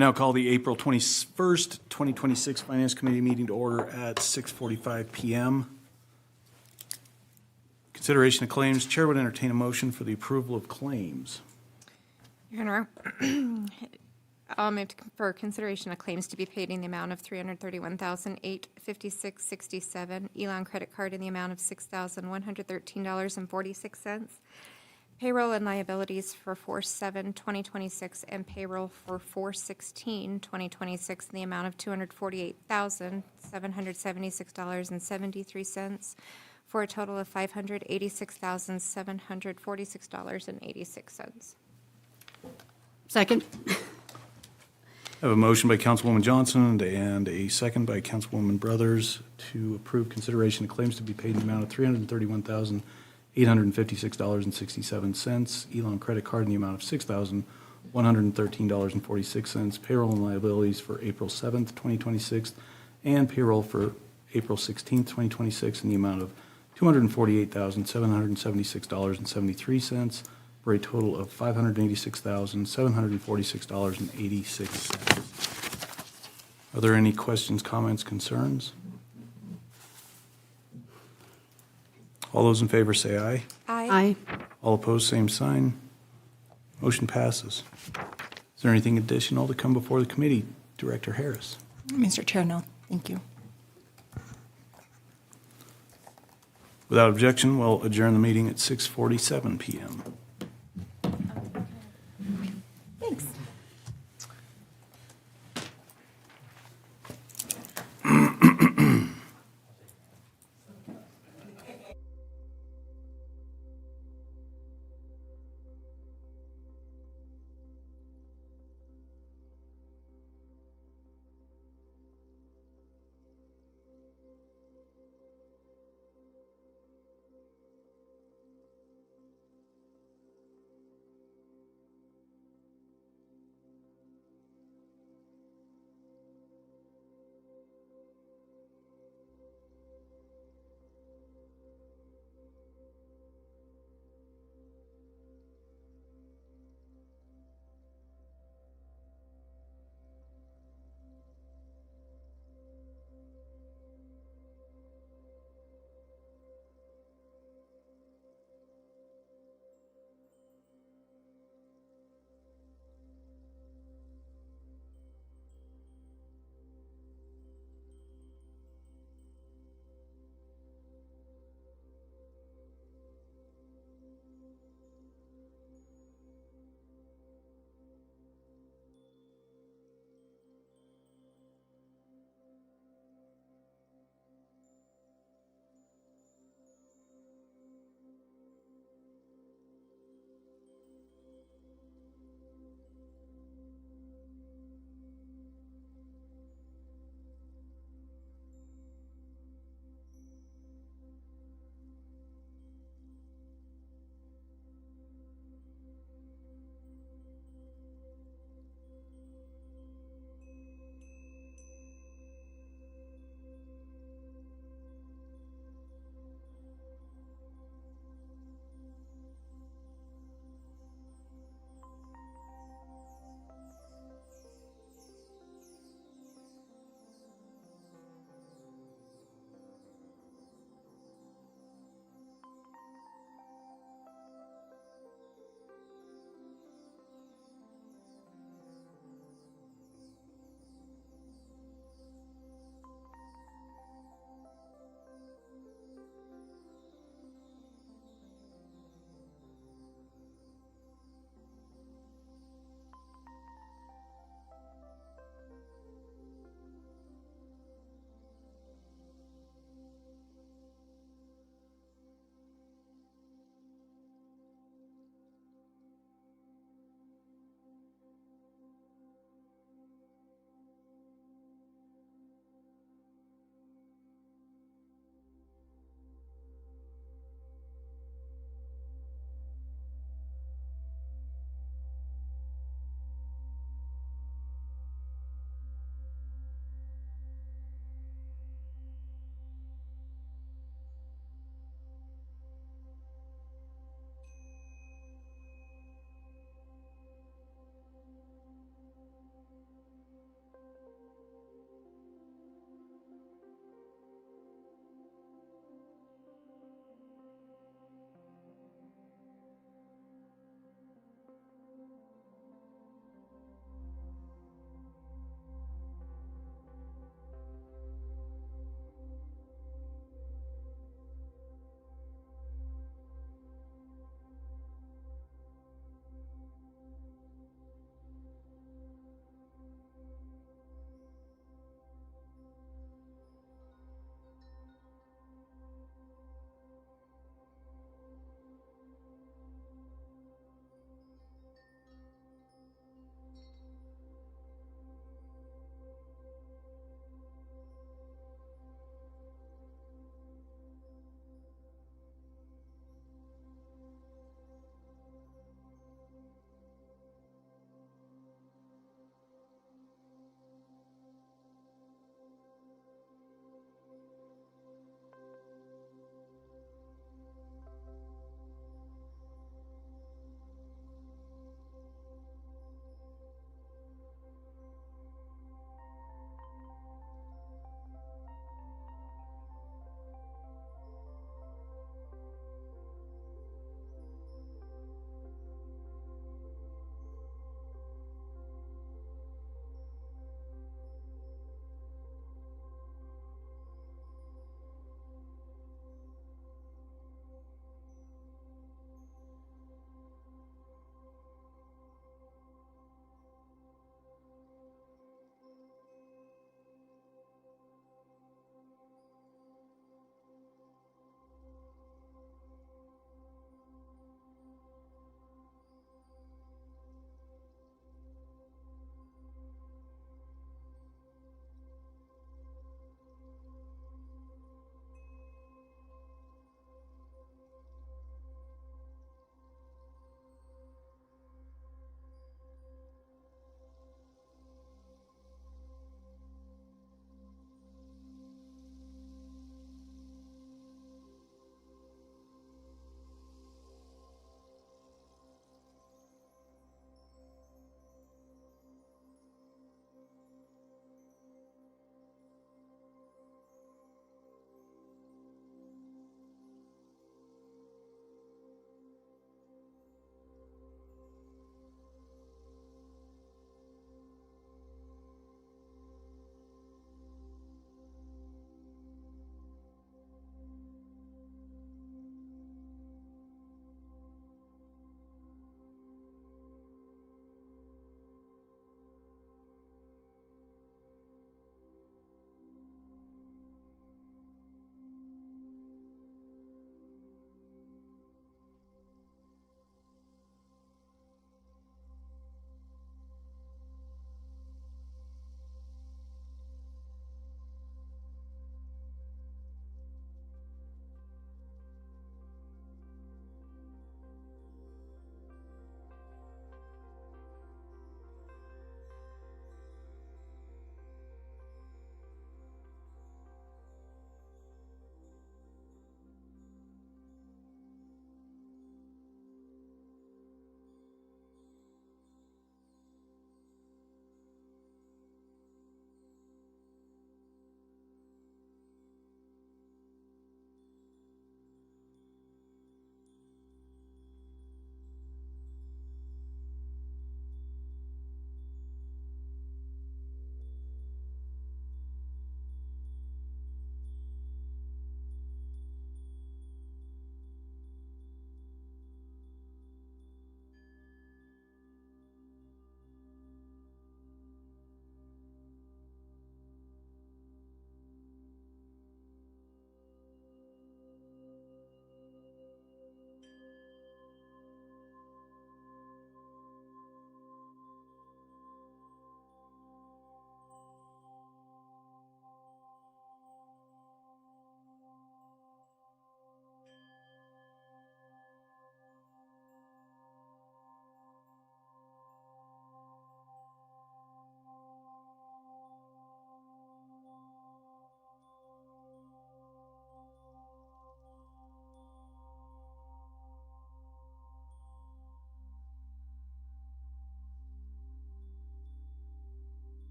now call the April 21st, 2026 Finance Committee meeting to order at 6:45 PM. Consideration of claims. Chair would entertain a motion for the approval of claims. Your Honor, I'll move for consideration of claims to be paid in the amount of $331,856.67. Elon credit card in the amount of $6,113.46. Payroll and liabilities for 4/7/2026 and payroll for 4/16/2026 in the amount of $248,776.73 for a total of $586,746.86. Second. I have a motion by Councilwoman Johnson and a second by Councilwoman Brothers to approve consideration of claims to be paid in the amount of $331,856.67. Elon credit card in the amount of $6,113.46. Payroll and liabilities for April 7th, 2026, and payroll for April 16th, 2026 in the amount of $248,776.73 for a total of $586,746.86. Are there any questions, comments, concerns? All those in favor say aye. Aye. All opposed, same sign. Motion passes. Is there anything additional to come before the committee? Director Harris. Mr. Chair, no. Thank you. Without objection, we'll adjourn the meeting at 6:47 PM. Thanks.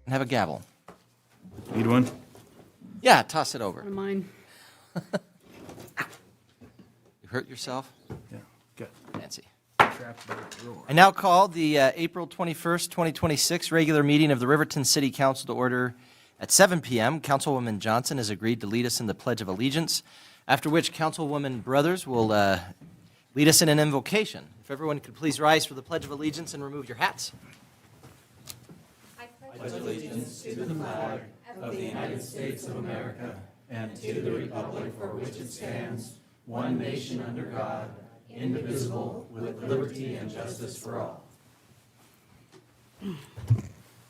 and have a gavel. Need one? Yeah, toss it over. One of mine. You hurt yourself? Yeah. Good. Fancy. I now call the April 21st, 2026 regular meeting of the Riverton City Council to order at 7 p.m. Councilwoman Johnson has agreed to lead us in the Pledge of Allegiance, after which Councilwoman Brothers will lead us in an invocation. If everyone could please rise for the Pledge of Allegiance and remove your hats.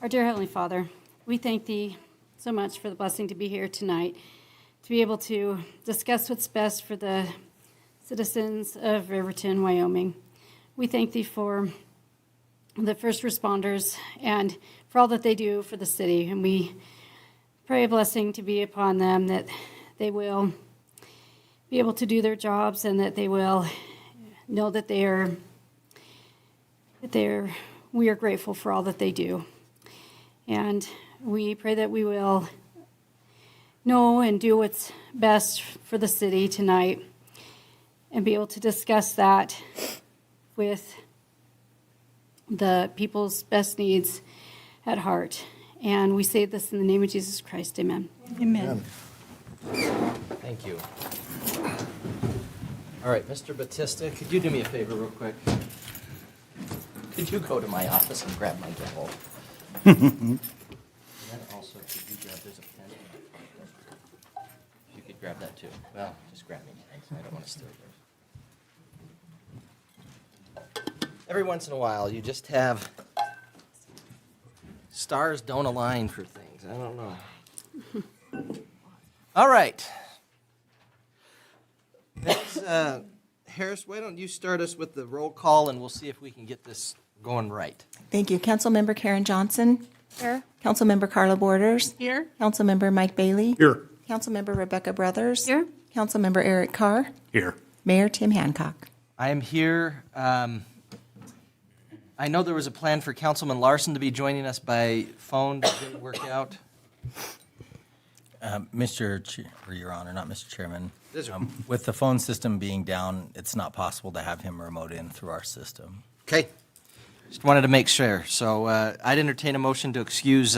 Our dear Heavenly Father, we thank Thee so much for the blessing to be here tonight, to be able to discuss what's best for the citizens of Riverton, Wyoming. We thank Thee for the first responders and for all that they do for the city, and we pray a blessing to be upon them, that they will be able to do their jobs and that they will know that we are grateful for all that they do. And we pray that we will know and do what's best for the city tonight and be able to discuss that with the people's best needs at heart. And we say this in the name of Jesus Christ. Amen. Amen. Thank you. All right, Mr. Batista, could you do me a favor real quick? Could you go to my office and grab my gavel? And then also, could you grab, there's a pen. You could grab that too. Well, just grab me, thanks. I don't want to steal yours. Every once in a while, you just have stars don't align for things. I don't know. All right. Ms. Harris, why don't you start us with the roll call, and we'll see if we can get this going right. Thank you. Councilmember Karen Johnson. Here. Councilmember Carla Borders. Here. Councilmember Mike Bailey. Here. Councilmember Rebecca Brothers. Here. Councilmember Eric Carr. Here. Mayor Tim Hancock. I am here. I know there was a plan for Councilman Larson to be joining us by phone. Did it work out? Or Your Honor, not Mr. Chairman. Yes, sir. With the phone system being down, it's not possible to have him remote in through our system. Okay. Just wanted to make sure. So I'd entertain a motion to excuse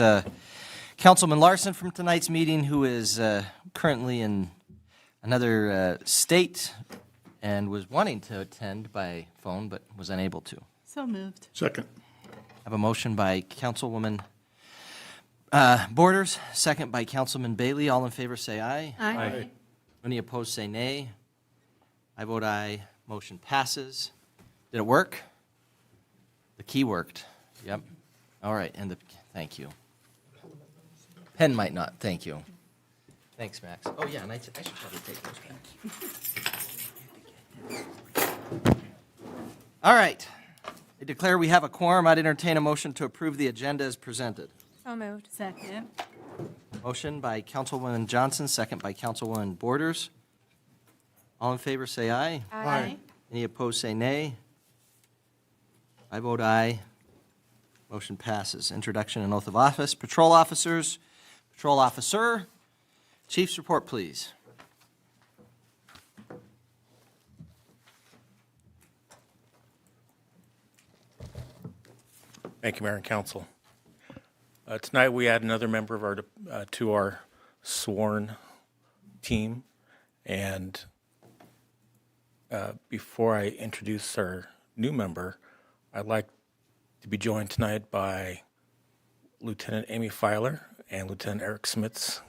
Councilman Larson from tonight's meeting, who is currently in another state and was wanting to attend by phone but was unable to. So moved. Second. I have a motion by Councilwoman Borders, second by Councilman Bailey. All in favor say aye. Aye. Any opposed say nay. I vote aye. Motion passes. Did it work? The key worked. Yep. All right. And thank you. Pen might not. Thank you. Thanks, Max. Oh yeah, and I should probably take those back. All right. I declare we have a quorum. I'd entertain a motion to approve the agenda as presented. So moved. Second. Motion by Councilwoman Johnson, second by Councilwoman Borders. All in favor say aye. Aye. Any opposed say nay. I vote aye. Motion passes. Introduction and oath of office. Patrol officers. Patrol officer. Chief's report, please. Thank you, Mayor and Council. Tonight we add another member of our to our sworn team, and before I introduce our new member, I'd like to be joined tonight by Lieutenant Amy Filer and Lieutenant Eric Smits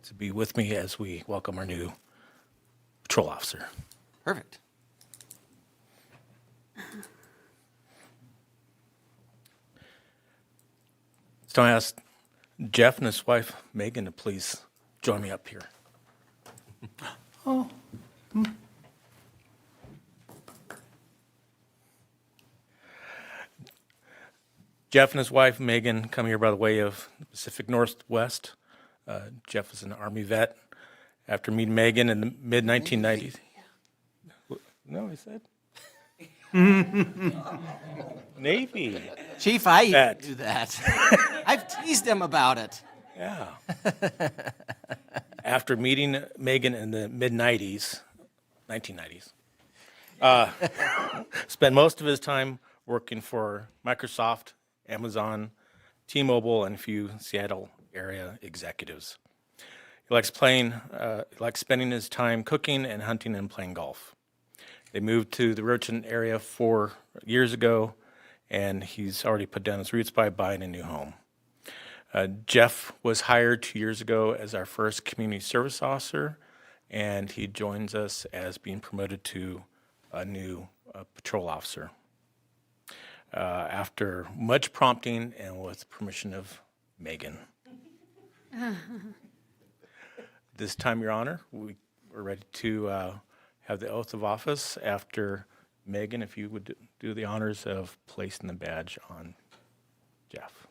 to be with me as we welcome our new patrol officer. Perfect. So I asked Jeff and his wife Megan to please join me up here. Jeff and his wife Megan come here by the way of the Pacific Northwest. Jeff is an Army vet. After meeting Megan in the mid-1990s. No, he said. Navy. Chief, I That. do that. I've teased him about it. Yeah. After meeting Megan in the mid-90s, 1990s, spent most of his time working for Microsoft, Amazon, T-Mobile, and a few Seattle area executives. He likes spending his time cooking and hunting and playing golf. They moved to the Riverton area 4 years ago, and he's already put down his roots by buying a new home. Jeff was hired 2 years ago as our first community service officer, and he joins us as being promoted to a new patrol officer. After much prompting and with permission of Megan. This time, Your Honor, we're ready to have the oath of office after Megan, if you would do the honors of placing the badge on Jeff.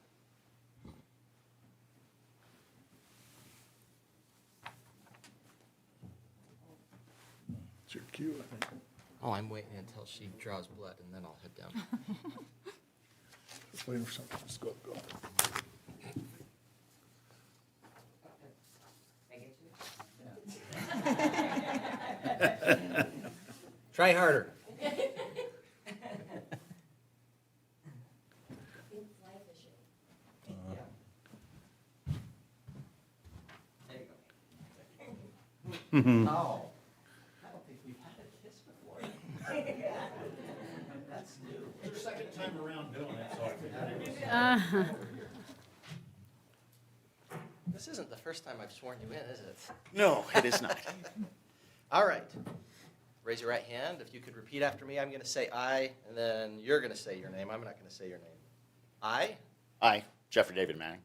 It's your cue, I think. Oh, I'm waiting until she draws blood, and then I'll head down. Just waiting for something. Just go. Try harder. Oh, I don't think we've had a kiss before. That's new. Your second time around doing it, so I figured. This isn't the first time I've sworn you in, is it? No, it is not. All right. Raise your right hand. If you could repeat after me, I'm going to say I, and then you're going to say your name. I'm not going to say your name. I I, Jeffrey David Manning,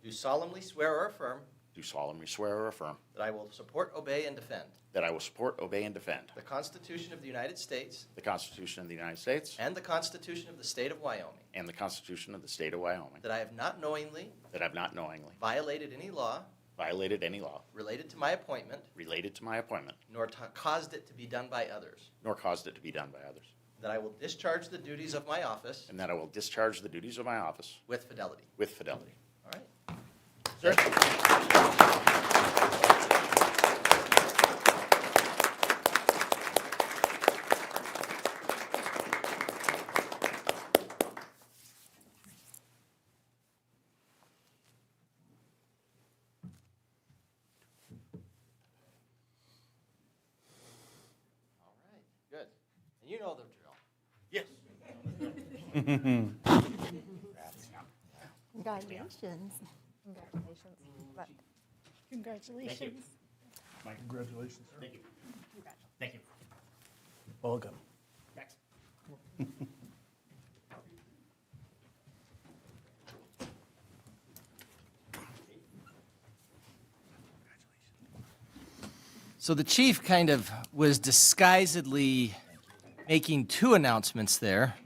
do solemnly swear or affirm do solemnly swear or affirm that I will support, obey, and defend that I will support, obey, and defend the Constitution of the United States the Constitution of the United States and the Constitution of the State of Wyoming, and the Constitution of the State of Wyoming, that I have not knowingly that I have not knowingly violated any law violated any law related to my appointment, related to my appointment, nor caused it to be done by others, nor caused it to be done by others, that I will discharge the duties of my office and that I will discharge the duties of my office with fidelity. with fidelity. All right? Sir? All right, good. And you know the drill. Yes. Congratulations. Congratulations. My congratulations, sir. Thank you. Thank you. Welcome. Next. So the chief kind of was disguisedly making two announcements there.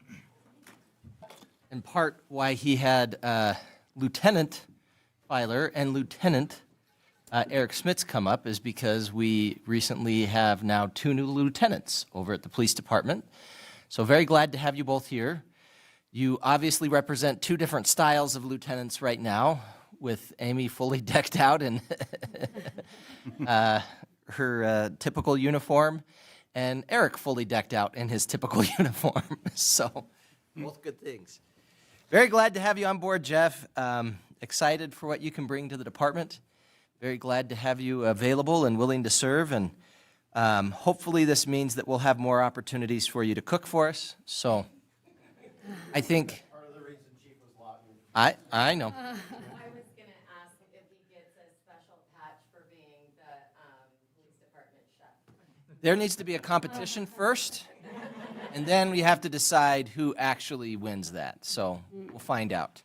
In part, why he had Lieutenant Filer and Lieutenant Eric Smits come up is because we recently have now 2 new lieutenants over at the police department. So very glad to have you both here. You obviously represent 2 different styles of lieutenants right now, with Amy fully decked out in her typical uniform, and Eric fully decked out in his typical uniform. So, both good things. Very glad to have you on board, Jeff. Excited for what you can bring to the department. Very glad to have you available and willing to serve, and hopefully this means that we'll have more opportunities for you to cook for us. So, I think. Part of the reason Chief was lobbying. I know. I was going to ask if he gets a special patch for being the police department chef. There needs to be a competition first, and then we have to decide who actually wins that. So we'll find out.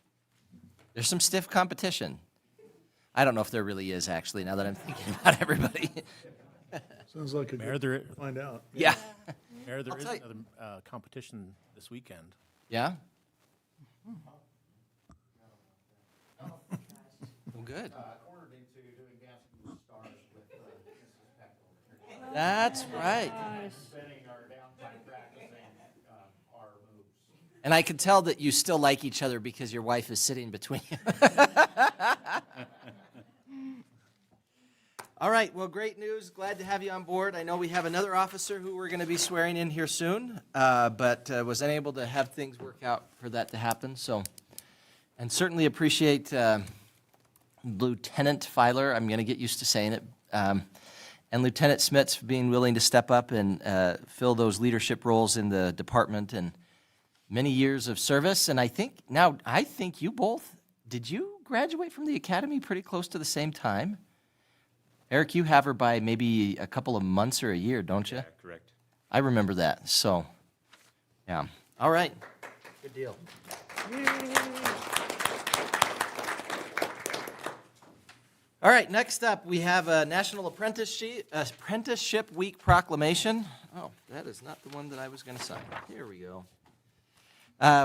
There's some stiff competition. I don't know if there really is, actually, now that I'm thinking about everybody. Sounds like a Mayor, good find out. Yeah. Mayor, there I'll is tell you- another competition this weekend. Yeah? Well, good. That's right. Spending our downtime practicing our And I can tell that you still like each other because your wife is sitting between you. All right, well, great news. Glad to have you on board. I know we have another officer who we're going to be swearing in here soon, but was unable to have things work out for that to happen. So, and certainly appreciate Lieutenant Filer. I'm going to get used to saying it. And Lieutenant Smits for being willing to step up and fill those leadership roles in the department, and many years of service. And I think you both, did you graduate from the academy pretty close to the same time? Eric, you have her by maybe a couple of months or a year, don't you? Yeah, correct. I remember that, so, yeah. All right, good deal. All right, next up, we have a National Apprenticeship Week proclamation. Oh, that is not the one that I was going to sign. Here we go.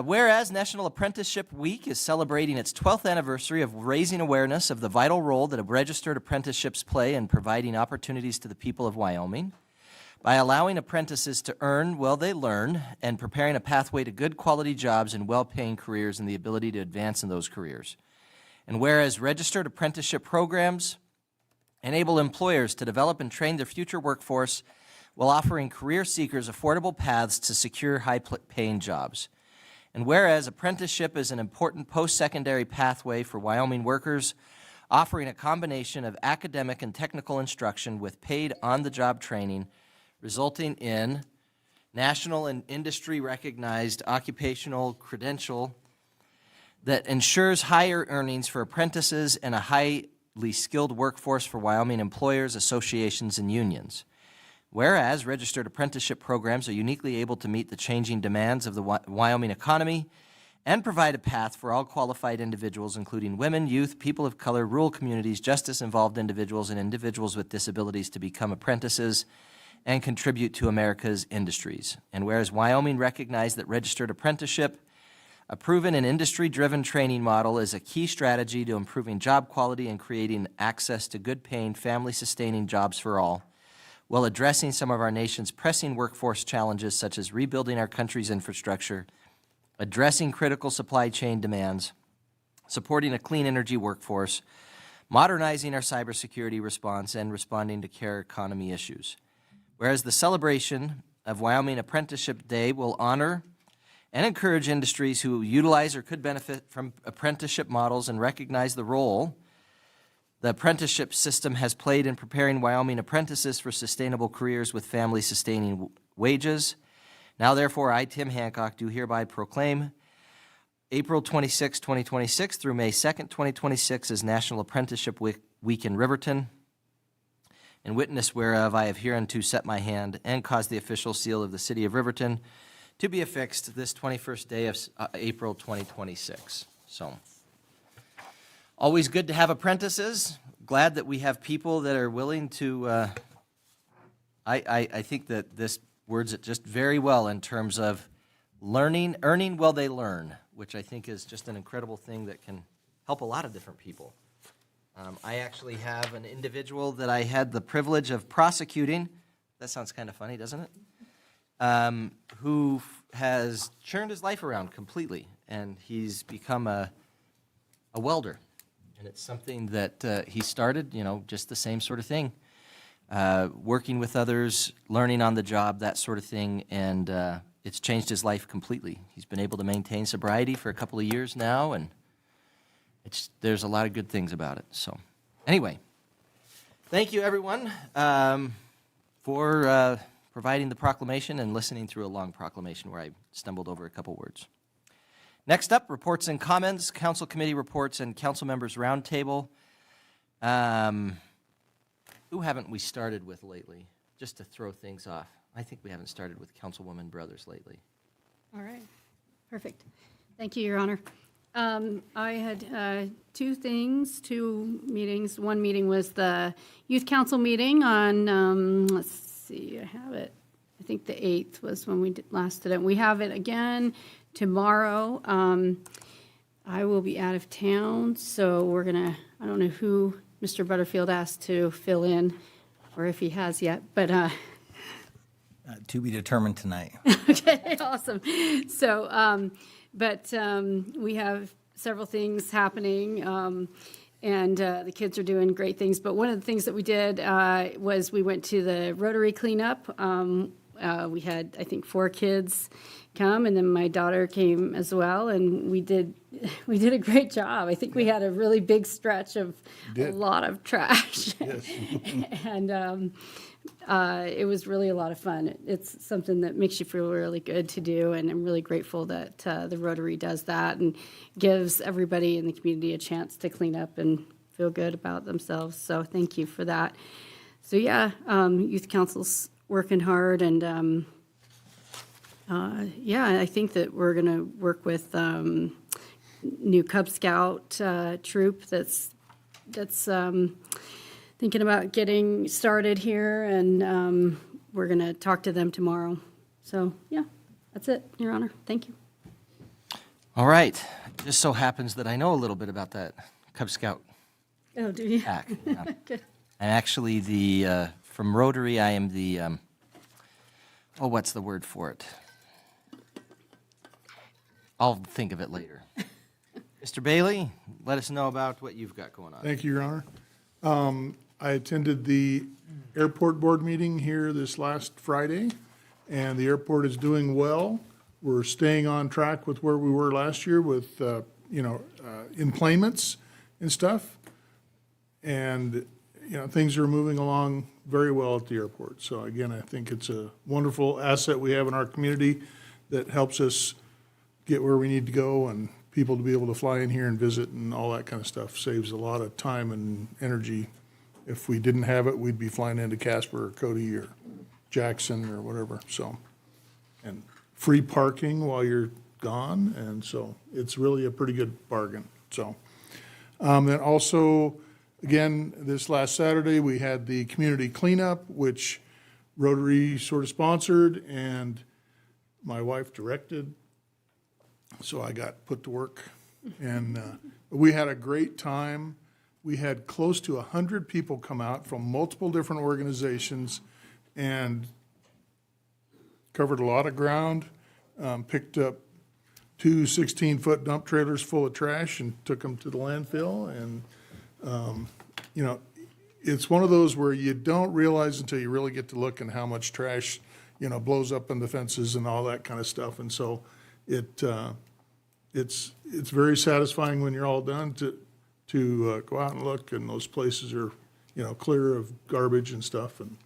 Whereas National Apprenticeship Week is celebrating its 12th anniversary of raising awareness of the vital role that registered apprenticeships play in providing opportunities to the people of Wyoming, by allowing apprentices to earn while they learn and preparing a pathway to good quality jobs and well-paying careers and the ability to advance in those careers. And whereas registered apprenticeship programs enable employers to develop and train their future workforce while offering career seekers affordable paths to secure high-paying jobs. And whereas apprenticeship is an important post-secondary pathway for Wyoming workers, offering a combination of academic and technical instruction with paid on-the-job training, resulting in national and industry-recognized occupational credential that ensures higher earnings for apprentices and a highly skilled workforce for Wyoming employers, associations, and unions. Whereas registered apprenticeship programs are uniquely able to meet the changing demands of the Wyoming economy and provide a path for all qualified individuals, including women, youth, people of color, rural communities, justice-involved individuals, and individuals with disabilities to become apprentices and contribute to America's industries. And whereas Wyoming recognized that registered apprenticeship, a proven and industry-driven training model, is a key strategy to improving job quality and creating access to good-paying, family-sustaining jobs for all, while addressing some of our nation's pressing workforce challenges such as rebuilding our country's infrastructure, addressing critical supply chain demands, supporting a clean energy workforce, modernizing our cybersecurity response, and responding to care economy issues. Whereas the celebration of Wyoming Apprenticeship Day will honor and encourage industries who utilize or could benefit from apprenticeship models and recognize the role the apprenticeship system has played in preparing Wyoming apprentices for sustainable careers with family-sustaining wages. Now, therefore, I, Tim Hancock, do hereby proclaim April 26, 2026 through May 2nd, 2026 as National Apprenticeship Week in Riverton, in witness whereof I have hereunto set my hand and caused the official seal of the City of Riverton to be affixed this 21st day of April 2026. So, always good to have apprentices. Glad that we have people that are willing to, I think that this words it just very well in terms of earning while they learn, which I think is just an incredible thing that can help a lot of different people. I actually have an individual that I had the privilege of prosecuting. That sounds kind of funny, doesn't it? Who has turned his life around completely, and he's become a welder. And it's something that he started, just the same sort of thing, working with others, learning on the job, that sort of thing, and it's changed his life completely. He's been able to maintain sobriety for a couple of years now, and there's a lot of good things about it. So anyway, thank you, everyone, for providing the proclamation and listening through a long proclamation where I stumbled over a couple words. Next up, reports and comments, council committee reports, and council members roundtable. Who haven't we started with lately? Just to throw things off. I think we haven't started with Councilwoman Brothers lately. All right, perfect. Thank you, Your Honor. I had two meetings. One meeting was the Youth Council meeting on, let's see, I have it. I think the 8th was when we last did it. We have it again tomorrow. I will be out of town, so I don't know who Mr. Butterfield asked to fill in, or if he has yet, but To be determined tonight. Okay, awesome. So, we have several things happening, and the kids are doing great things. But one of the things that we did was we went to the Rotary cleanup. We had, I think, 4 kids come, and then my daughter came as well, and we did a great job. I think we had a really big stretch of a lot of trash. And it was really a lot of fun. It's something that makes you feel really good to do, and I'm really grateful that the Rotary does that and gives everybody in the community a chance to clean up and feel good about themselves. So thank you for that. So yeah, Youth Council's working hard, and I think that we're going to work with new Cub Scout troop that's thinking about getting started here, and we're going to talk to them tomorrow. So, yeah, that's it, Your Honor. Thank you. All right. It just so happens that I know a little bit about that Cub Scout Oh, do you? pack. Yeah. Good. I'm actually from Rotary, I am the, what's the word for it? I'll think of it later. Mr. Bailey, let us know about what you've got going on. Thank you, Your Honor. I attended the airport board meeting here this last Friday, and the airport is doing well. We're staying on track with where we were last year with, enplanements and stuff. And, things are moving along very well at the airport. So again, I think it's a wonderful asset we have in our community that helps us get where we need to go, and people to be able to fly in here and visit and all that kind of stuff saves a lot of time and energy. If we didn't have it, we'd be flying into Casper or Cody or Jackson or whatever, so. And free parking while you're gone, and so it's really a pretty good bargain, so. Then also, again, this last Saturday, we had the community cleanup, which Rotary sort of sponsored, and my wife directed. So I got put to work, and we had a great time. We had close to 100 people come out from multiple different organizations and covered a lot of ground, picked up 2 16-foot dump trailers full of trash and took them to the landfill. And, it's one of those where you don't realize until you really get to look and how much trash, blows up in the fences and all that kind of stuff. And so it's very satisfying when you're all done to go out and look, and those places are, clear of garbage and stuff. And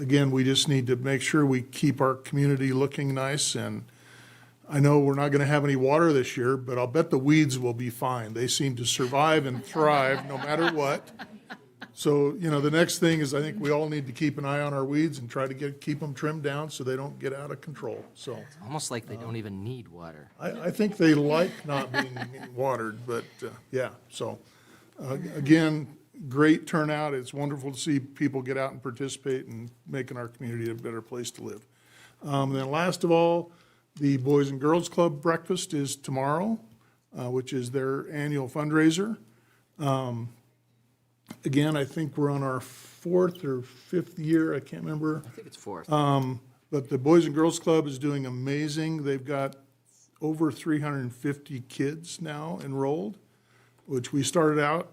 again, we just need to make sure we keep our community looking nice. And I know we're not going to have any water this year, but I'll bet the weeds will be fine. They seem to survive and thrive no matter what. So, the next thing is I think we all need to keep an eye on our weeds and try to keep them trimmed down so they don't get out of control. So Almost like they don't even need water. I think they like not being watered, but yeah. So again, great turnout. It's wonderful to see people get out and participate and making our community a better place to live. Then last of all, the Boys and Girls Club breakfast is tomorrow, which is their annual fundraiser. Again, I think we're on our 4th or 5th year, I can't remember. I think it's 4th. But the Boys and Girls Club is doing amazing. They've got over 350 kids now enrolled, which we started out,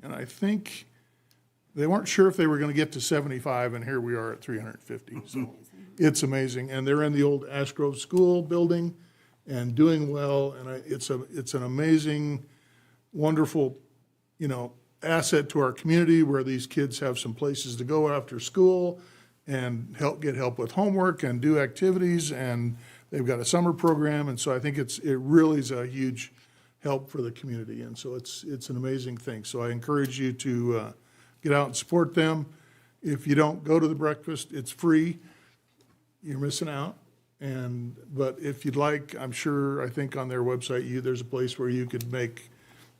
and I think they weren't sure if they were going to get to 75, and here we are at 350. So it's amazing. And they're in the old Ash Grove School building and doing well, and it's an amazing, wonderful, asset to our community where these kids have some places to go after school and get help with homework and do activities, and they've got a summer program, and so I think it really is a huge help for the community, and so it's an amazing thing. So I encourage you to get out and support them. If you don't go to the breakfast, it's free. You're missing out. But if you'd like, I think on their website, there's a place where you could make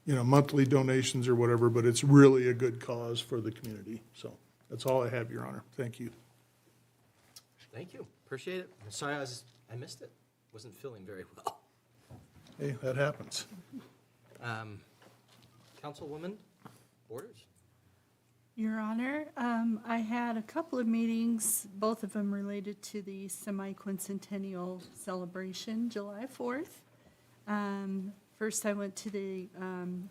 monthly donations or whatever, but it's really a good cause for the community. So that's all I have, Your Honor. Thank you. Thank you. Appreciate it. I'm sorry I missed it. Wasn't feeling very well. Hey, that happens. Councilwoman Borders? Your Honor, I had a couple of meetings, both of them related to the semi-quincentennial celebration, July 4th. First, I went to the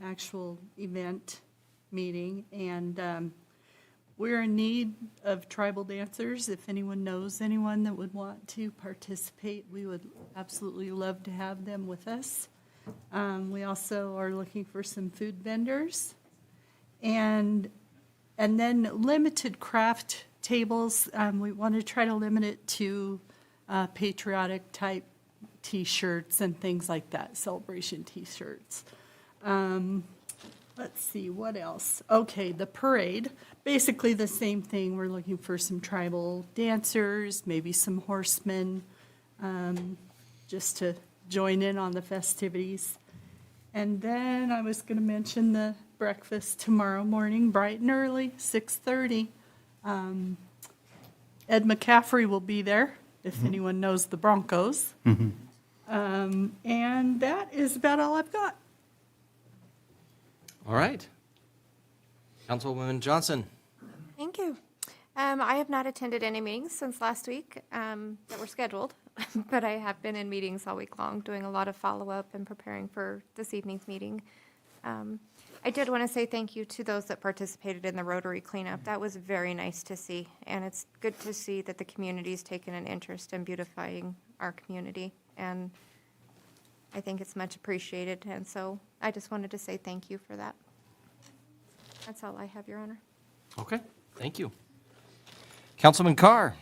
actual event meeting, and we're in need of tribal dancers. If anyone knows anyone that would want to participate, we would absolutely love to have them with us. We also are looking for some food vendors. And then limited craft tables, we want to try to limit it to patriotic type T-shirts and things like that, celebration T-shirts. Let's see, what else? Okay, the parade, basically the same thing. We're looking for some tribal dancers, maybe some horsemen, just to join in on the festivities. And then I was going to mention the breakfast tomorrow morning, bright and early, 6:30. Ed McCaffrey will be there, if anyone knows the Broncos. And that is about all I've got. All right. Councilwoman Johnson. Thank you. I have not attended any meetings since last week that were scheduled, but I have been in meetings all week long, doing a lot of follow-up and preparing for this evening's meeting. I did want to say thank you to those that participated in the Rotary cleanup. That was very nice to see, and it's good to see that the community's taken an interest in beautifying our community, and I think it's much appreciated, and so I just wanted to say thank you for that. That's all I have, Your Honor. Okay, thank you. Councilman Carr.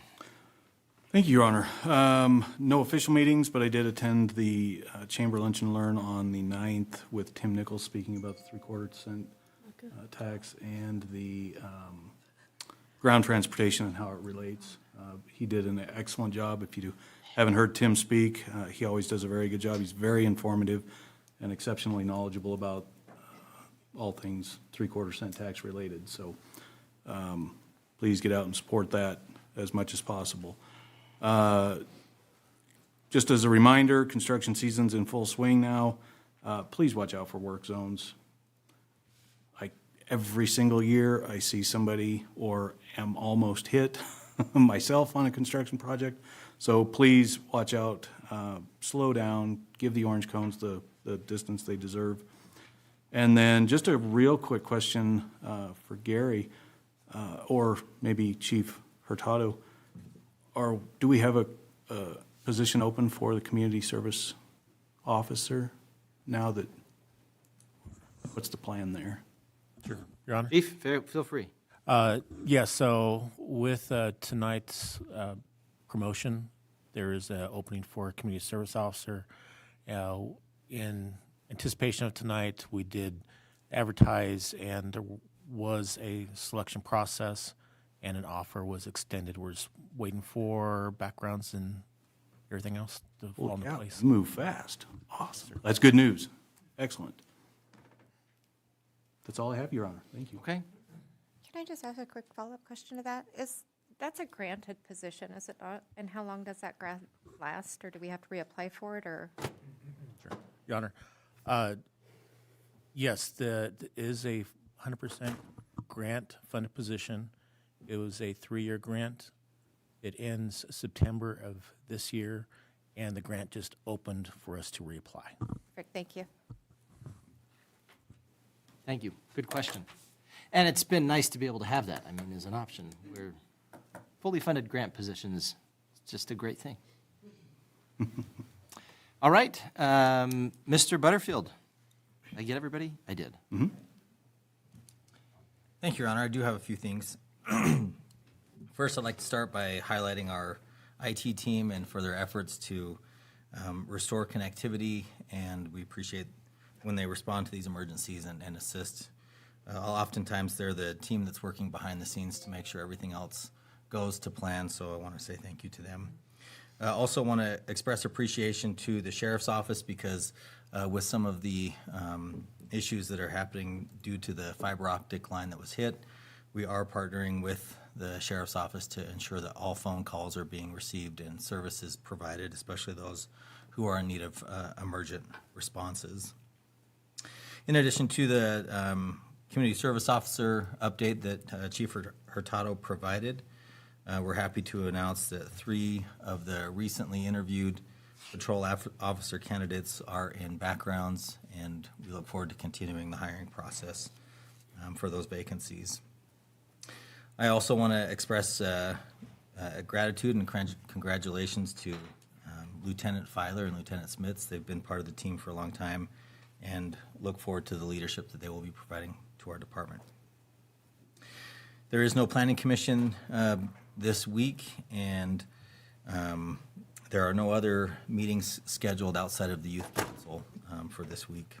Thank you, Your Honor. No official meetings, but I did attend the Chamber Lunch and Learn on the 9th with Tim Nichols speaking about the 3/4% tax and the ground transportation and how it relates. He did an excellent job. If you haven't heard Tim speak, he always does a very good job. He's very informative and exceptionally knowledgeable about all things 3/4% tax related. So please get out and support that as much as possible. Just as a reminder, construction season's in full swing now. Please watch out for work zones. Every single year, I see somebody or am almost hit myself on a construction project. So please watch out, slow down, give the orange cones the distance they deserve. And then just a real quick question for Gary, or maybe Chief Hurtado. Do we have a position open for the community service officer now that, what's the plan there? Sure, Your Honor. Chief, feel free. Yes, so with tonight's promotion, there is an opening for a community service officer. In anticipation of tonight, we did advertise, and there was a selection process, and an offer was extended. We're just waiting for backgrounds and everything else to fall into place. Move fast. Awesome. That's good news. Excellent. That's all I have, Your Honor. Thank you. Okay. Can I just ask a quick follow-up question to that? That's a granted position, is it not? And how long does that grant last, or do we have to reapply for it, or? Sure. Your Honor, yes, there is a 100% grant-funded position. It was a 3-year grant. It ends September of this year, and the grant just opened for us to reapply. Perfect, thank you. Thank you. Good question. And it's been nice to be able to have that, as an option. We're fully funded grant positions, it's just a great thing. All right, Mr. Butterfield. Did I get everybody? I did. Thank you, Your Honor. I do have a few things. First, I'd like to start by highlighting our IT team and for their efforts to restore connectivity, and we appreciate when they respond to these emergencies and assist. Oftentimes, they're the team that's working behind the scenes to make sure everything else goes to plan, so I want to say thank you to them. I also want to express appreciation to the Sheriff's Office because with some of the issues that are happening due to the fiber optic line that was hit, we are partnering with the Sheriff's Office to ensure that all phone calls are being received and services provided, especially those who are in need of emergent responses. In addition to the community service officer update that Chief Hurtado provided. We're happy to announce that 3 of the recently interviewed patrol officer candidates are in backgrounds, and we look forward to continuing the hiring process for those vacancies. I also want to express gratitude and congratulations to Lieutenant Filer and Lieutenant Smits. They've been part of the team for a long time, and look forward to the leadership that they will be providing to our department. There is no planning commission this week, and there are no other meetings scheduled outside of the youth council for this week.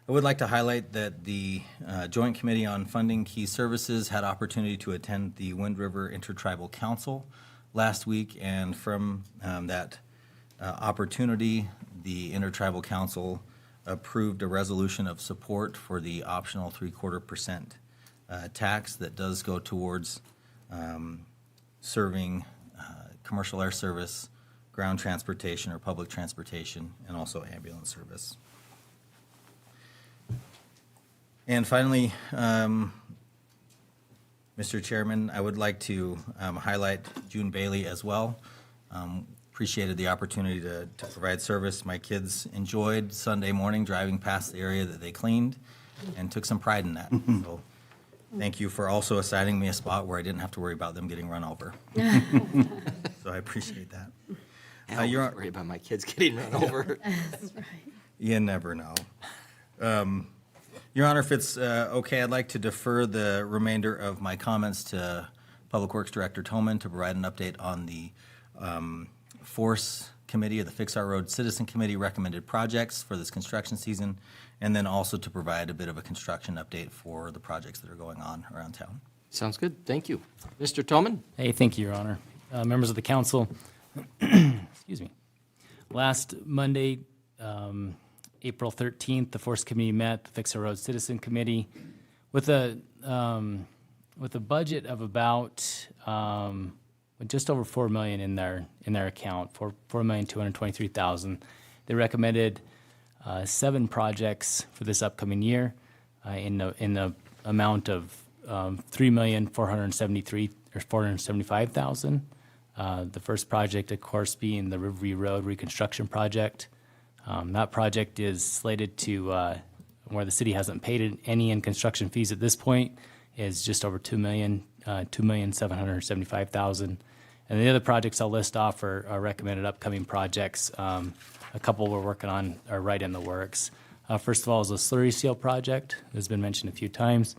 I would like to highlight that the Joint Committee on Funding Key Services had opportunity to attend the Wind River Intertribal Council last week, and from that opportunity, the Intertribal Council approved a resolution of support for the optional 0.75% tax that does go towards serving commercial air service, ground transportation or public transportation, and also ambulance service. And finally, Mr. Chairman, I would like to highlight June Bailey as well. Appreciated the opportunity to provide service. My kids enjoyed Sunday morning driving past the area that they cleaned and took some pride in that. So thank you for also assigning me a spot where I didn't have to worry about them getting run over. So I appreciate that. I don't worry about my kids getting run over. You never know. Your Honor, if it's okay, I'd like to defer the remainder of my comments to Public Works Director Toman to provide an update on the Force Committee of the Fix Our Road Citizen Committee recommended projects for this construction season, and then also to provide a bit of a construction update for the projects that are going on around town. Sounds good. Thank you. Mr. Toman? Hey, thank you, Your Honor. Members of the council, excuse me. Last Monday, April 13th, the Force Committee met, the Fix Our Road Citizen Committee, with a budget of about just over $4 million in their account, $4,223,000. They recommended 7 projects for this upcoming year in the amount of $3,475,000. The first project, of course, being the Riverview Road reconstruction project. That project is slated to, where the city hasn't paid any in construction fees at this point, is just over $2,775,000. And the other projects I'll list off are recommended upcoming projects. A couple we're working on are right in the works. First of all is the slurry seal project. It's been mentioned a few times.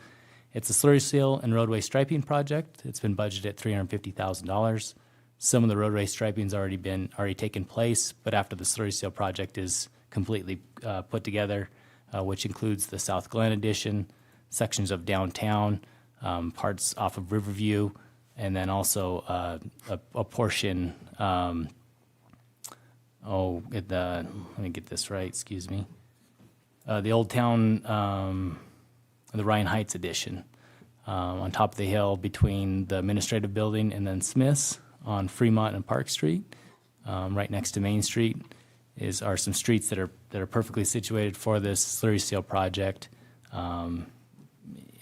It's a slurry seal and roadway striping project. It's been budgeted at $350,000. Some of the roadway striping's already taken place, but after the slurry seal project is completely put together, which includes the South Glen addition, sections of downtown, parts off of Riverview, and then also a portion. Let me get this right. Excuse me. The Old Town, the Ryan Heights addition, on top of the hill between the administrative building and then Smith's on Fremont and Park Street, right next to Main Street, are some streets that are perfectly situated for this slurry seal project, and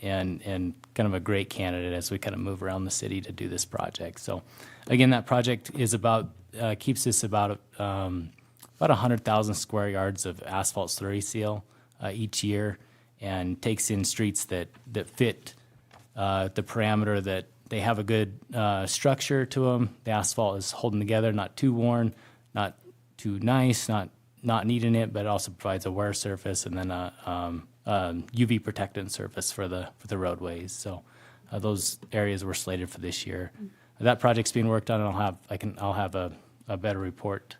kind of a great candidate as we kind of move around the city to do this project. So, again, that project is keeps us about 100,000 square yards of asphalt slurry seal each year, and takes in streets that fit the parameter that they have a good structure to them. The asphalt is holding together, not too worn, not too nice, not needing it, but it also provides a wear surface and then a UV protectant surface for the roadways. So those areas were slated for this year. That project's being worked on, and I'll have a better report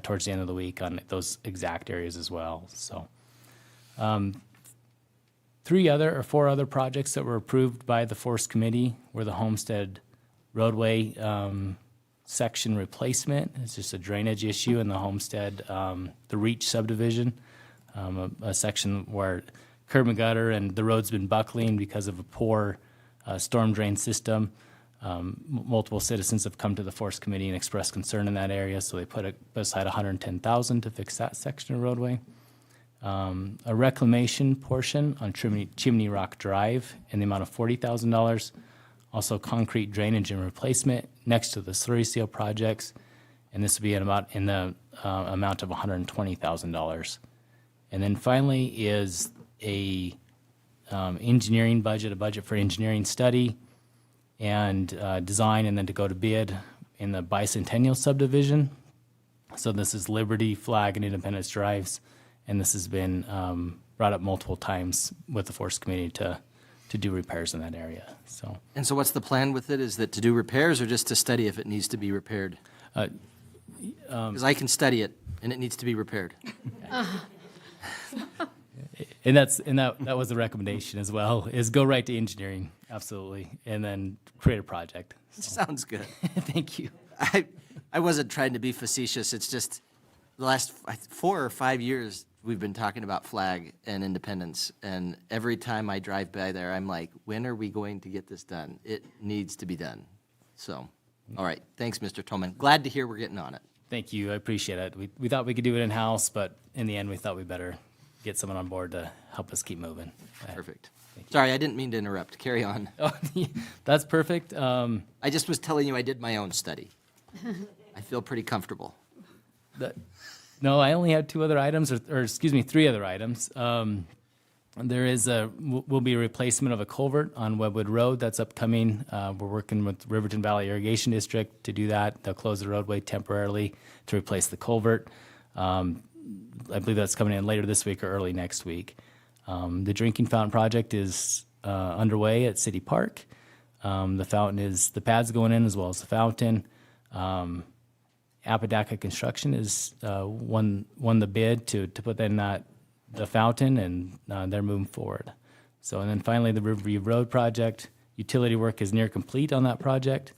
towards the end of the week on those exact areas as well. So. 4 other projects that were approved by the Force Committee were the Homestead roadway section replacement. It's just a drainage issue in the Homestead, the Reach subdivision, a section where curb and gutter and the road's been buckling because of a poor storm drain system. Multiple citizens have come to the Force Committee and expressed concern in that area, so they put aside $110,000 to fix that section of roadway. a reclamation portion on Chimney Rock Drive in the amount of $40,000. Also concrete drainage and replacement next to the slurry seal projects, and this would be in the amount of $120,000. And then finally is a engineering budget, a budget for engineering study and design, and then to go to bid in the bicentennial subdivision. So this is Liberty, Flag, and Independence Drives, and this has been brought up multiple times with the Forest Committee to do repairs in that area. So, And so what's the plan with it? Is that to do repairs or just to study if it needs to be repaired? Because I can study it, and it needs to be repaired. and that was the recommendation as well, is go right to engineering, absolutely, and then create a project. Sounds good. Thank you. I wasn't trying to be facetious. It's just the last 4 or 5 years we've been talking about Flag and Independence, and every time I drive by there, I'm like, when are we going to get this done? It needs to be done. So, all right. Thanks, Mr. Tolman. Glad to hear we're getting on it. Thank you. I appreciate it. We thought we could do it in-house, but in the end, we thought we better get someone on board to help us keep moving. Perfect. Sorry, I didn't mean to interrupt. Carry on. Oh, that's perfect. I just was telling you I did my own study. I feel pretty comfortable. No, I only have 2 other items, or excuse me, 3 other items. There will be a replacement of a culvert on Webwood Road that's upcoming. We're working with Riverton Valley Irrigation District to do that. They'll close the roadway temporarily to replace the culvert. I believe that's coming in later this week or early next week. The drinking fountain project is underway at City Park. The pad's going in as well as the fountain. Apodaca Construction is won the bid to put in the fountain, and they're moving forward. So, and then finally, the Riverview Road project, utility work is near complete on that project,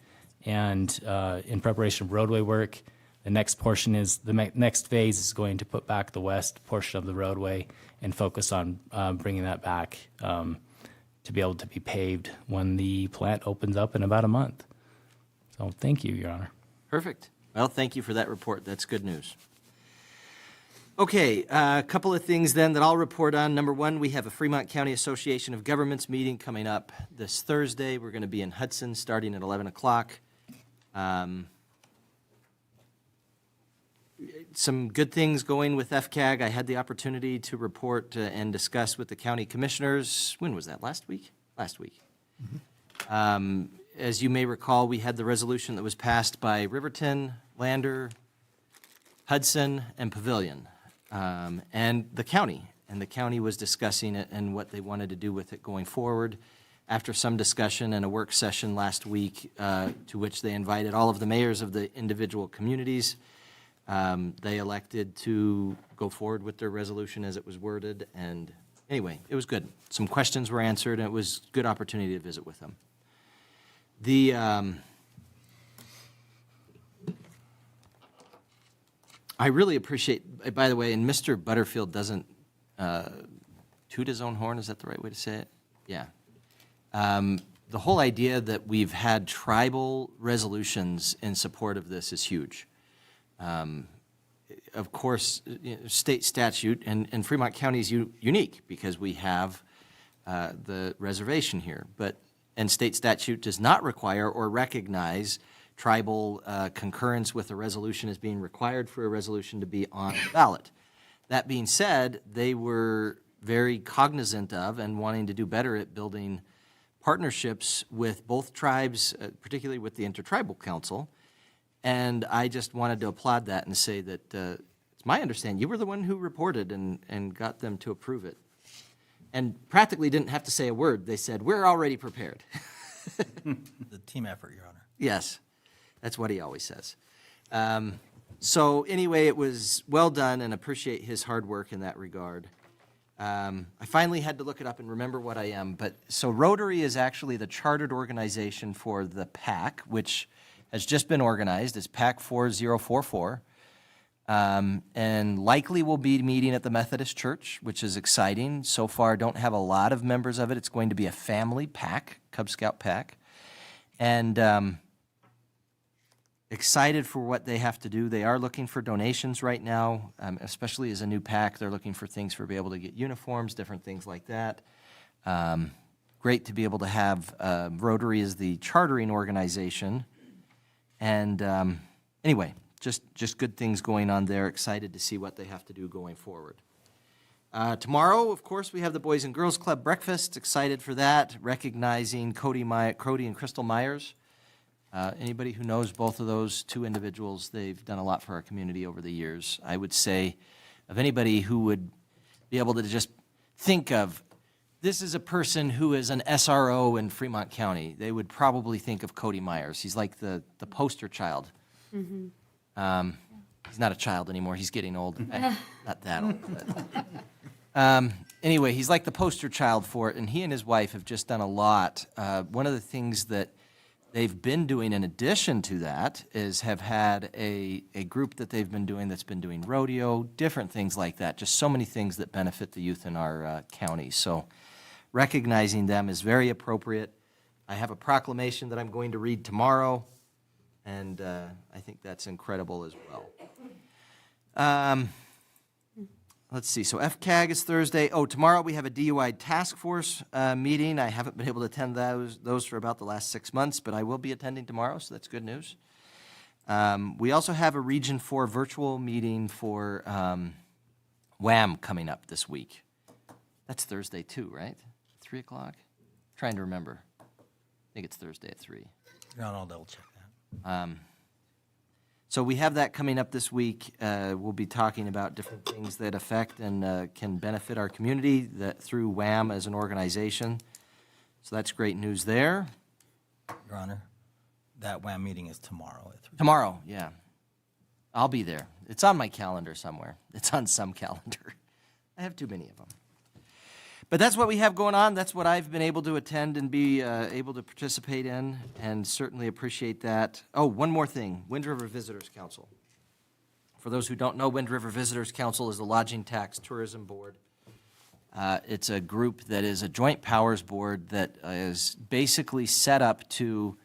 and in preparation of roadway work, the next portion is, the next phase is going to put back the west portion of the roadway and focus on bringing that back to be able to be paved when the plant opens up in about a month. So thank you, Your Honor. Perfect. Well, thank you for that report. That's good news. Okay, a couple of things then that I'll report on. Number 1, we have a Fremont County Association of Governments meeting coming up this Thursday. We're going to be in Hudson starting at 11 o'clock. Some good things going with FCAG. I had the opportunity to report and discuss with the county commissioners. When was that? Last week? Last week. Mm-hmm. As you may recall, we had the resolution that was passed by Riverton, Lander, Hudson, and Pavilion, and the county. And the county was discussing it and what they wanted to do with it going forward. After some discussion and a work session last week, to which they invited all of the mayors of the individual communities, they elected to go forward with their resolution as it was worded. And anyway, it was good. Some questions were answered, and it was a good opportunity to visit with them. I really appreciate, by the way, and Mr. Butterfield doesn't toot his own horn, is that the right way to say it? Yeah. The whole idea that we've had tribal resolutions in support of this is huge. Of course, state statute, and Fremont County is unique because we have the reservation here, and state statute does not require or recognize tribal concurrence with a resolution as being required for a resolution to be on the ballot. That being said, they were very cognizant of and wanting to do better at building partnerships with both tribes, particularly with the Intertribal Council. And I just wanted to applaud that and say that it's my understanding you were the one who reported and got them to approve it. And practically didn't have to say a word. They said, we're already prepared. The team effort, Your Honor. Yes, that's what he always says. So anyway, it was well done and appreciate his hard work in that regard. I finally had to look it up and remember what I am. So Rotary is actually the chartered organization for the PAC, which has just been organized. It's PAC 4044. And likely will be meeting at the Methodist Church, which is exciting. So far, don't have a lot of members of it. It's going to be a family PAC, Cub Scout PAC. And excited for what they have to do. They are looking for donations right now, especially as a new PAC. They're looking for things for be able to get uniforms, different things like that. Great to be able to have Rotary as the chartering organization. And anyway, just good things going on there. Excited to see what they have to do going forward. Tomorrow, of course, we have the Boys and Girls Club breakfast. Excited for that, recognizing Cody and Crystal Myers. Anybody who knows both of those two individuals, they've done a lot for our community over the years. I would say of anybody who would be able to just think of, this is a person who is an SRO in Fremont County, they would probably think of Cody Myers. He's like the poster child. He's not a child anymore, he's getting old. Not that old, but. Anyway, he's like the poster child for it, and he and his wife have just done a lot. One of the things that they've been doing in addition to that is have had a group that they've been doing that's been doing rodeo, different things like that, just so many things that benefit the youth in our county. So recognizing them is very appropriate. I have a proclamation that I'm going to read tomorrow, and I think that's incredible as well. Let's see, so FCAG is Thursday. Oh, tomorrow we have a DUI task force meeting. I haven't been able to attend those for about the last 6 months, but I will be attending tomorrow, so that's good news. We also have a Region 4 virtual meeting for WHAM coming up this week. That's Thursday too, right? 3 o'clock? Trying to remember. I think it's Thursday at 3. I'll double check that. So we have that coming up this week. We'll be talking about different things that affect and can benefit our community through WHAM as an organization. So that's great news there. Your Honor, that WHAM meeting is tomorrow at 3. Tomorrow, yeah. I'll be there. It's on my calendar somewhere. It's on some calendar. I have too many of them. But that's what we have going on. That's what I've been able to attend and be able to participate in, and certainly appreciate that. Oh, one more thing, Wind River Visitors Council. For those who don't know, Wind River Visitors Council is the Lodging Tax Tourism Board. It's a group that is a joint powers board that is basically set up to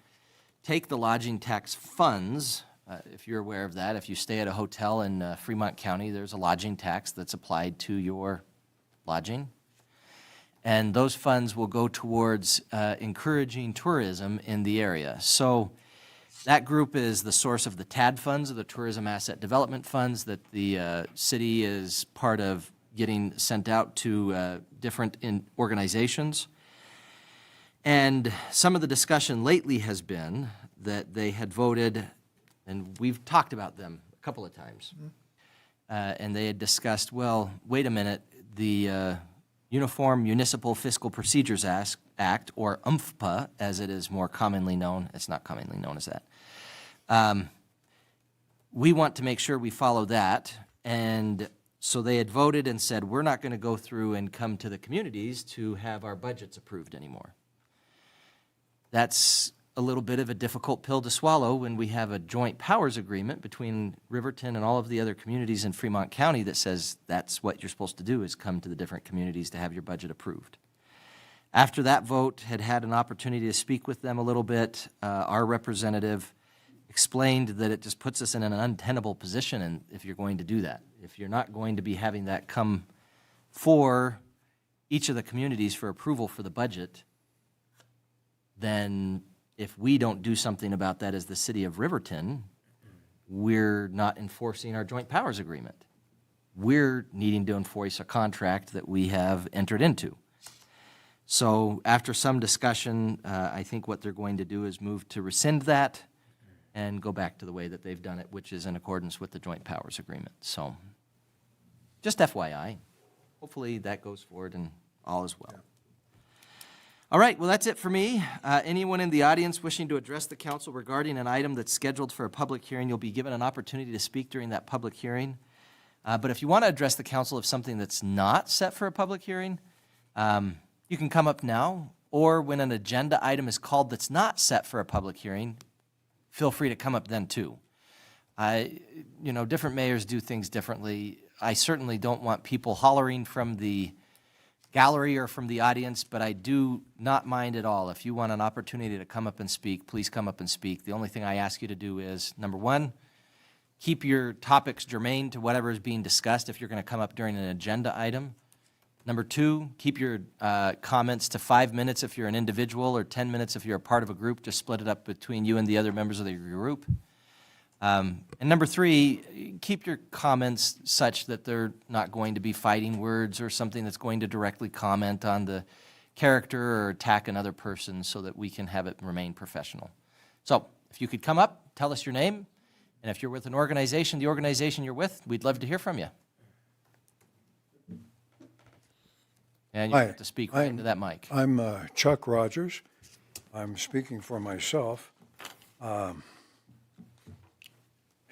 take the lodging tax funds, if you're aware of that. If you stay at a hotel in Fremont County, there's a lodging tax that's applied to your lodging. And those funds will go towards encouraging tourism in the area. So that group is the source of the TAD funds, or the Tourism Asset Development Funds, that the city is part of getting sent out to different organizations. And some of the discussion lately has been that they had voted, and we've talked about them a couple of times, and they had discussed, well, wait a minute, the Uniform Municipal Fiscal Procedures Act, or UMFPA, as it is more commonly known. It's not commonly known as that. We want to make sure we follow that, and so they had voted and said, we're not going to go through and come to the communities to have our budgets approved anymore. That's a little bit of a difficult pill to swallow when we have a joint powers agreement between Riverton and all of the other communities in Fremont County that says that's what you're supposed to do, is come to the different communities to have your budget approved. After that vote, had an opportunity to speak with them a little bit. Our representative explained that it just puts us in an untenable position, and if you're going to do that, if you're not going to be having that come for each of the communities for approval for the budget, then if we don't do something about that as the city of Riverton, we're not enforcing our joint powers agreement. We're needing to enforce a contract that we have entered into. So after some discussion, I think what they're going to do is move to rescind that and go back to the way that they've done it, which is in accordance with the joint powers agreement. So just FYI, hopefully that goes forward and all is well. All right, well, that's it for me. Anyone in the audience wishing to address the council regarding an item that's scheduled for a public hearing, you'll be given an opportunity to speak during that public hearing. But if you want to address the council of something that's not set for a public hearing, you can come up now, or when an agenda item is called that's not set for a public hearing, feel free to come up then too. Different mayors do things differently. I certainly don't want people hollering from the gallery or from the audience, but I do not mind at all. If you want an opportunity to come up and speak, please come up and speak. The only thing I ask you to do is, number one, keep your topics germane to whatever is being discussed if you're going to come up during an agenda item. Number two, keep your comments to 5 minutes if you're an individual or 10 minutes if you're a part of a group. Just split it up between you and the other members of the group. And number three, keep your comments such that they're not going to be fighting words or something that's going to directly comment on the character or attack another person, so that we can have it remain professional. So if you could come up, tell us your name, and if you're with an organization, the organization you're with, we'd love to hear from you. And you have to speak right into that mic. I'm Chuck Rogers. I'm speaking for myself.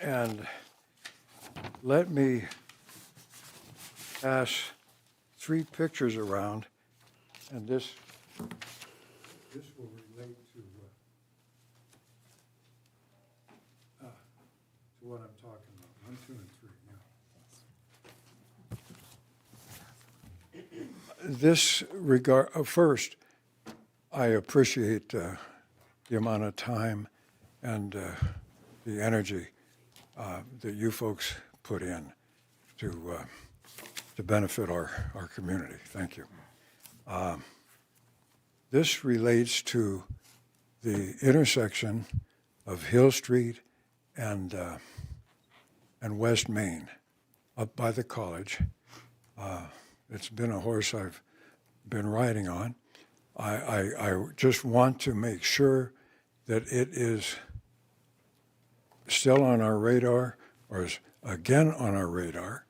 And let me pass 3 pictures around, and this will relate to what I'm talking about. 1, 2, and 3. Now, this regard, first, I appreciate the amount of time and the energy that you folks put in to benefit our community. Thank you. This relates to the intersection of Hill Street and West Main, up by the college. It's been a horse I've been riding on. I just want to make sure that it is still on our radar, or is again on our radar.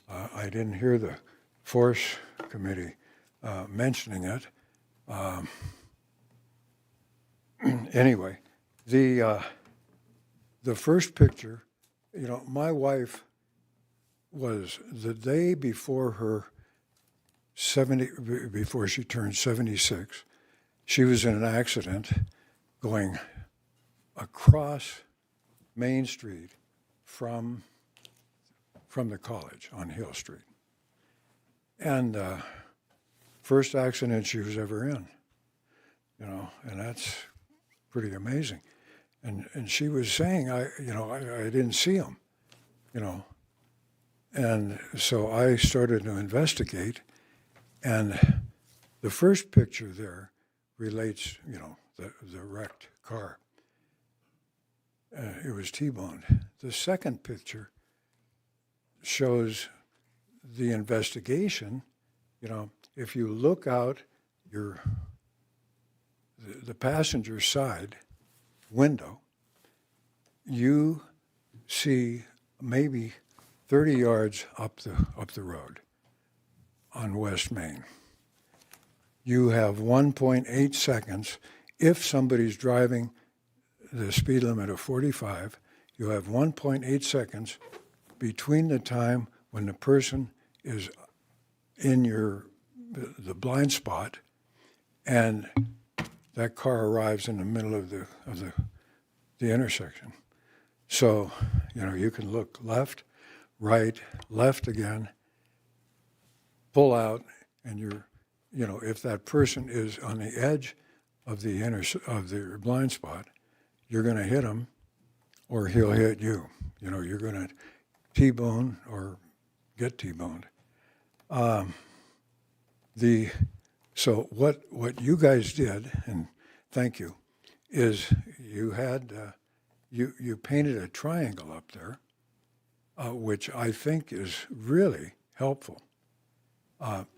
I didn't hear the Force Committee mentioning it. Anyway, the first picture, you know, my wife was, the day before her before she turned 76, she was in an accident going across Main Street from the college on Hill Street. And first accident she was ever in, you know, and that's pretty amazing. And she was saying, I didn't see him, you know. And so I started to investigate, and the first picture there relates, you know, the wrecked car. It was T-boned. The second picture shows the investigation. You know, if you look out the passenger side window, you see maybe 30 yards up the road on West Main. You have 1.8 seconds. If somebody's driving the speed limit of 45, you have 1.8 seconds between the time when the person is in the blind spot and that car arrives in the middle of the intersection. So, you know, you can look left, right, left again, pull out, and you know, if that person is on the edge of the blind spot, you're going to hit him, or he'll hit you. You know, you're going to T-bone or get T-boned. So what you guys did, and thank you, is you had you painted a triangle up there, which I think is really helpful.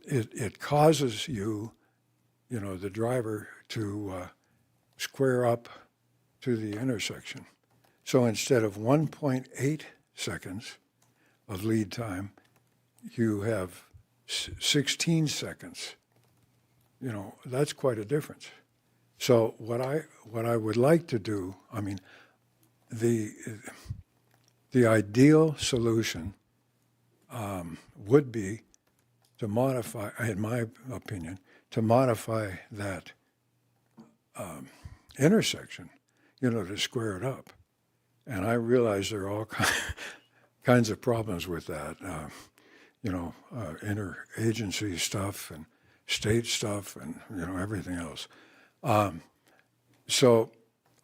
It causes you know, the driver to square up to the intersection. So instead of 1.8 seconds of lead time, you have 16 seconds. You know, that's quite a difference. So what I would like to do, I mean, the ideal solution would be to modify, in my opinion, to modify that intersection, you know, to square it up. And I realize there are all kinds of problems with that, you know, interagency stuff and state stuff and, everything else. So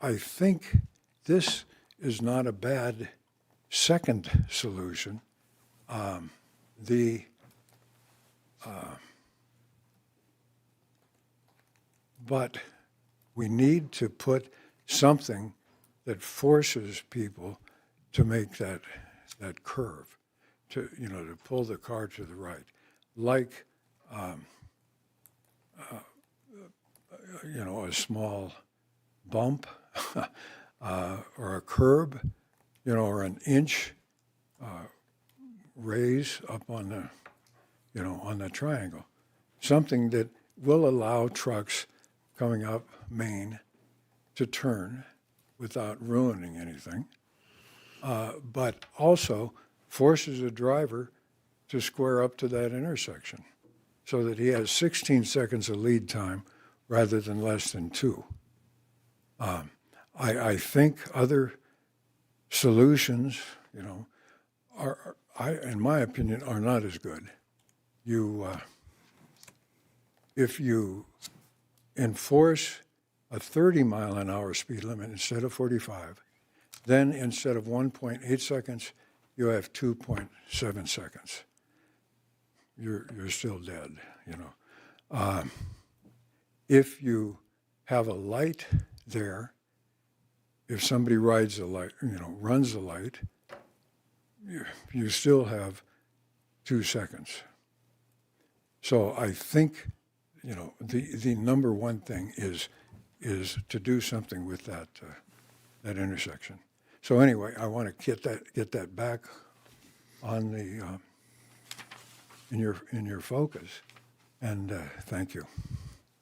I think this is not a bad second solution. But we need to put something that forces people to make that curve, to pull the car to the right, like a small bump or a curb, or an inch raise up on the triangle, something that will allow trucks coming up Main to turn without ruining anything, but also forces a driver to square up to that intersection so that he has 16 seconds of lead time rather than less than 2. I think other solutions, in my opinion, are not as good. If you enforce a 30-mile-an-hour speed limit instead of 45, then instead of 1.8 seconds, you have 2.7 seconds. You're still dead, If you have a light there, if somebody rides a light, runs a light, you still have 2 seconds. So I think, the number one thing is to do something with that intersection. So anyway, I want to get that back on the in your focus, and thank you.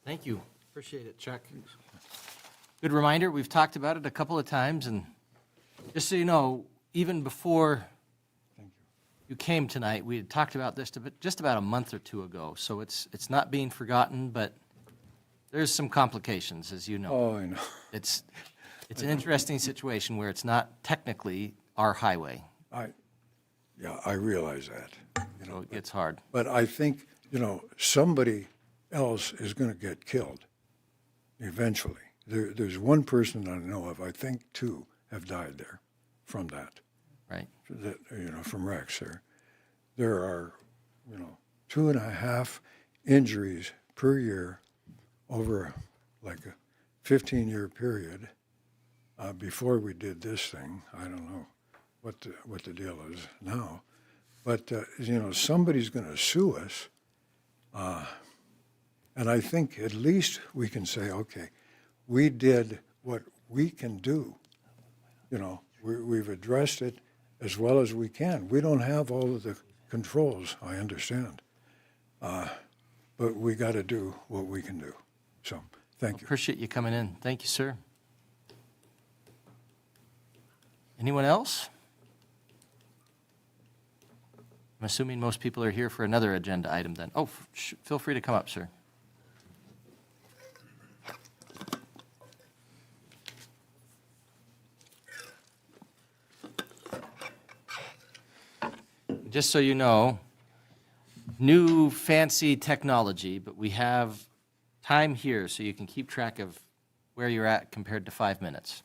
Thank you. Appreciate it, Chuck. Good reminder. We've talked about it a couple of times, and just so you know, even before you came tonight, we had talked about this just about a month or two ago. So it's not being forgotten, but there's some complications, as you know. Oh, I know. It's an interesting situation where it's not technically our highway. I realize that. So it gets hard. But I think, somebody else is going to get killed eventually. There's one person I know of, I think 2 have died there from that. Right. From wrecks there. There are, 2.5 injuries per year over like a 15-year period. Before we did this thing, I don't know what the deal is now, but somebody's going to sue us, and I think at least we can say, okay, we did what we can do. We've addressed it as well as we can. We don't have all of the controls, I understand, but we got to do what we can do. So, thank you. Appreciate you coming in. Thank you, sir. Anyone else? I'm assuming most people are here for another agenda item then. Oh, feel free to come up, sir. Just so you know, new fancy technology, but we have time here so you can keep track of where you're at compared to 5 minutes.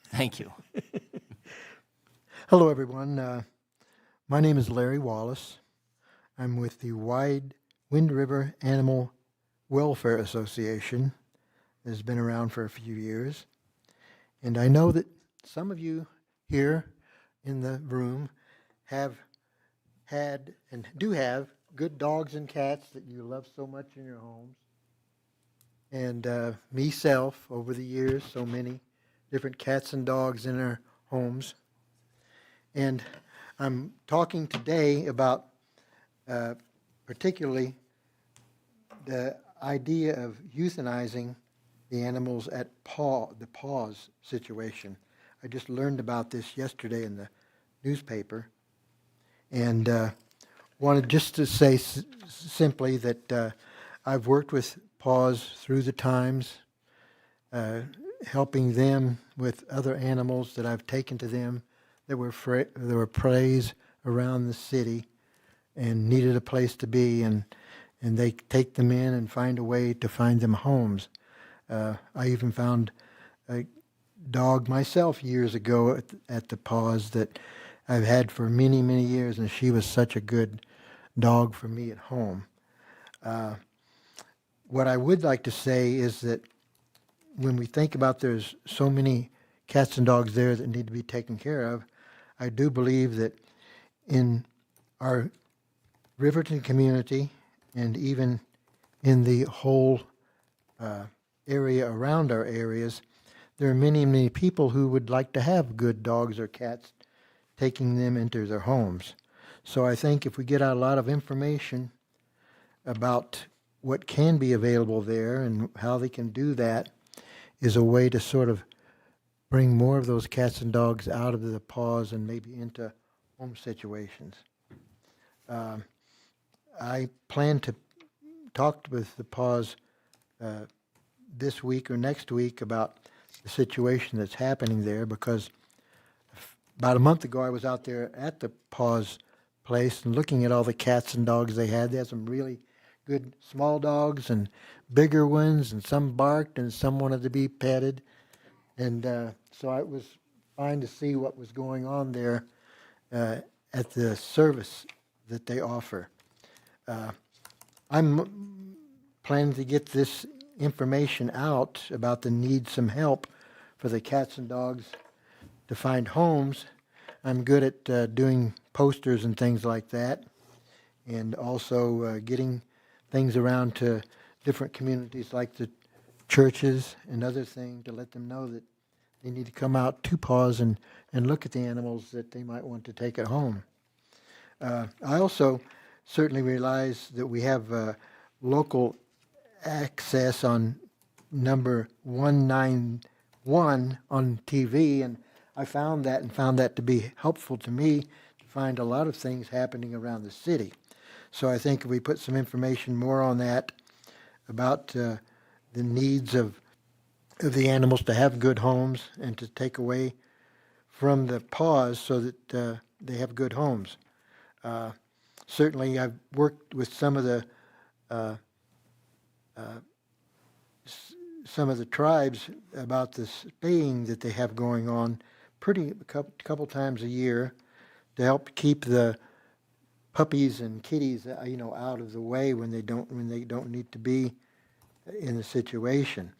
Thank you. Hello, everyone. My name is Larry Wallace. I'm with the Wind River Animal Welfare Association. It has been around for a few years. And I know that some of you here in the room have had and do have good dogs and cats that you love so much in your homes. And myself, over the years, so many different cats and dogs in our homes. And I'm talking today about particularly the idea of euthanizing the animals at the PAWS situation. I just learned about this yesterday in the newspaper, and wanted just to say simply that I've worked with PAWS through the times, helping them with other animals that I've taken to them that were preys around the city and needed a place to be, and and they take them in and find a way to find them homes. I even found a dog myself years ago at the PAWS that I've had for many, many years, and she was such a good dog for me at home. What I would like to say is that when we think about there's so many cats and dogs there that need to be taken care of, I do believe that in our Riverton community and even in the whole area around our areas, there are many, many people who would like to have good dogs or cats, taking them into their homes. So I think if we get out a lot of information about what can be available there and how they can do that, is a way to sort of bring more of those cats and dogs out of the PAWS and maybe into home situations. I plan to talk with the PAWS this week or next week about the situation that's happening there, because about a month ago I was out there at the PAWS place and looking at all the cats and dogs they had. They had some really good small dogs and bigger ones, and some barked and some wanted to be petted. And so it was fine to see what was going on there at the service that they offer. I'm planning to get this information out about the need some help for the cats and dogs to find homes. I'm good at doing posters and things like that, and also getting things around to different communities like the churches and other things to let them know that they need to come out to PAWS and look at the animals that they might want to take at home. I also certainly realize that we have local access on number 191 on TV, and I found that to be helpful to me to find a lot of things happening around the city. So I think if we put some information more on that about the needs of the animals to have good homes and to take away from the PAWS so that they have good homes. Certainly I've worked with some of the tribes about the spaying that they have going on a couple times a year to help keep the puppies and kitties, out of the way when they don't need to be in the situation.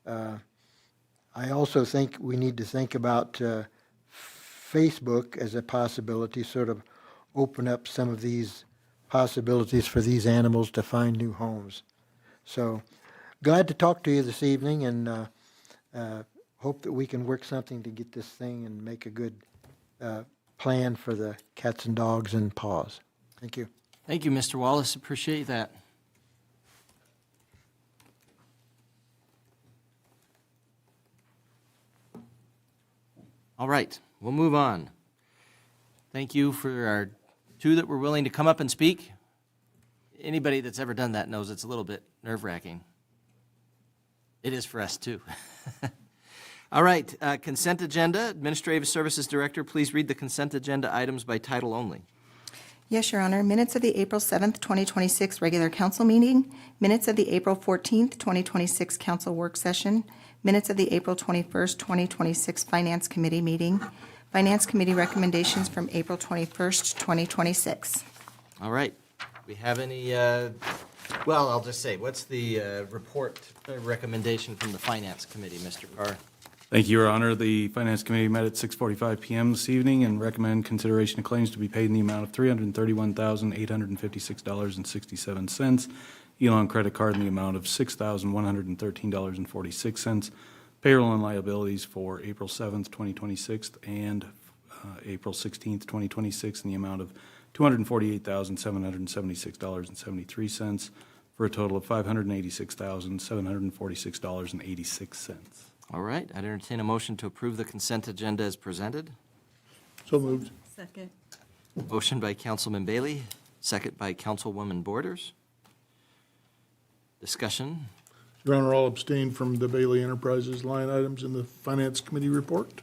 I also think we need to think about Facebook as a possibility, sort of open up some of these possibilities for these animals to find new homes. So glad to talk to you this evening, and hope that we can work something to get this thing and make a good plan for the cats and dogs and PAWS. Thank you. Thank you, Mr. Wallace. Appreciate that. All right, we'll move on. Thank you for our two that were willing to come up and speak. Anybody that's ever done that knows it's a little bit nerve-wracking. It is for us, too. All right, consent agenda. Administrative Services Director, please read the consent agenda items by title only. Yes, Your Honor. Minutes of the April 7th, 2026 regular council meeting, minutes of the April 14th, 2026 council work session, minutes of the April 21st, 2026 Finance Committee meeting, Finance Committee recommendations from April 21st, 2026. All right. We have any, well, I'll just say, what's the report recommendation from the Finance Committee, Mr. Carr? Thank you, Your Honor. The Finance Committee met at 6:45 PM this evening and recommend consideration of claims to be paid in the amount of $331,856.67, Elon credit card in the amount of $6,113.46, payroll and liabilities for April 7th, 2026 and April 16th, 2026 in the amount of $248,776.73 for a total of $586,746.86. All right, I'd entertain a motion to approve the consent agenda as presented. So moved. Second. Motion by Councilman Bailey, second by Councilwoman Borders. Discussion. Your Honor, I'll abstain from the Bailey Enterprises line items in the Finance Committee report.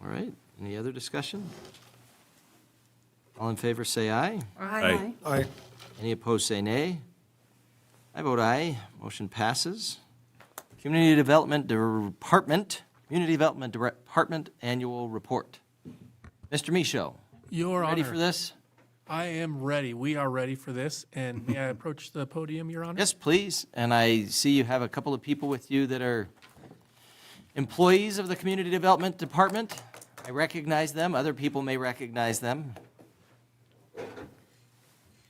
All right, any other discussion? All in favor say aye. Aye. Aye. Any opposed say nay. I vote aye. Motion passes. Community Development Department Annual Report. Mr. Michaud, Your ready Honor, for this? I am ready. We are ready for this. And may I approach the podium, Your Honor? Yes, please. And I see you have a couple of people with you that are employees of the Community Development Department. I recognize them. Other people may recognize them.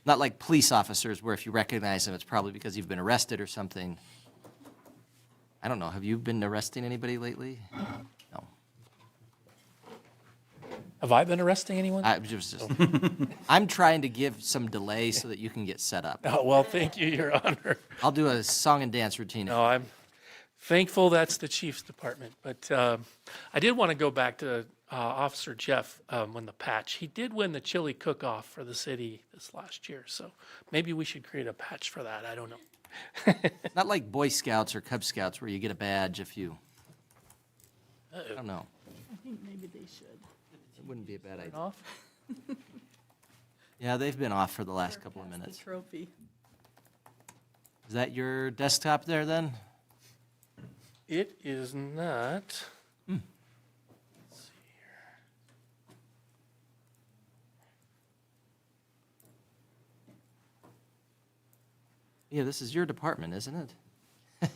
Not like police officers where if you recognize them, it's probably because you've been arrested or something. I don't know. Have you been arresting anybody lately? No. Have I been arresting anyone? I'm trying to give some delay so that you can get set up. Oh, well, thank you, Your Honor. I'll do a song and dance routine. No, I'm thankful that's the Chief's Department. But I did want to go back to Officer Jeff when the patch. He did win the chili cook-off for the city this last year. So maybe we should create a patch for that. I don't know. Not like Boy Scouts or Cub Scouts where you get a badge if you, I don't know. I think maybe they should. It wouldn't be a bad idea. Off? Yeah, they've been off for the last couple of Pass minutes. the trophy. Is that your desktop there then? It is not. Let's see here. Yeah, this is your department, isn't it?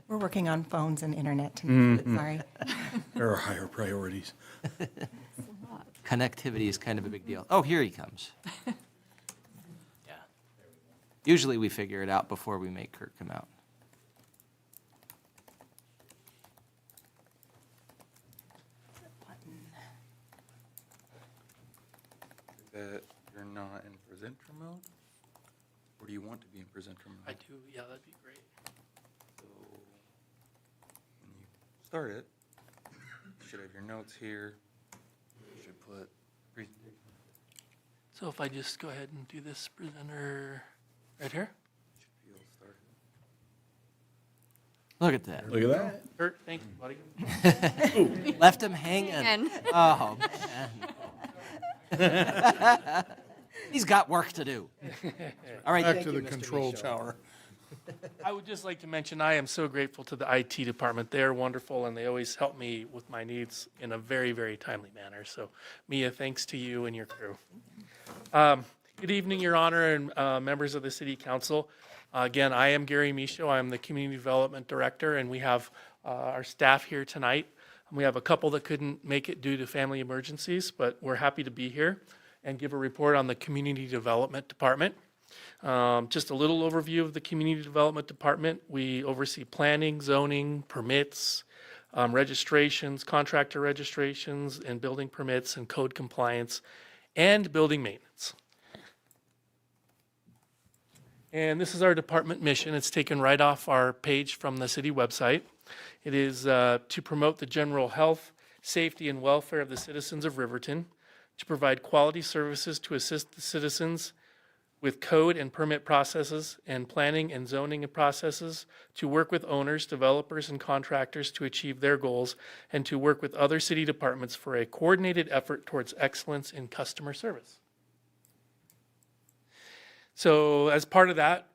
We're working on phones and internet tonight, sorry. There are higher priorities. Connectivity is kind of a big deal. Oh, here he comes. Yeah. Usually we figure it out before we make Kurt come out. That you're not in presenter mode? Or do you want to be in presenter mode? I do. Yeah, that'd be great. So when you start it, you should have your notes here. You should put presentation. So if I just go ahead and do this presenter right here. Should be all started. Look at that. Look at that. Kurt, thank you, buddy. Left him hanging. Hanging. Oh, man. He's got work to do. All right, Back thank to you, the Mr. control Michaud. tower. I would just like to mention, I am so grateful to the IT department. They're wonderful, and they always help me with my needs in a very, very timely manner. So, Mia, thanks to you and your crew. Good evening, Your Honor, and members of the City Council. Again, I am Gary Michaud. I'm the Community Development Director, and we have our staff here tonight. We have a couple that couldn't make it due to family emergencies, but we're happy to be here and give a report on the Community Development Department. Just a little overview of the Community Development Department. We oversee planning, zoning, permits, registrations, contractor registrations, and building permits and code compliance, and building maintenance. And this is our department mission. It's taken right off our page from the city website. It is to promote the general health, safety, and welfare of the citizens of Riverton, to provide quality services to assist the citizens with code and permit processes and planning and zoning processes, to work with owners, developers, and contractors to achieve their goals, and to work with other city departments for a coordinated effort towards excellence in customer service. So as part of that,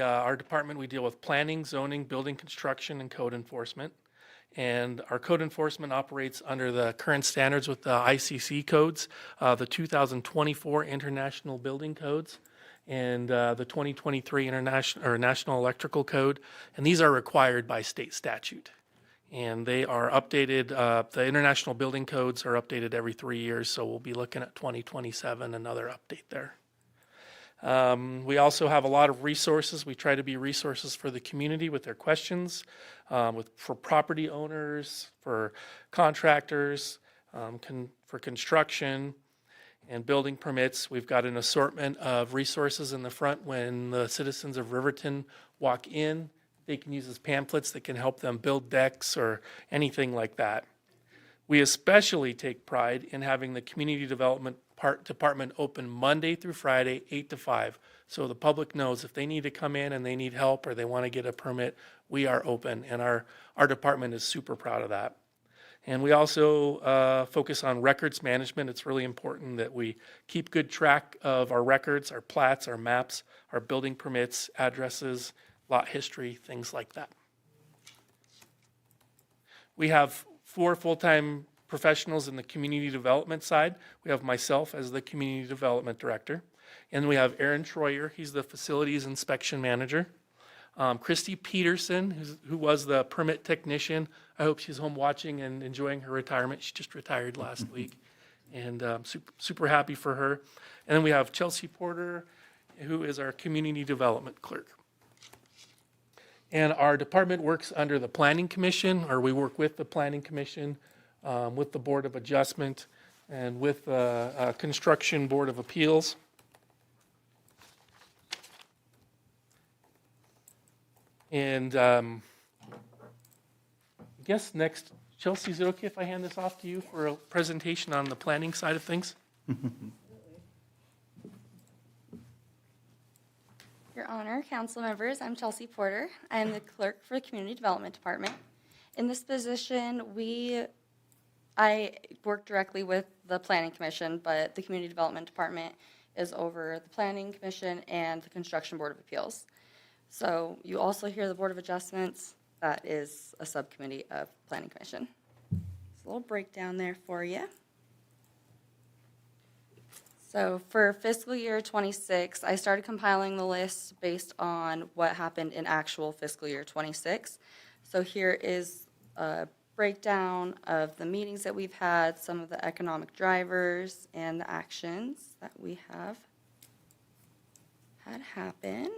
our department, we deal with planning, zoning, building construction, and code enforcement. And our code enforcement operates under the current standards with the ICC codes, the 2024 International Building Codes, and the 2023 National Electrical Code. And these are required by state statute. And they are updated, the International Building Codes are updated every 3 years, so we'll be looking at 2027, another update there. We also have a lot of resources. We try to be resources for the community with their questions, for property owners, for contractors, for construction and building permits. We've got an assortment of resources in the front when the citizens of Riverton walk in. They can use as pamphlets that can help them build decks or anything like that. We especially take pride in having the Community Development Department open Monday through Friday, 8 to 5. So the public knows if they need to come in and they need help or they want to get a permit, we are open. And our department is super proud of that. And we also focus on records management. It's really important that we keep good track of our records, our plats, our maps, our building permits, addresses, lot history, things like that. We have 4 full-time professionals in the community development side. We have myself as the community development director. And we have Aaron Troyer, he's the facilities inspection manager. Christy Peterson, who was the permit technician. I hope she's home watching and enjoying her retirement. She just retired last week. And super happy for her. And then we have Chelsea Porter, who is our community development clerk. And our department works under the Planning Commission, or we work with the Planning Commission, with the Board of Adjustment, and with the Construction Board of Appeals. And I guess next, Chelsea, is it okay if I hand this off to you for a presentation on the planning side of things? Your Honor, council members, I'm Chelsea Porter. I am the clerk for the Community Development Department. In this position, I work directly with the Planning Commission, but the Community Development Department is over the Planning Commission and the Construction Board of Appeals. So you also hear the Board of Adjustments. That is a subcommittee of Planning Commission. It's a little breakdown there for you. So for fiscal year 26, I started compiling the list based on what happened in actual fiscal year 26. So here is a breakdown of the meetings that we've had, some of the economic drivers, and the actions that we have had happen.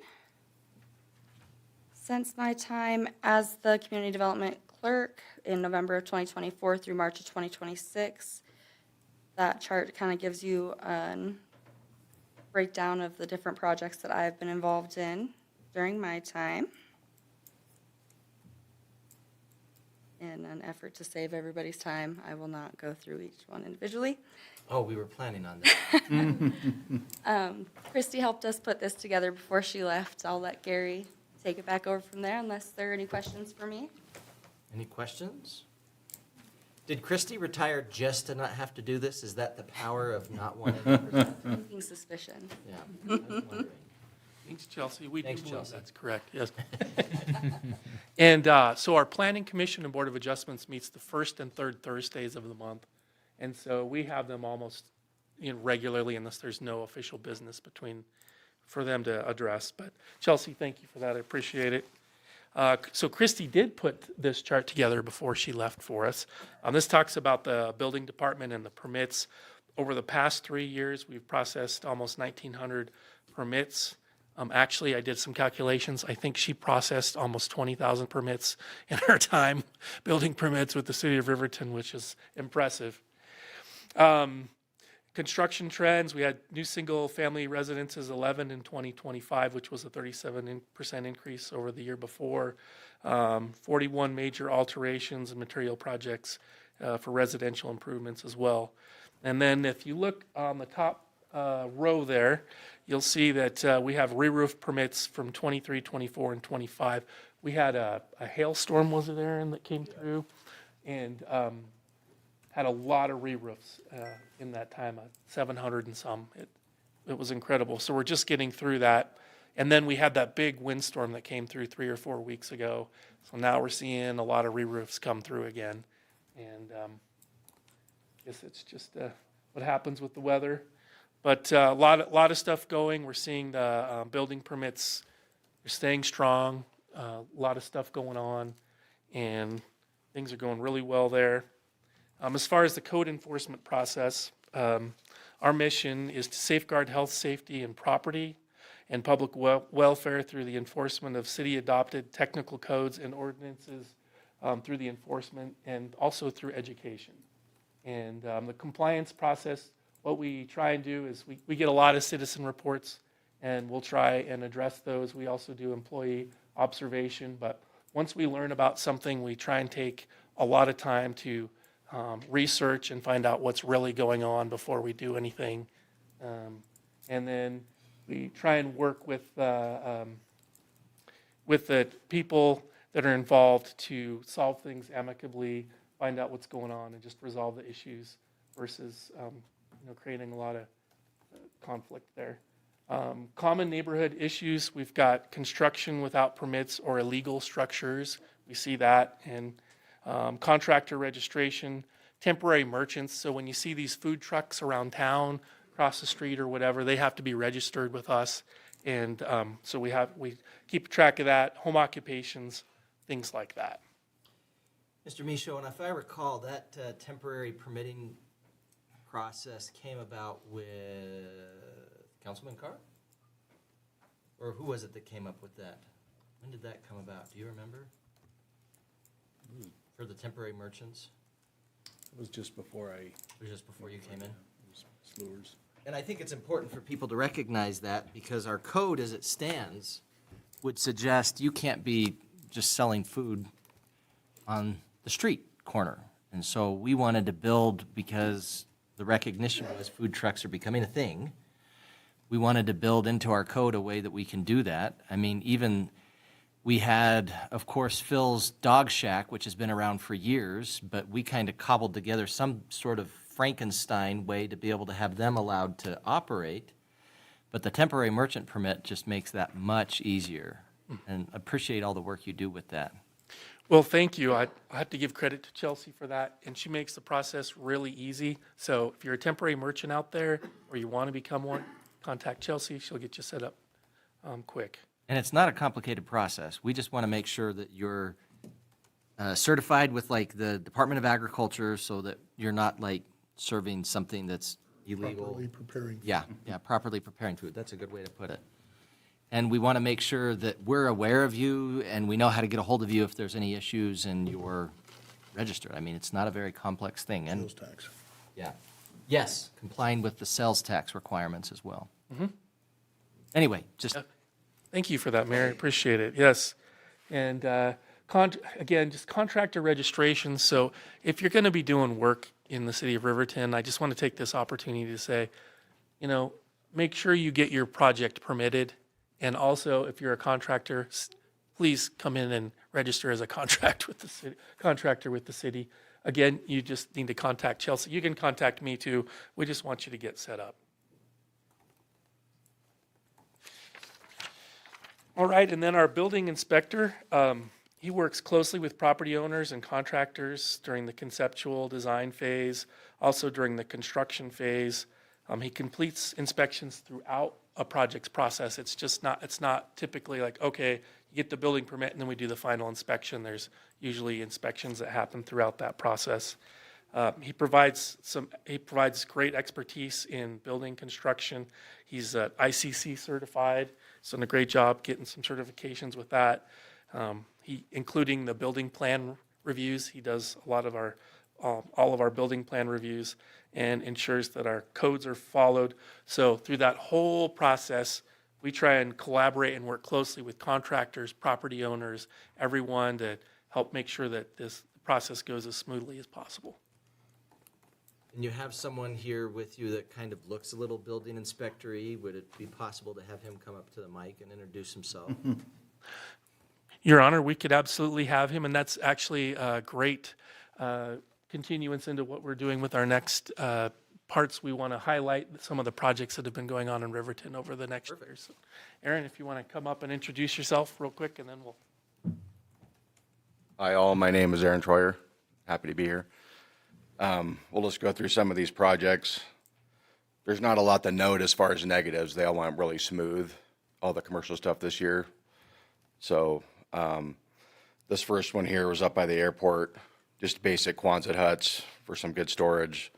Since my time as the community development clerk in November of 2024 through March of 2026, that chart kind of gives you a breakdown of the different projects that I've been involved in during my time. In an effort to save everybody's time, I will not go through each one individually. Oh, we were planning on that. Christy helped us put this together before she left. I'll let Gary take it back over from there unless there are any questions for me. Any questions? Did Christy retire just to not have to do this? Is that the power of not wanting to present? Making suspicion. Yeah, I was wondering. Thanks, Chelsea. We Thanks, do believe Chelsea. that's correct, yes. And so our Planning Commission and Board of Adjustments meets the first and third Thursdays of the month. And so we have them almost regularly unless there's no official business for them to address. But Chelsea, thank you for that. I appreciate it. So Christy did put this chart together before she left for us. This talks about the building department and the permits. Over the past 3 years, we've processed almost 1,900 permits. Actually, I did some calculations. I think she processed almost 20,000 permits in her time, building permits with the city of Riverton, which is impressive. Construction trends, we had new single-family residences 11 in 2025, which was a 37% increase over the year before. 41 major alterations and material projects for residential improvements as well. And then if you look on the top row there, you'll see that we have re-roof permits from 23, 24, and 25. We had a hailstorm, was it, Aaron, that came through? And had a lot of re-roofs in that time, 700 and some. It was incredible. So we're just getting through that. And then we had that big windstorm that came through 3 or 4 weeks ago. So now we're seeing a lot of re-roofs come through again. And I guess it's just what happens with the weather. But a lot of stuff going. We're seeing the building permits are staying strong. A lot of stuff going on. And things are going really well there. As far as the code enforcement process, our mission is to safeguard health, safety, and property and public welfare through the enforcement of city-adopted technical codes and ordinances through the enforcement and also through education. And the compliance process, what we try and do is we get a lot of citizen reports and we'll try and address those. We also do employee observation, but once we learn about something, we try and take a lot of time to research and find out what's really going on before we do anything. And then we try and work with the people that are involved to solve things amicably, find out what's going on, and just resolve the issues versus creating a lot of conflict there. Common neighborhood issues, we've got construction without permits or illegal structures. We see that in contractor registration, temporary merchants. So when you see these food trucks around town, across the street or whatever, they have to be registered with us. And so we keep track of that, home occupations, things like that. Mr. Michaud, and if I recall, that temporary permitting process came about with Councilman Carr? Or who was it that came up with that? When did that come about? Do you remember? For the temporary merchants? It was just before It was just before you came in? Slurs. And I think it's important for people to recognize that because our code as it stands would suggest you can't be just selling food on the street corner. And so we wanted to build, because the recognition was food trucks are becoming a thing, we wanted to build into our code a way that we can do that. I mean, even we had, of course, Phil's Dog Shack, which has been around for years, but we kind of cobbled together some sort of Frankenstein way to be able to have them allowed to operate. But the temporary merchant permit just makes that much easier. And appreciate all the work you do with that. Well, thank you. I have to give credit to Chelsea for that, and she makes the process really easy. So if you're a temporary merchant out there or you want to become one, contact Chelsea. She'll get you set up quick. And it's not a complicated process. We just want to make sure that you're certified with like the Department of Agriculture so that you're not like serving something that's illegal. Properly preparing. Yeah, properly preparing food. That's a good way to put it. And we want to make sure that we're aware of you and we know how to get a hold of you if there's any issues and you're registered. I mean, it's not a very complex thing. And Sales tax. yeah. Yes, complying with the sales tax requirements as well. Mm-hmm. Anyway, just Thank you for that, Mary. Appreciate it. Yes. And again, just contractor registration. So if you're going to be doing work in the city of Riverton, I just want to take this opportunity to say, make sure you get your project permitted. And also, if you're a contractor, please come in and register as a contractor with the city. Again, you just need to contact Chelsea. You can contact me too. We just want you to get set up. All right, and then our building inspector, he works closely with property owners and contractors during the conceptual design phase, also during the construction phase. He completes inspections throughout a project's process. It's not typically like, okay, you get the building permit and then we do the final inspection. There's usually inspections that happen throughout that process. He provides great expertise in building construction. He's ICC certified. He's done a great job getting some certifications with that. Including the building plan reviews. He does a lot of all of our building plan reviews and ensures that our codes are followed. So through that whole process, we try and collaborate and work closely with contractors, property owners, everyone to help make sure that this process goes as smoothly as possible. And you have someone here with you that kind of looks a little building inspector-y. Would it be possible to have him come up to the mic and introduce himself? Your Honor, we could absolutely have him, and that's actually a great continuance into what we're doing with our next parts. We want to highlight some of the projects that have been going on in Riverton over the next year. So, Aaron, if you want to come up and introduce yourself real quick, and then we'll... Hi all, my name is Aaron Troyer. Happy to be here. We'll just go through some of these projects. There's not a lot to note as far as negatives. They all went really smooth, all the commercial stuff this year. So this first one here was up by the airport, just basic Quonset huts for some good storage,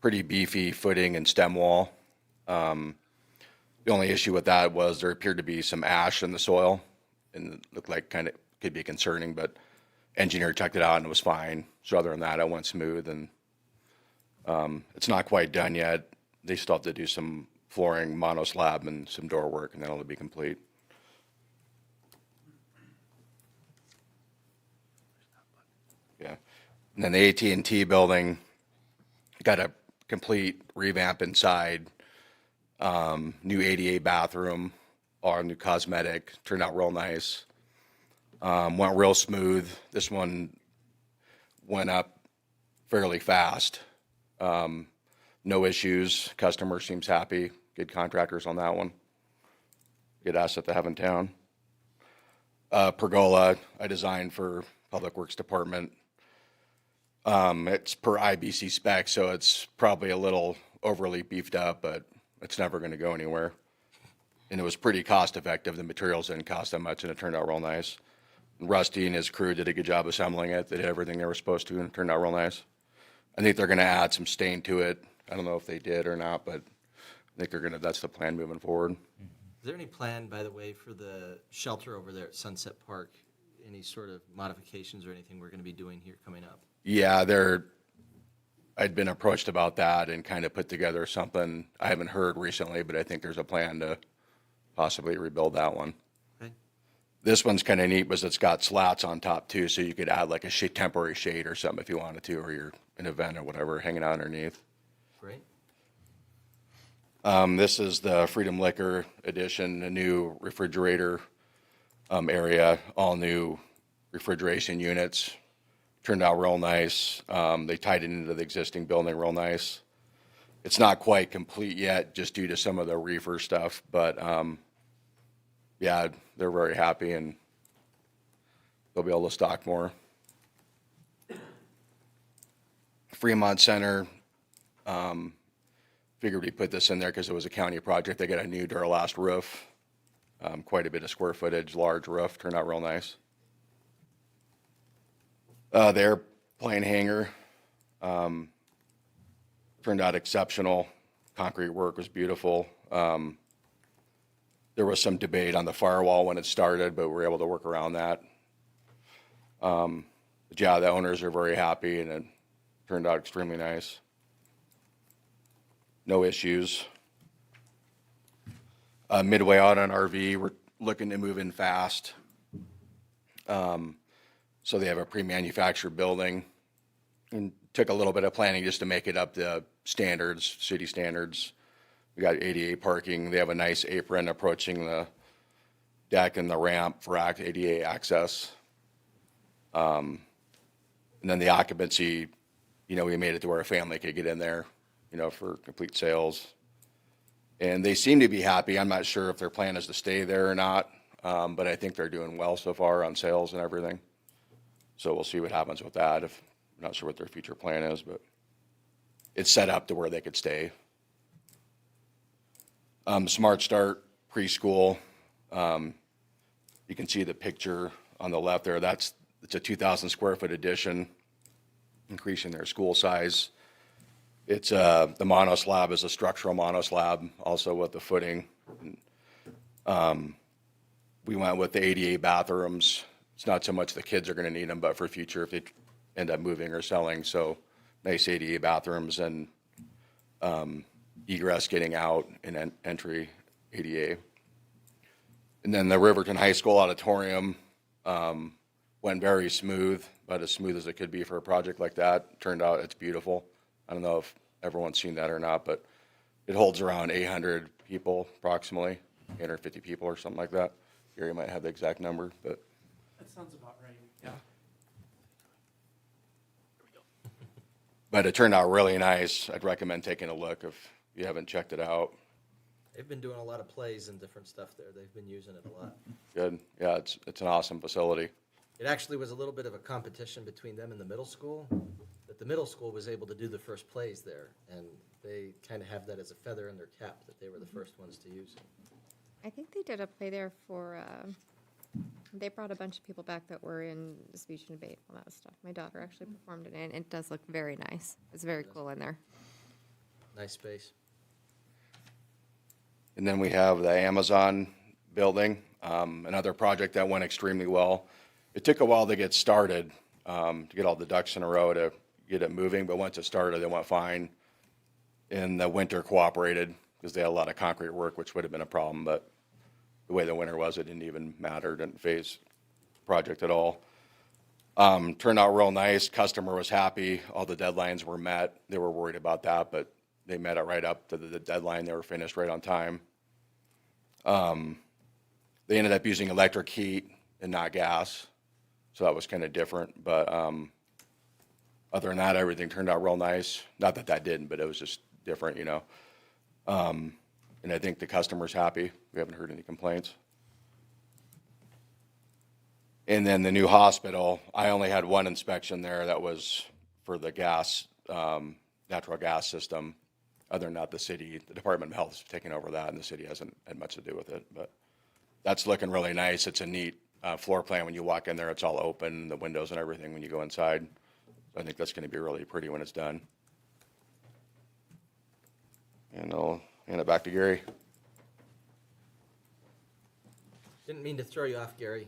pretty beefy footing and stem wall. The only issue with that was there appeared to be some ash in the soil and it looked like kind of could be concerning, but engineer checked it out and it was fine. So other than that, it went smooth, and it's not quite done yet. They still have to do some flooring, mono slab, and some door work, and then it'll be complete. Yeah, and then the AT&T building got a complete revamp inside, new ADA bathroom, all new cosmetic, turned out real nice. Went real smooth. This one went up fairly fast. No issues. Customer seems happy. Good contractors on that one. Good asset to have in town. Pergola, I designed for Public Works Department. It's per IBC spec, so it's probably a little overly beefed up, but it's never going to go anywhere. And it was pretty cost effective. The materials didn't cost that much, and it turned out real nice. Rusty and his crew did a good job assembling it. They did everything they were supposed to, and it turned out real nice. I think they're going to add some stain to it. I don't know if they did or not, but I think they're going to, that's the plan moving forward. Is there any plan, by the way, for the shelter over there at Sunset Park? Any sort of modifications or anything we're going to be doing here coming up? Yeah, I'd been approached about that and kind of put together something. I haven't heard recently, but I think there's a plan to possibly rebuild that one. Okay. This one's kind of neat because it's got slats on top too, so you could add like a temporary shade or something if you wanted to, or you're in an event or whatever, hanging out underneath. Great. This is the Freedom Liquor Edition, a new refrigerator area, all new refrigeration units. Turned out real nice. They tied it into the existing building real nice. It's not quite complete yet just due to some of the reefer stuff, but yeah, they're very happy and they'll be able to stock more. Fremont Center, figured we put this in there because it was a county project. They got a new Duralast roof, quite a bit of square footage, large roof, turned out real nice. The airplane hangar turned out exceptional. Concrete work was beautiful. There was some debate on the firewall when it started, but we were able to work around that. But yeah, the owners are very happy, and it turned out extremely nice. No issues. Midway out on RV, we're looking to move in fast. So they have a pre-manufactured building, and took a little bit of planning just to make it up to standards, city standards. We got ADA parking. They have a nice apron approaching the deck and the ramp for ADA access. And then the occupancy, we made it to where a family could get in there, for complete sales. And they seem to be happy. I'm not sure if their plan is to stay there or not, but I think they're doing well so far on sales and everything. So we'll see what happens with that. I'm not sure what their future plan is, but it's set up to where they could stay. Smart Start preschool. You can see the picture on the left there. It's a 2,000 square foot addition, increasing their school size. It's the mono slab is a structural mono slab, also with the footing. We went with the ADA bathrooms. It's not so much the kids are going to need them, but for future if they end up moving or selling. So nice ADA bathrooms and egress getting out and entry ADA. And then the Riverton High School auditorium went very smooth, about as smooth as it could be for a project like that. Turned out it's beautiful. I don't know if everyone's seen that or not, but it holds around 800 people approximately, 850 people or something like that. Gary might have the exact number, but. That sounds about right, yeah. But it turned out really nice. I'd recommend taking a look if you haven't checked it out. They've been doing a lot of plays and different stuff there. They've been using it a lot. Good. Yeah, it's an awesome facility. It actually was a little bit of a competition between them and the middle school, but the middle school was able to do the first plays there, and they kind of have that as a feather in their cap that they were the first ones to use it. I think they did a play there for, they brought a bunch of people back that were in speech and debate, all that stuff. My daughter actually performed it, and it does look very nice. It's very cool in there. Nice space. And then we have the Amazon building, another project that went extremely well. It took a while to get started, to get all the ducks in a row to get it moving, but once it started, it went fine. And the winter cooperated because they had a lot of concrete work, which would have been a problem, but the way the winter was, it didn't even matter, it didn't phase the project at all. Turned out real nice. Customer was happy. All the deadlines were met. They were worried about that, but they met it right up to the deadline. They were finished right on time. They ended up using electric heat and not gas. So that was kind of different, but other than that, everything turned out real nice. Not that that didn't, but it was just different, you know. And I think the customer's happy. We haven't heard any complaints. And then the new hospital, I only had one inspection there that was for the gas, natural gas system. Other than that, the city, the Department of Health is taking over that, and the city hasn't had much to do with it. But that's looking really nice. It's a neat floor plan. When you walk in there, it's all open, the windows and everything when you go inside. I think that's going to be really pretty when it's done. And I'll hand it back to Gary. Didn't mean to throw you off, Gary.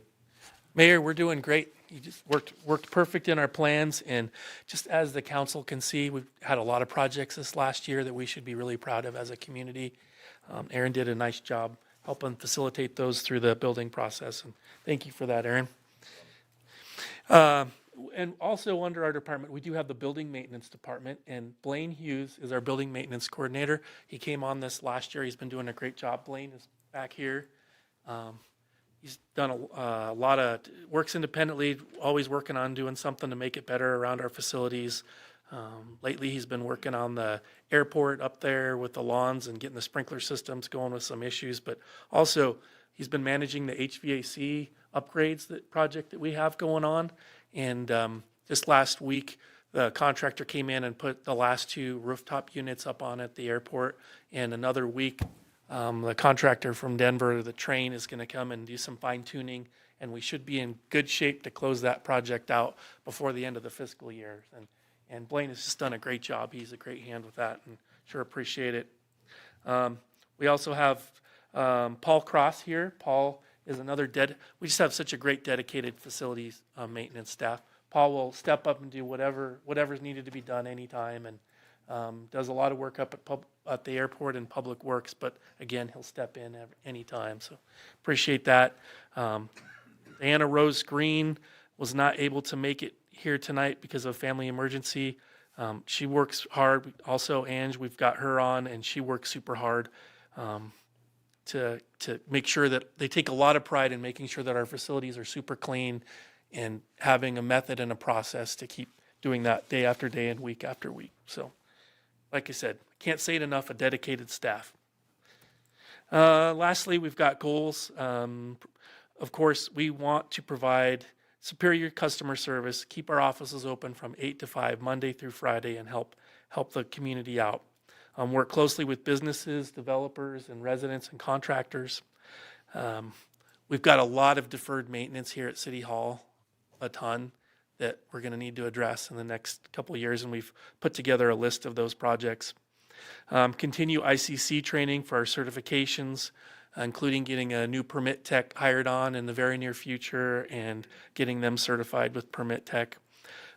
Mayor, we're doing great. You just worked perfect in our plans, and just as the council can see, we've had a lot of projects this last year that we should be really proud of as a community. Aaron did a nice job helping facilitate those through the building process, and thank you for that, Aaron. And also under our department, we do have the building maintenance department, and Blaine Hughes is our building maintenance coordinator. He came on this last year. He's been doing a great job. Blaine is back here. He's done a lot of, works independently, always working on doing something to make it better around our facilities. Lately, he's been working on the airport up there with the lawns and getting the sprinkler systems going with some issues. But also, he's been managing the HVAC upgrades project that we have going on. And just last week, the contractor came in and put the last 2 rooftop units up on at the airport. And another week, the contractor from Denver, the train, is going to come and do some fine tuning, and we should be in good shape to close that project out before the end of the fiscal year. And Blaine has just done a great job. He's a great hand with that, and sure appreciate it. We also have Paul Cross here. Paul is another we just have such a great dedicated facilities maintenance staff. Paul will step up and do whatever's needed to be done anytime, and does a lot of work up at the airport and Public Works, but again, he'll step in anytime, so appreciate that. Diana Rose Green was not able to make it here tonight because of family emergency. She works hard. Also, Ange, we've got her on, and she works super hard to make sure that they take a lot of pride in making sure that our facilities are super clean and having a method and a process to keep doing that day after day and week after week. So, like I said, can't say it enough, a dedicated staff. Lastly, we've got goals. Of course, we want to provide superior customer service, keep our offices open from 8 to 5, Monday through Friday, and help the community out. Work closely with businesses, developers, and residents and contractors. We've got a lot of deferred maintenance here at City Hall, a ton, that we're going to need to address in the next couple of years, and we've put together a list of those projects. Continue ICC training for our certifications, including getting a new permit tech hired on in the very near future and getting them certified with permit tech.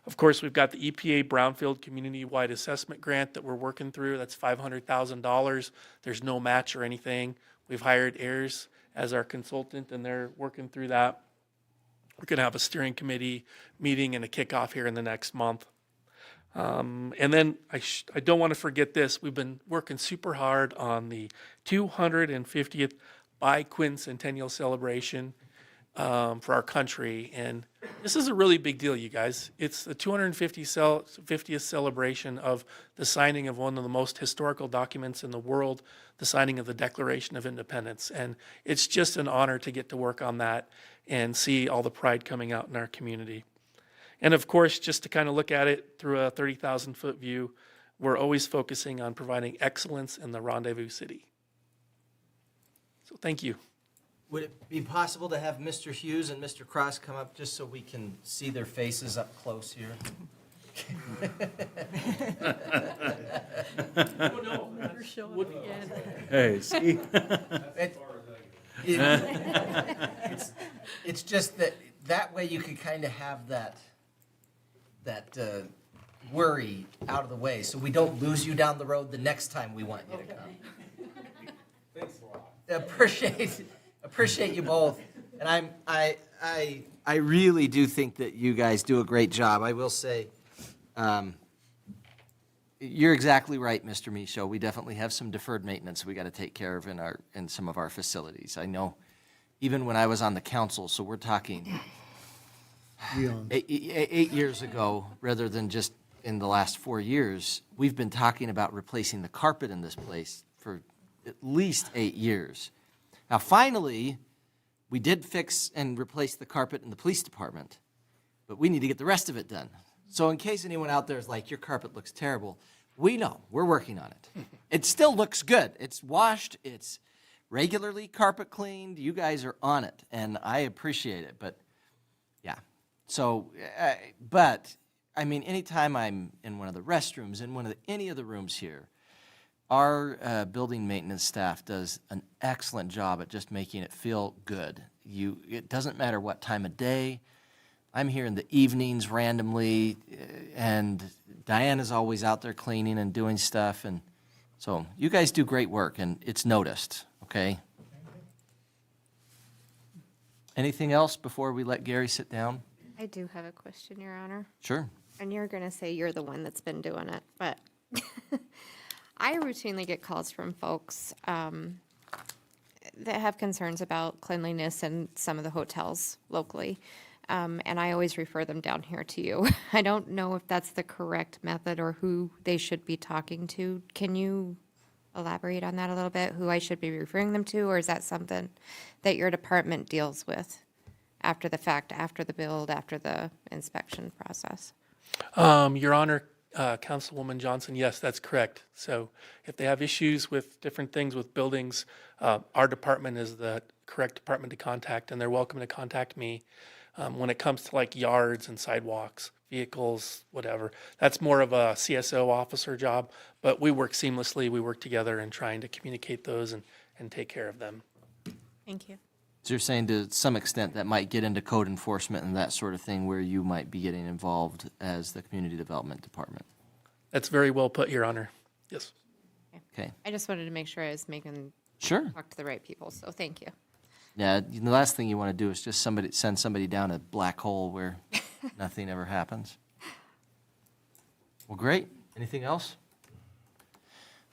Of course, we've got the EPA Brownfield Community-Wide Assessment Grant that we're working through. That's $500,000. There's no match or anything. We've hired AIRS as our consultant, and they're working through that. We're going to have a steering committee meeting and a kickoff here in the next month. And then I don't want to forget this. We've been working super hard on the 250th biquincentennial celebration for our country. And this is a really big deal, you guys. It's the 250th celebration of the signing of one of the most historical documents in the world, the signing of the Declaration of Independence. And it's just an honor to get to work on that and see all the pride coming out in our community. And of course, just to kind of look at it through a 30,000-foot view, we're always focusing on providing excellence in the Rendezvous City. So thank you. Would it be possible to have Mr. Hughes and Mr. Cross come up just so we can see their faces up close here? Never show up again. Hey, see? It's just that way you could kind of have that worry out of the way, so we don't lose you down the road the next time we want you to come. Thanks a lot. Appreciate you both, and I really do think that you guys do a great job. I will say, you're exactly right, Mr. Michaud. We definitely have some deferred maintenance we got to take care of in some of our facilities. I know even when I was on the council, so we're talking Beyond. 8 years ago, rather than just in the last 4 years, we've been talking about replacing the carpet in this place for at least 8 years. Now, finally, we did fix and replace the carpet in the police department, but we need to get the rest of it done. So in case anyone out there is like, your carpet looks terrible, we know, we're working on it. It still looks good. It's washed, it's regularly carpet cleaned, you guys are on it, and I appreciate it, but yeah. So, but, I mean, anytime I'm in one of the restrooms, in any of the rooms here, our building maintenance staff does an excellent job at just making it feel good. It doesn't matter what time of day. I'm here in the evenings randomly, and Diana's always out there cleaning and doing stuff, and so you guys do great work, and it's noticed, okay? Anything else before we let Gary sit down? I do have a question, Your Honor. Sure. And you're going to say you're the one that's been doing it, but I routinely get calls from folks that have concerns about cleanliness in some of the hotels locally, and I always refer them down here to you. I don't know if that's the correct method or who they should be talking to. Can you elaborate on that a little bit, who I should be referring them to, or is that something that your department deals with after the fact, after the build, after the inspection process? Your Honor, Councilwoman Johnson, yes, that's correct. So if they have issues with different things with buildings, our department is the correct department to contact, and they're welcome to contact me. When it comes to like yards and sidewalks, vehicles, whatever, that's more of a CSO officer job, but we work seamlessly. We work together in trying to communicate those and take care of them. Thank you. So you're saying to some extent that might get into code enforcement and that sort of thing where you might be getting involved as the community development department? That's very well put, Your Honor. Yes. Okay. I just wanted to make sure I was making Sure. talk to the right people, so thank you. Yeah, the last thing you want to do is just send somebody down a black hole where nothing ever happens. Well, great. Anything else?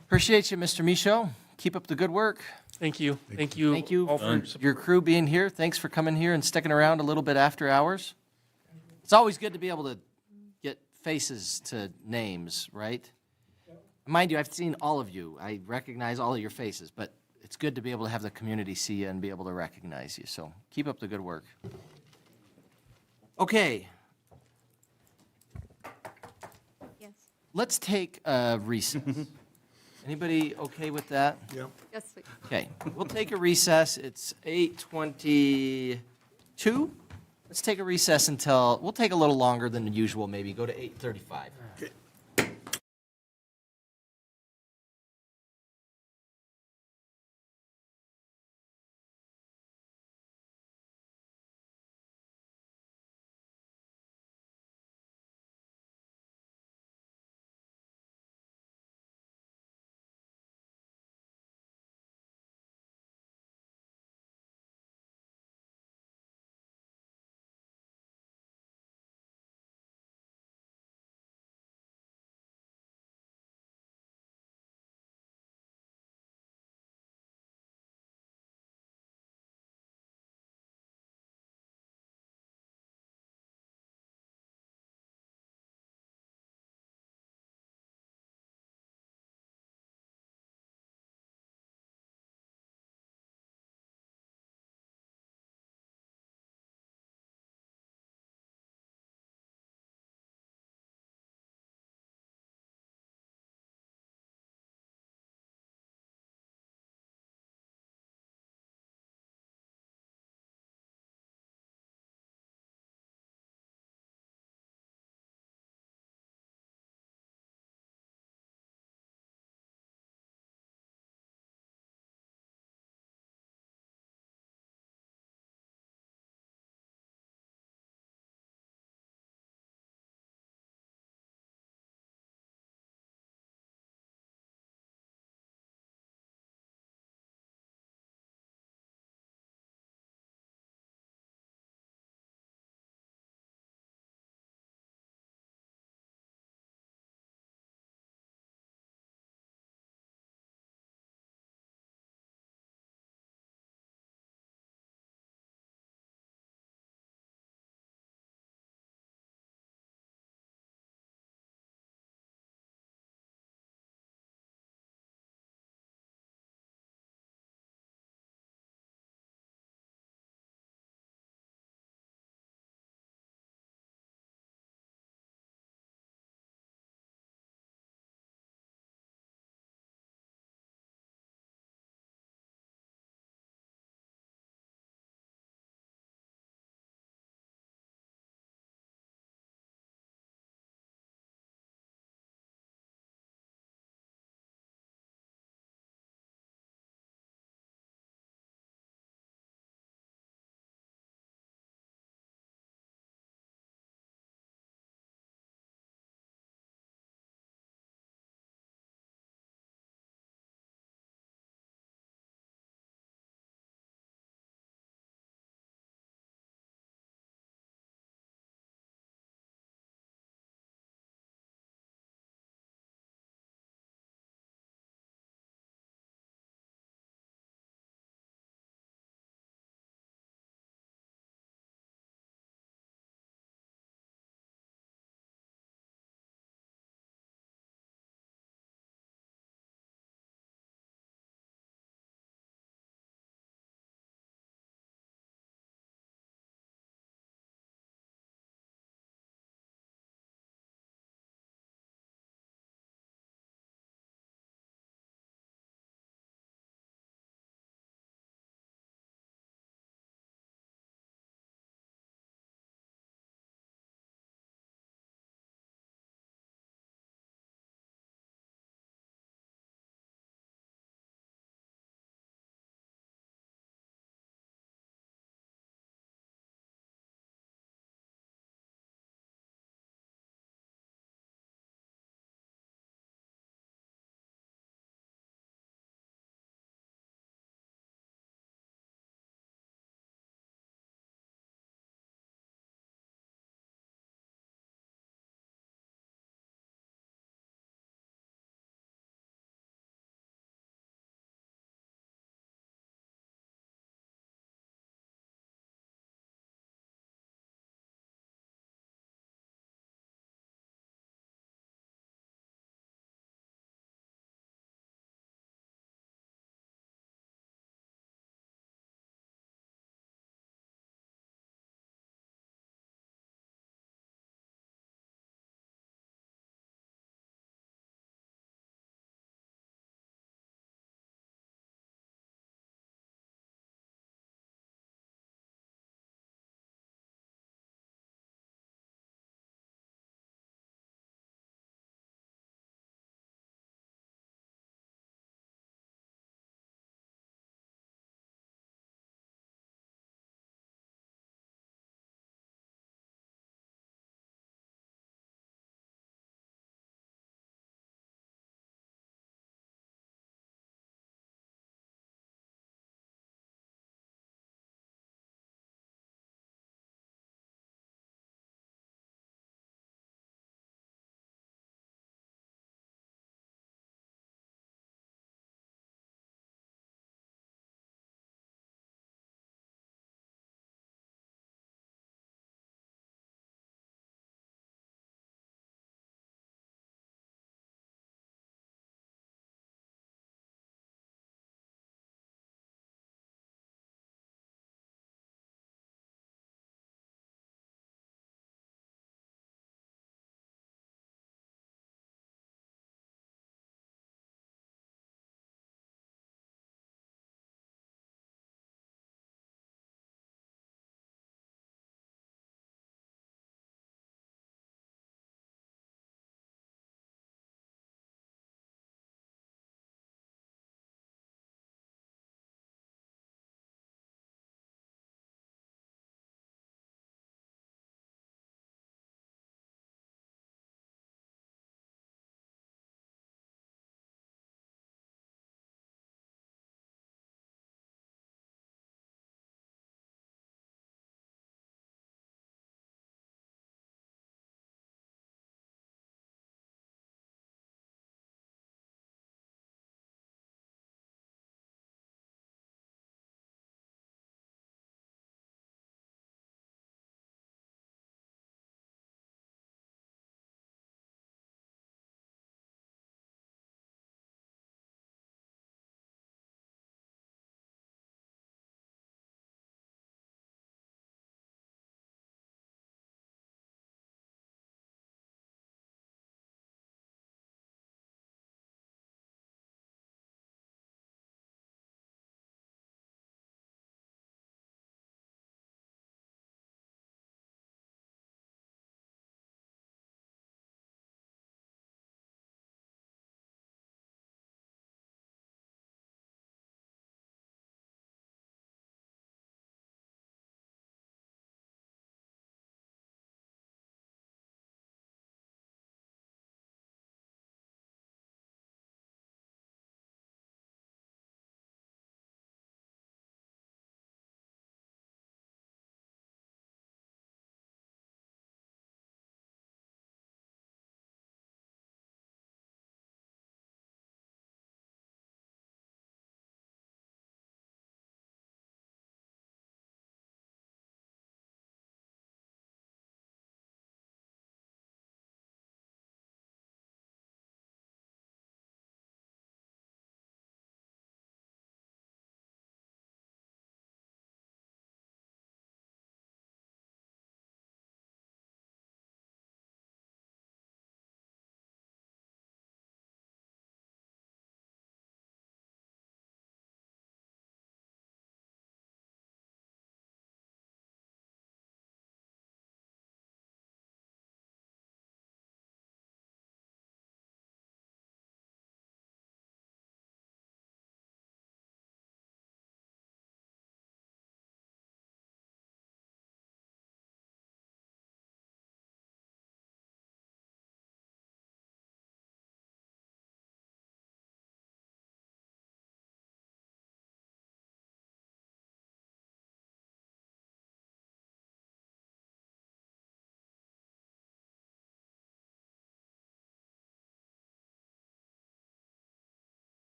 Appreciate you, Mr. Michaud. Keep up the good work. Thank you. Thank you. Thank you all for support. your crew being here. Thanks for coming here and sticking around a little bit after hours. It's always good to be able to get faces to names, right? Mind you, I've seen all of you. I recognize all of your faces, but it's good to be able to have the community see you and be able to recognize you. So keep up the good work. Okay. Yes. Let's take a recess. Anybody okay with that? Yep. Yes, please. Okay, we'll take a recess. It's 8:22. Let's take a recess until, we'll take a little longer than usual, maybe go to 8:35. Okay.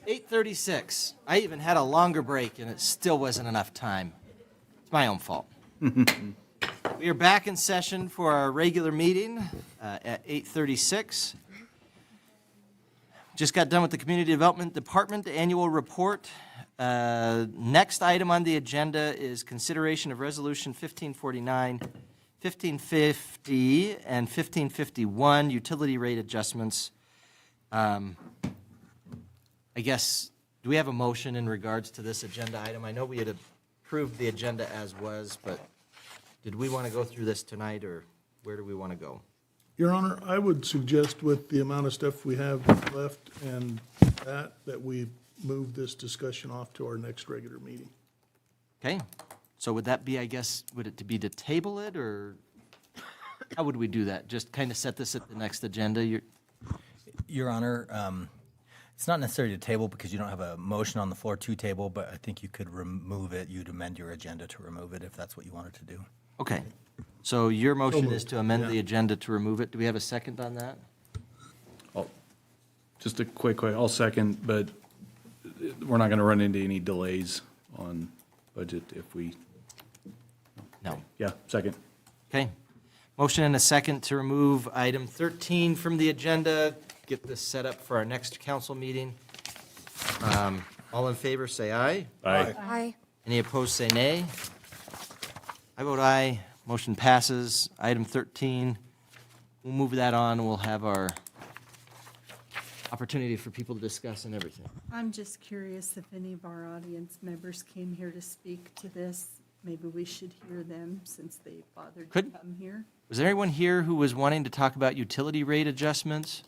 8:36. I even had a longer break and it still wasn't enough time. It's my own fault. We are back in session for our regular meeting at 8:36. Just got done with the Community Development Department annual report. Next item on the agenda is consideration of Resolution 1549, 1550, and 1551, utility rate adjustments. I guess, do we have a motion in regards to this agenda item? I know we had approved the agenda as was, but did we want to go through this tonight, or where do we want to go? Your Honor, I would suggest with the amount of stuff we have left and that we move this discussion off to our next regular meeting. Okay, so would that be, I guess, would it be to table it, or how would we do that? Just kind of set this at the next agenda? Your Honor, it's not necessarily to table because you don't have a motion on the floor to table, but I think you could remove it. You'd amend your agenda to remove it if that's what you wanted to do. Okay, so your motion is moved, to amend the yeah. agenda to remove it. Do we have a second on that? Just a quick, I'll second, but we're not going to run into any delays on budget if we, No. yeah, second. Okay. Motion and a second to remove item 13 from the agenda. Get this set up for our next council meeting. All in favor, say aye. Aye. Aye. Any opposed, say nay. I vote aye. Motion passes. Item 13, we'll move that on. We'll have our opportunity for people to discuss and everything. I'm just curious if any of our audience members came here to speak to this. Maybe we should hear them since they bothered to Could- come here. Was there anyone here who was wanting to talk about utility rate adjustments?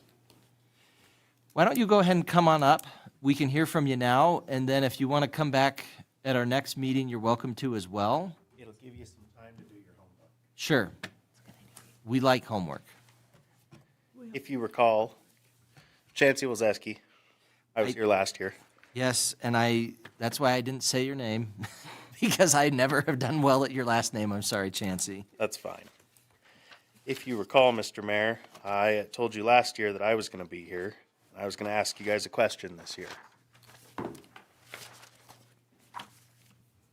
Why don't you go ahead and come on up? We can hear from you now, and then if you want to come back at our next meeting, you're welcome to as well. It'll give you some time to do your homework. Sure. We like homework. If you recall, Chancey Wolzeski, I was here last year. Yes, and that's why I didn't say your name, because I never have done well at your last name. I'm sorry, Chancey. That's fine. If you recall, Mr. Mayor, I told you last year that I was going to be here. I was going to ask you guys a question this year.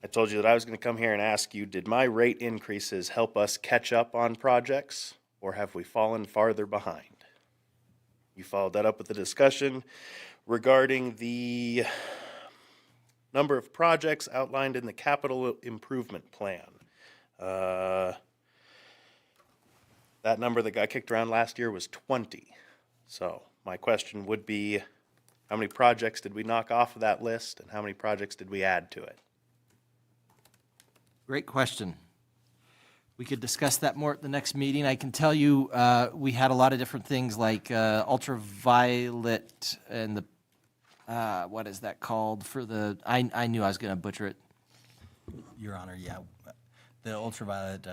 I told you that I was going to come here and ask you, did my rate increases help us catch up on projects, or have we fallen farther behind? You followed that up with a discussion regarding the number of projects outlined in the capital improvement plan. That number that got kicked around last year was 20. So my question would be, how many projects did we knock off of that list, and how many projects did we add to it? Great question. We could discuss that more at the next meeting. I can tell you, we had a lot of different things like ultraviolet and the, what is that called for the, I knew I was going to butcher it. Your Honor, yeah. The ultraviolet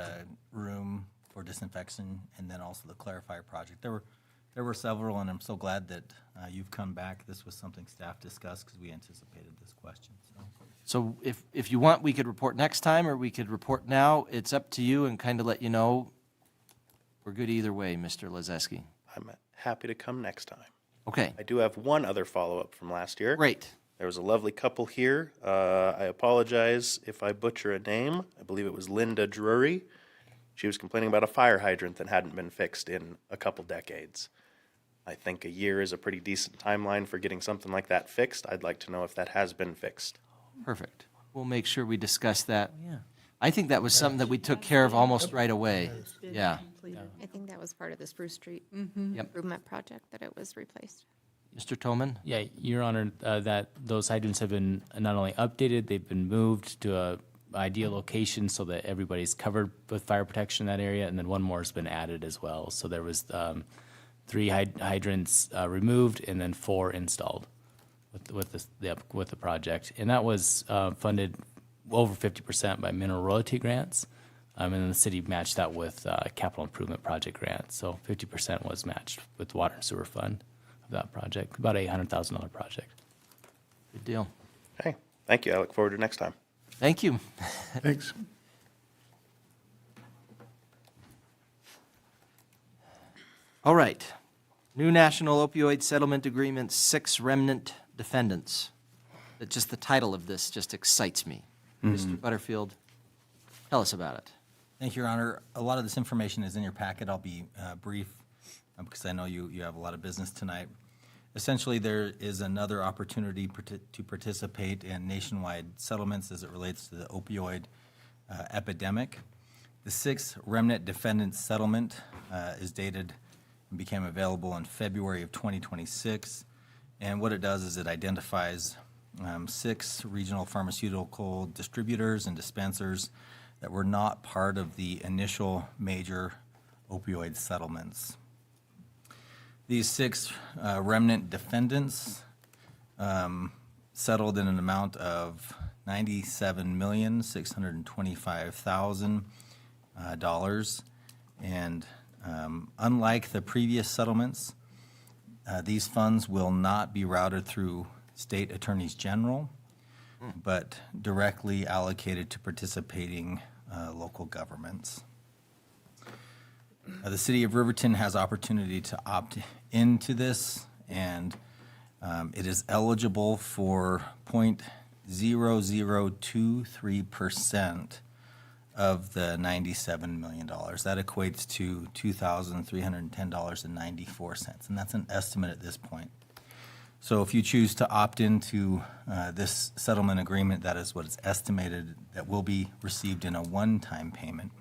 room for disinfection, and then also the clarifier project. There were several, and I'm so glad that you've come back. This was something staff discussed because we anticipated this question. So if you want, we could report next time, or we could report now. It's up to you, and kind of let you know. We're good either way, Mr. Lazeski. I'm happy to come next time. Okay. I do have one other follow-up from last year. Great. There was a lovely couple here. I apologize if I butcher a name. I believe it was Linda Drury. She was complaining about a fire hydrant that hadn't been fixed in a couple decades. I think a year is a pretty decent timeline for getting something like that fixed. I'd like to know if that has been fixed. Perfect. We'll make sure we discuss that. I think that was something that we took care of almost right away. Yeah. I think that was part of the Spruce Street Yep. improvement project that it was replaced. Mr. Toman? Yeah, Your Honor, that those hydrants have been not only updated, they've been moved to a ideal location so that everybody's covered with fire protection in that area, and then one more has been added as well. So there was 3 hydrants removed and then 4 installed with the project, and that was funded over 50% by mineral royalty grants, and then the city matched that with capital improvement project grants. So 50% was matched with the water and sewer fund of that project, about $800,000 project. Good deal. Okay, thank you. I look forward to next time. Thank you. Thanks. All right. New National Opioid Settlement Agreement 6 Remnant Defendants. Just the title of this just excites me. Mr. Butterfield, tell us about it. Thank you, Your Honor. A lot of this information is in your packet. I'll be brief because I know you have a lot of business tonight. Essentially, there is another opportunity to participate in nationwide settlements as it relates to the opioid epidemic. The sixth remnant defendant settlement is dated and became available in February of 2026. And what it does is it identifies 6 regional pharmaceutical distributors and dispensers that were not part of the initial major opioid settlements. These 6 remnant defendants settled in an amount of $97,625,000. And unlike the previous settlements, these funds will not be routed through state attorneys general, but directly allocated to participating local governments. The city of Riverton has opportunity to opt into this, and it is eligible for 0.0023% of the $97 million. That equates to $2,310.94, and that's an estimate at this point. So if you choose to opt into this settlement agreement, that is what is estimated that will be received in a one-time payment.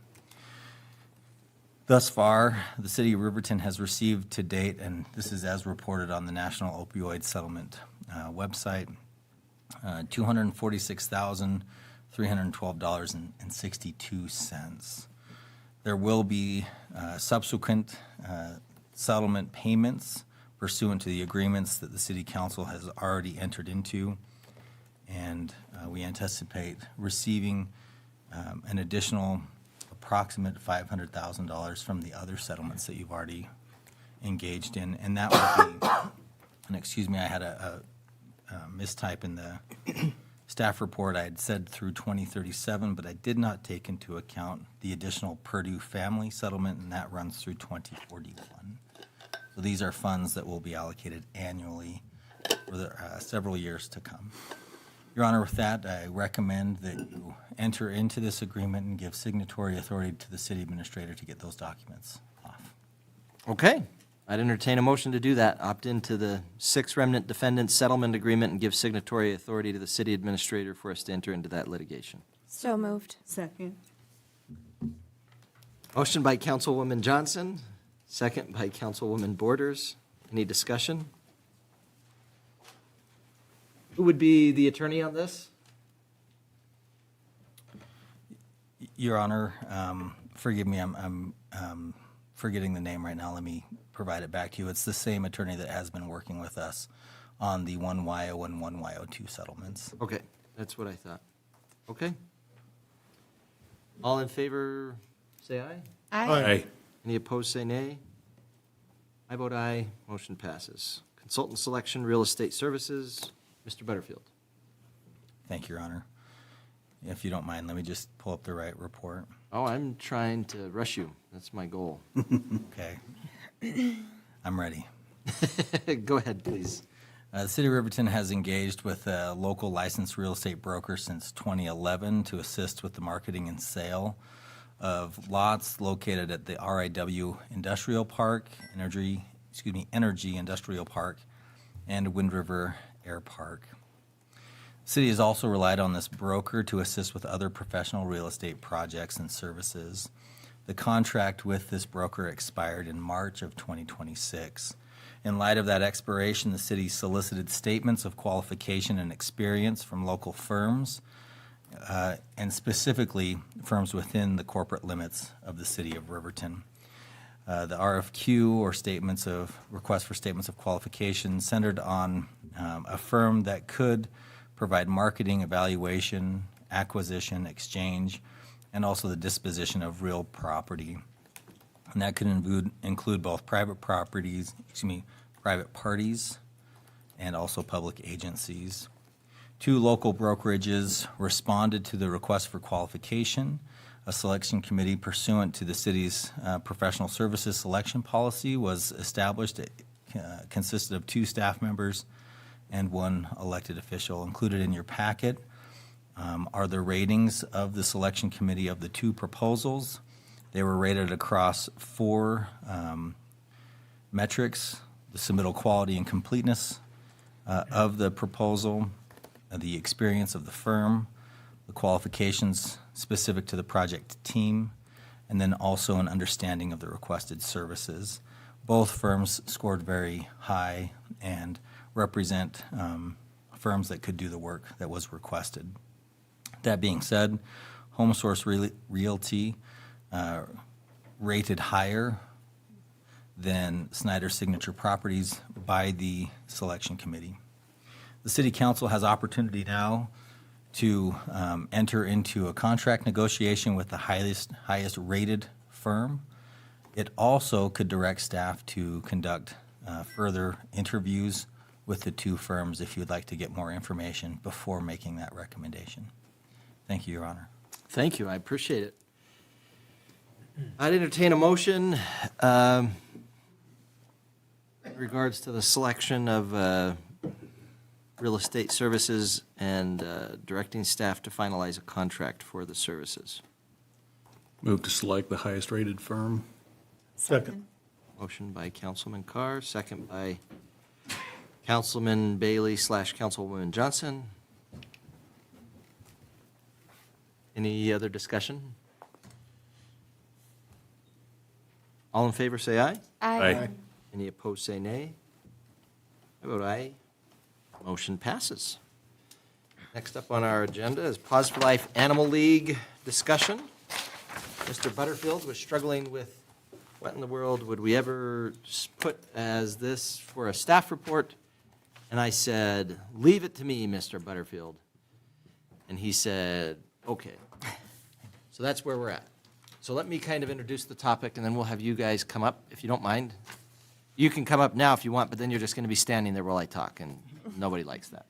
Thus far, the city of Riverton has received to date, and this is as reported on the National Opioid Settlement website, $246,312.62. There will be subsequent settlement payments pursuant to the agreements that the City Council has already entered into, and we anticipate receiving an additional approximate $500,000 from the other settlements that you've already engaged in, and that would be, and excuse me, I had a mistype in the staff report. I had said through 2037, but I did not take into account the additional Purdue family settlement, and that runs through 2041. So these are funds that will be allocated annually for the, several years to come. Your Honor, with that, I recommend that you enter into this agreement and give signatory authority to the city administrator to get those documents off. Okay. I'd entertain a motion to do that. Opt into the 6 remnant defendant settlement agreement and give signatory authority to the city administrator for us to enter into that litigation. So moved. Second. Motion by Councilwoman Johnson, second by Councilwoman Borders. Any discussion? Who would be the attorney on this? Your Honor, forgive me, I'm forgetting the name right now. Let me provide it back to you. It's the same attorney that has been working with us on the 1YO and 1YO2 settlements. Okay, that's what I thought. Okay. All in favor, say aye. Aye. Any opposed, say nay. I vote aye. Motion passes. Consultant selection, real estate services, Mr. Butterfield. Thank you, Your Honor. If you don't mind, let me just pull up the right report. Oh, I'm trying to rush you. That's my goal. Okay. I'm ready. Go ahead, please. The City of Riverton has engaged with a local licensed real estate broker since 2011 to assist with the marketing and sale of lots located at the RIW Industrial Park, Energy Industrial Park, and Wind River Air Park. The city has also relied on this broker to assist with other professional real estate projects and services. The contract with this broker expired in March of 2026. In light of that expiration, the city solicited statements of qualification and experience from local firms, and specifically firms within the corporate limits of the city of Riverton. The RFQ, or request for statements of qualification, centered on a firm that could provide marketing, evaluation, acquisition, exchange, and also the disposition of real property. And that could include both private parties, and also public agencies. 2 local brokerages responded to the request for qualification. A selection committee pursuant to the city's professional services selection policy was established. It consisted of 2 staff members and 1 elected official. Included in your packet are the ratings of the selection committee of the 2 proposals. They were rated across 4 metrics: the submittal quality and completeness of the proposal, the experience of the firm, the qualifications specific to the project team, and then also an understanding of the requested services. Both firms scored very high and represent firms that could do the work that was requested. That being said, Home Source Realty rated higher than Snyder Signature Properties by the selection committee. The City Council has opportunity now to enter into a contract negotiation with the highest rated firm. It also could direct staff to conduct further interviews with the 2 firms if you'd like to get more information before making that recommendation. Thank you, Your Honor. Thank you, I appreciate it. I'd entertain a motion in regards to the selection of real estate services and directing staff to finalize a contract for the services. Move to select the highest rated firm. Second. Motion by Councilman Carr, second by Councilman Bailey / Councilwoman Johnson. Any other discussion? All in favor, say aye. Aye. Any opposed, say nay. I vote aye. Motion passes. Next up on our agenda is Paws for Life Animal League discussion. Mr. Butterfield was struggling with what in the world would we ever put as this for a staff report? And I said, leave it to me, Mr. Butterfield. And he said, okay. So that's where we're at. So let me kind of introduce the topic, and then we'll have you guys come up, if you don't mind. You can come up now if you want, but then you're just going to be standing there while I talk, and nobody likes that.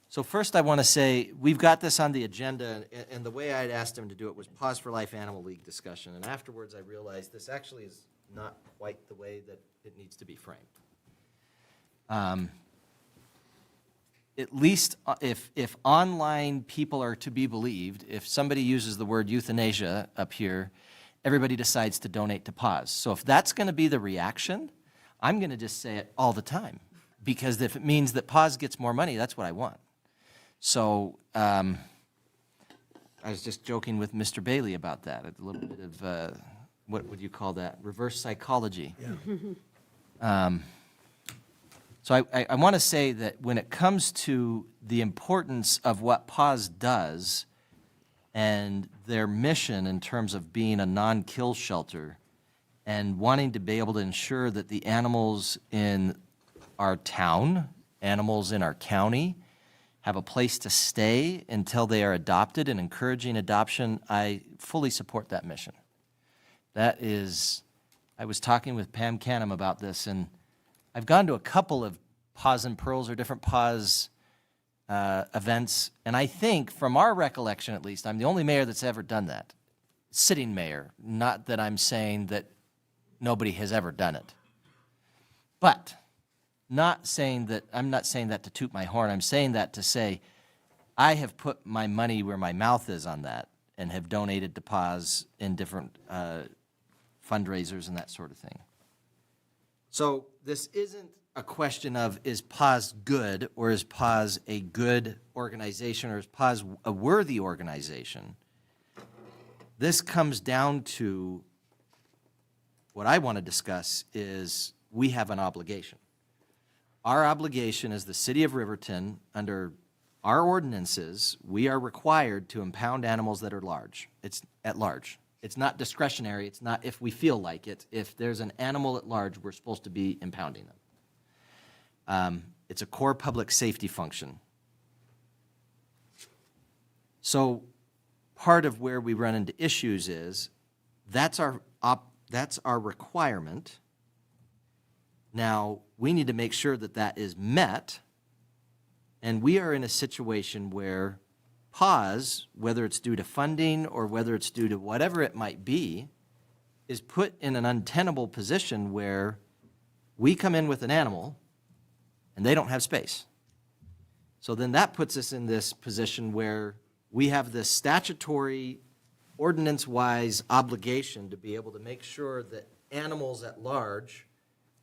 So first I want to say, we've got this on the agenda, and the way I'd asked him to do it was Paws for Life Animal League discussion. And afterwards I realized this actually is not quite the way that it needs to be framed. At least if online people are to be believed, if somebody uses the word euthanasia up here, everybody decides to donate to PAWS. So if that's going to be the reaction, I'm going to just say it all the time. Because if it means that PAWS gets more money, that's what I want. So I was just joking with Mr. Bailey about that, a little bit of, what would you call that, reverse psychology. Yeah. So I want to say that when it comes to the importance of what PAWS does and their mission in terms of being a non-kill shelter and wanting to be able to ensure that the animals in our town, animals in our county, have a place to stay until they are adopted and encouraging adoption, I fully support that mission. That is, I was talking with Pam Canham about this, and I've gone to a couple of Paws and Pearls or different Paws events, and I think, from our recollection at least, I'm the only mayor that's ever done that. Sitting mayor, not that I'm saying that nobody has ever done it. But I'm not saying that to toot my horn. I'm saying that to say I have put my money where my mouth is on that and have donated to PAWS in different fundraisers and that sort of thing. So this isn't a question of is PAWS good or is PAWS a good organization or is PAWS a worthy organization. This comes down to what I want to discuss is we have an obligation. Our obligation as the city of Riverton, under our ordinances, we are required to impound animals that are large. It's at large. It's not discretionary. It's not if we feel like it. If there's an animal at large, we're supposed to be impounding them. It's a core public safety function. So part of where we run into issues is that's our requirement. Now, we need to make sure that that is met, and we are in a situation where PAWS, whether it's due to funding or whether it's due to whatever it might be, is put in an untenable position where we come in with an animal, and they don't have space. So then that puts us in this position where we have this statutory, ordinance-wise obligation to be able to make sure that animals at large,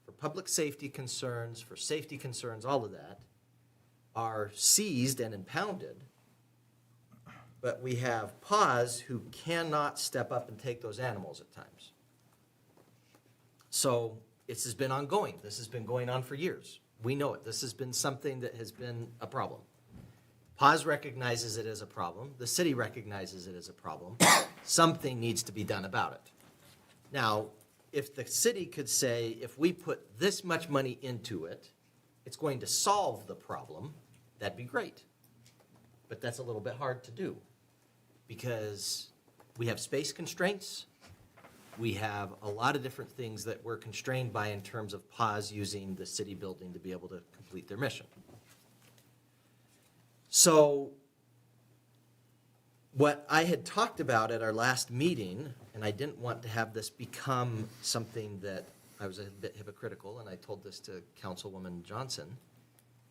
for public safety concerns, for safety concerns, all of that, are seized and impounded. But we have PAWS who cannot step up and take those animals at times. So this has been ongoing. This has been going on for years. We know it. This has been something that has been a problem. PAWS recognizes it as a problem. The city recognizes it as a problem. Something needs to be done about it. Now, if the city could say, if we put this much money into it, it's going to solve the problem, that'd be great. But that's a little bit hard to do because we have space constraints. We have a lot of different things that we're constrained by in terms of PAWS using the city building to be able to complete their mission. So what I had talked about at our last meeting, and I didn't want to have this become something that I was a bit hypocritical, and I told this to Councilwoman Johnson,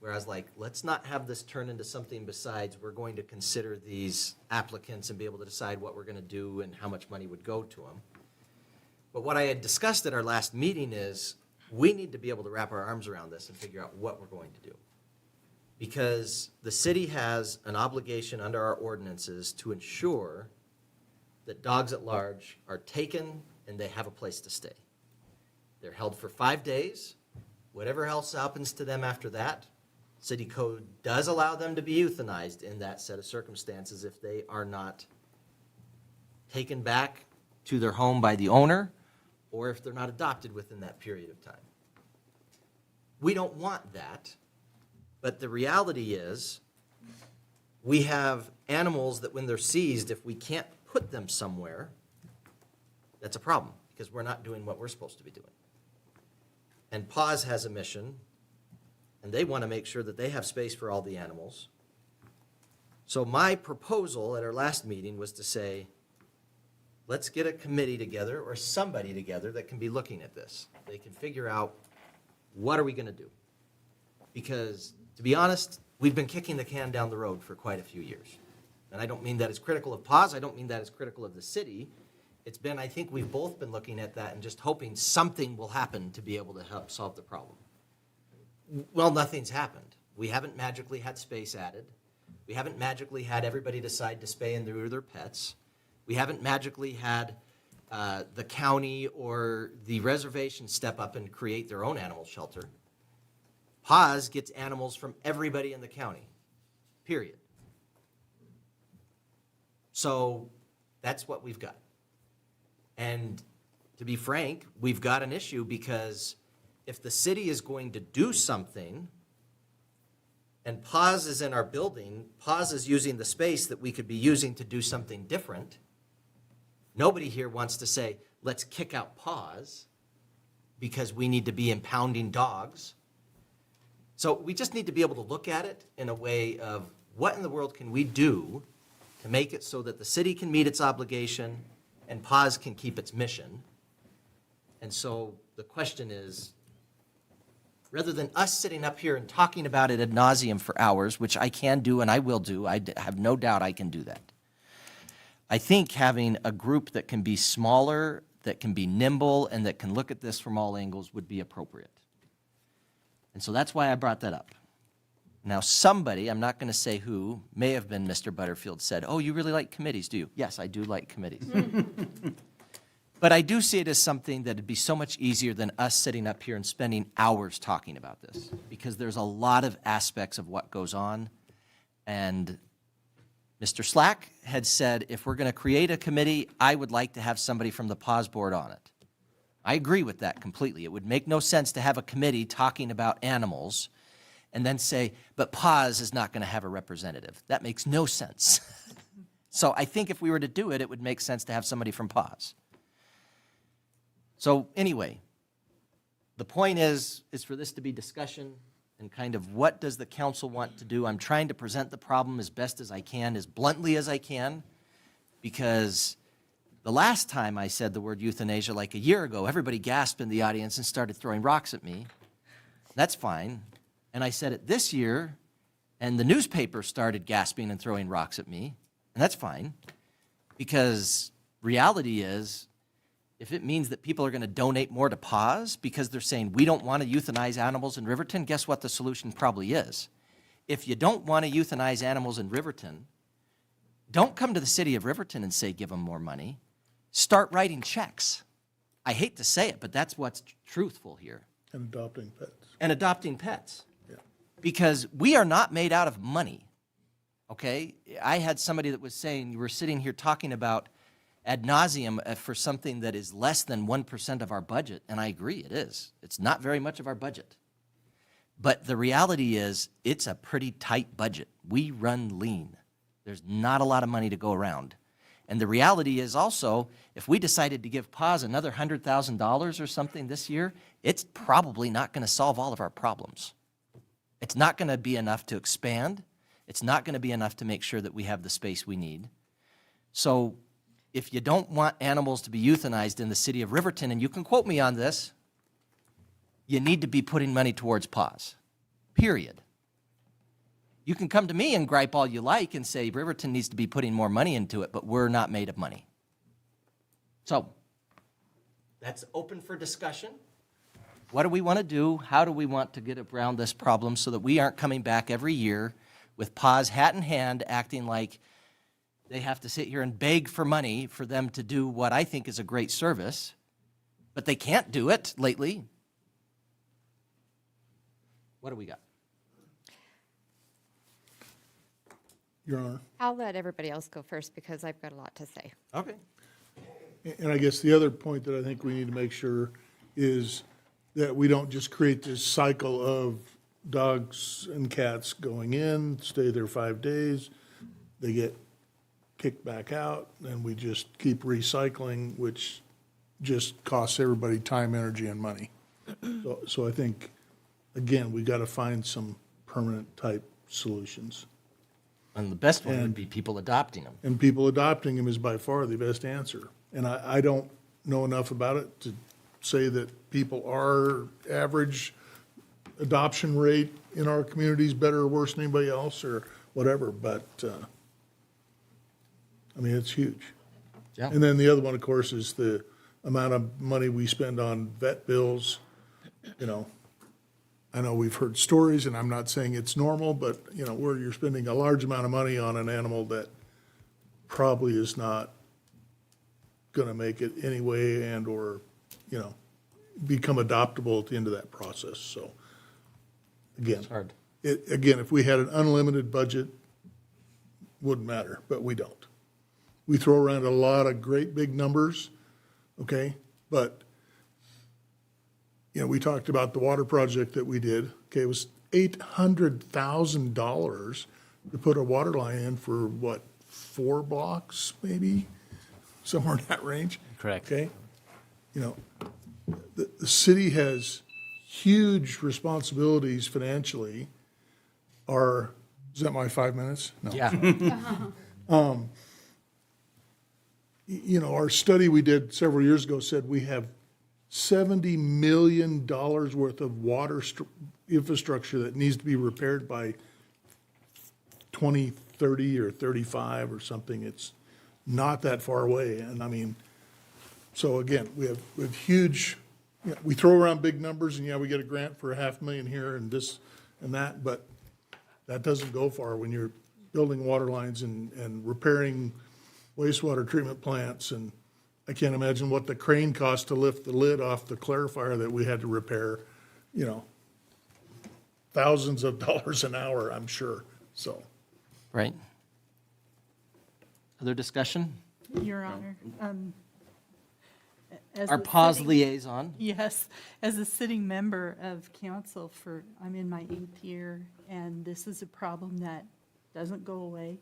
where I was like, let's not have this turn into something besides we're going to consider these applicants and be able to decide what we're going to do and how much money would go to them. But what I had discussed at our last meeting is we need to be able to wrap our arms around this and figure out what we're going to do. Because the city has an obligation under our ordinances to ensure that dogs at large are taken and they have a place to stay. They're held for 5 days. Whatever else happens to them after that, city code does allow them to be euthanized in that set of circumstances if they are not taken back to their home by the owner or if they're not adopted within that period of time. We don't want that. But the reality is, we have animals that when they're seized, if we can't put them somewhere, that's a problem because we're not doing what we're supposed to be doing. And PAWS has a mission, and they want to make sure that they have space for all the animals. So my proposal at our last meeting was to say, let's get a committee together or somebody together that can be looking at this. They can figure out what are we going to do. Because to be honest, we've been kicking the can down the road for quite a few years. And I don't mean that as critical of PAWS. I don't mean that as critical of the city. It's been, I think we've both been looking at that and just hoping something will happen to be able to help solve the problem. Well, nothing's happened. We haven't magically had space added. We haven't magically had everybody decide to spay and neuter their pets. We haven't magically had the county or the reservation step up and create their own animal shelter. PAWS gets animals from everybody in the county, period. So that's what we've got. And to be frank, we've got an issue because if the city is going to do something and PAWS is in our building, PAWS is using the space that we could be using to do something different, nobody here wants to say, let's kick out PAWS because we need to be impounding dogs. So we just need to be able to look at it in a way of what in the world can we do to make it so that the city can meet its obligation and PAWS can keep its mission. And so the question is, rather than us sitting up here and talking about it ad nauseum for hours, which I can do and I will do, I have no doubt I can do that. I think having a group that can be smaller, that can be nimble, and that can look at this from all angles would be appropriate. And so that's why I brought that up. Now somebody, I'm not going to say who, may have been Mr. Butterfield, said, oh, you really like committees, do you? Yes, I do like committees. But I do see it as something that would be so much easier than us sitting up here and spending hours talking about this, because there's a lot of aspects of what goes on. And Mr. Slack had said, if we're going to create a committee, I would like to have somebody from the PAWS board on it. I agree with that completely. It would make no sense to have a committee talking about animals and then say, but PAWS is not going to have a representative. That makes no sense. So I think if we were to do it, it would make sense to have somebody from PAWS. So anyway, the point is for this to be discussion and kind of what does the council want to do. I'm trying to present the problem as best as I can, as bluntly as I can, because the last time I said the word euthanasia, like a year ago, everybody gasped in the audience and started throwing rocks at me. That's fine. And I said it this year, and the newspaper started gasping and throwing rocks at me, and that's fine, because reality is, if it means that people are going to donate more to PAWS because they're saying we don't want to euthanize animals in Riverton, guess what the solution probably is? If you don't want to euthanize animals in Riverton, don't come to the city of Riverton and say give them more money. Start writing checks. I hate to say it, but that's what's truthful here. And adopting pets. And adopting pets. Yeah. Because we are not made out of money, okay? I had somebody that was saying, you were sitting here talking about ad nauseum for something that is less than 1% of our budget, and I agree, it is. It's not very much of our budget. But the reality is, it's a pretty tight budget. We run lean. There's not a lot of money to go around. And the reality is also, if we decided to give PAWS another $100,000 or something this year, it's probably not going to solve all of our problems. It's not going to be enough to expand. It's not going to be enough to make sure that we have the space we need. So if you don't want animals to be euthanized in the city of Riverton, and you can quote me on this, you need to be putting money towards PAWS, period. You can come to me and gripe all you like and say Riverton needs to be putting more money into it, but we're not made of money. So that's open for discussion. What do we want to do? How do we want to get around this problem so that we aren't coming back every year with PAWS hat in hand acting like they have to sit here and beg for money for them to do what I think is a great service, but they can't do it lately. What do we got? Your Honor. I'll let everybody else go first because I've got a lot to say. Okay. And I guess the other point that I think we need to make sure is that we don't just create this cycle of dogs and cats going in, stay there 5 days, they get kicked back out, and we just keep recycling, which just costs everybody time, energy, and money. So I think, again, we got to find some permanent type solutions. And the best one would be people adopting them. And people adopting them is by far the best answer. And I don't know enough about it to say that people are average adoption rate in our community is better or worse than anybody else or whatever, but, I mean, it's huge. Yeah. And then the other one, of course, is the amount of money we spend on vet bills. You know, I know we've heard stories, and I'm not saying it's normal, but, you know, where you're spending a large amount of money on an animal that probably is not going to make it anyway and or, you know, become adoptable at the end of that process. So, again, It's hard. Again, if we had an unlimited budget, wouldn't matter, but we don't. We throw around a lot of great big numbers, okay? But, you know, we talked about the water project that we did. Okay, it was $800,000 to put a water line in for, what, 4 blocks, maybe? Somewhere in that range? Correct. Okay? You know, the city has huge responsibilities financially. Is that my 5 minutes? No. Yeah. You know, our study we did several years ago said we have $70 million worth of water infrastructure that needs to be repaired by 2030 or 35 or something. It's not that far away. And I mean, so again, we have huge, you know, we throw around big numbers and yeah, we get a grant for $500,000 here and this and that, but that doesn't go far when you're building water lines and repairing wastewater treatment plants. And I can't imagine what the crane cost to lift the lid off the clarifier that we had to repair, you know, thousands of dollars an hour, I'm sure, so. Right. Other discussion? Your Honor, as Our a PAWS sitting- liaison. Yes, as a sitting member of council I'm in my 8th year, and this is a problem that doesn't go away.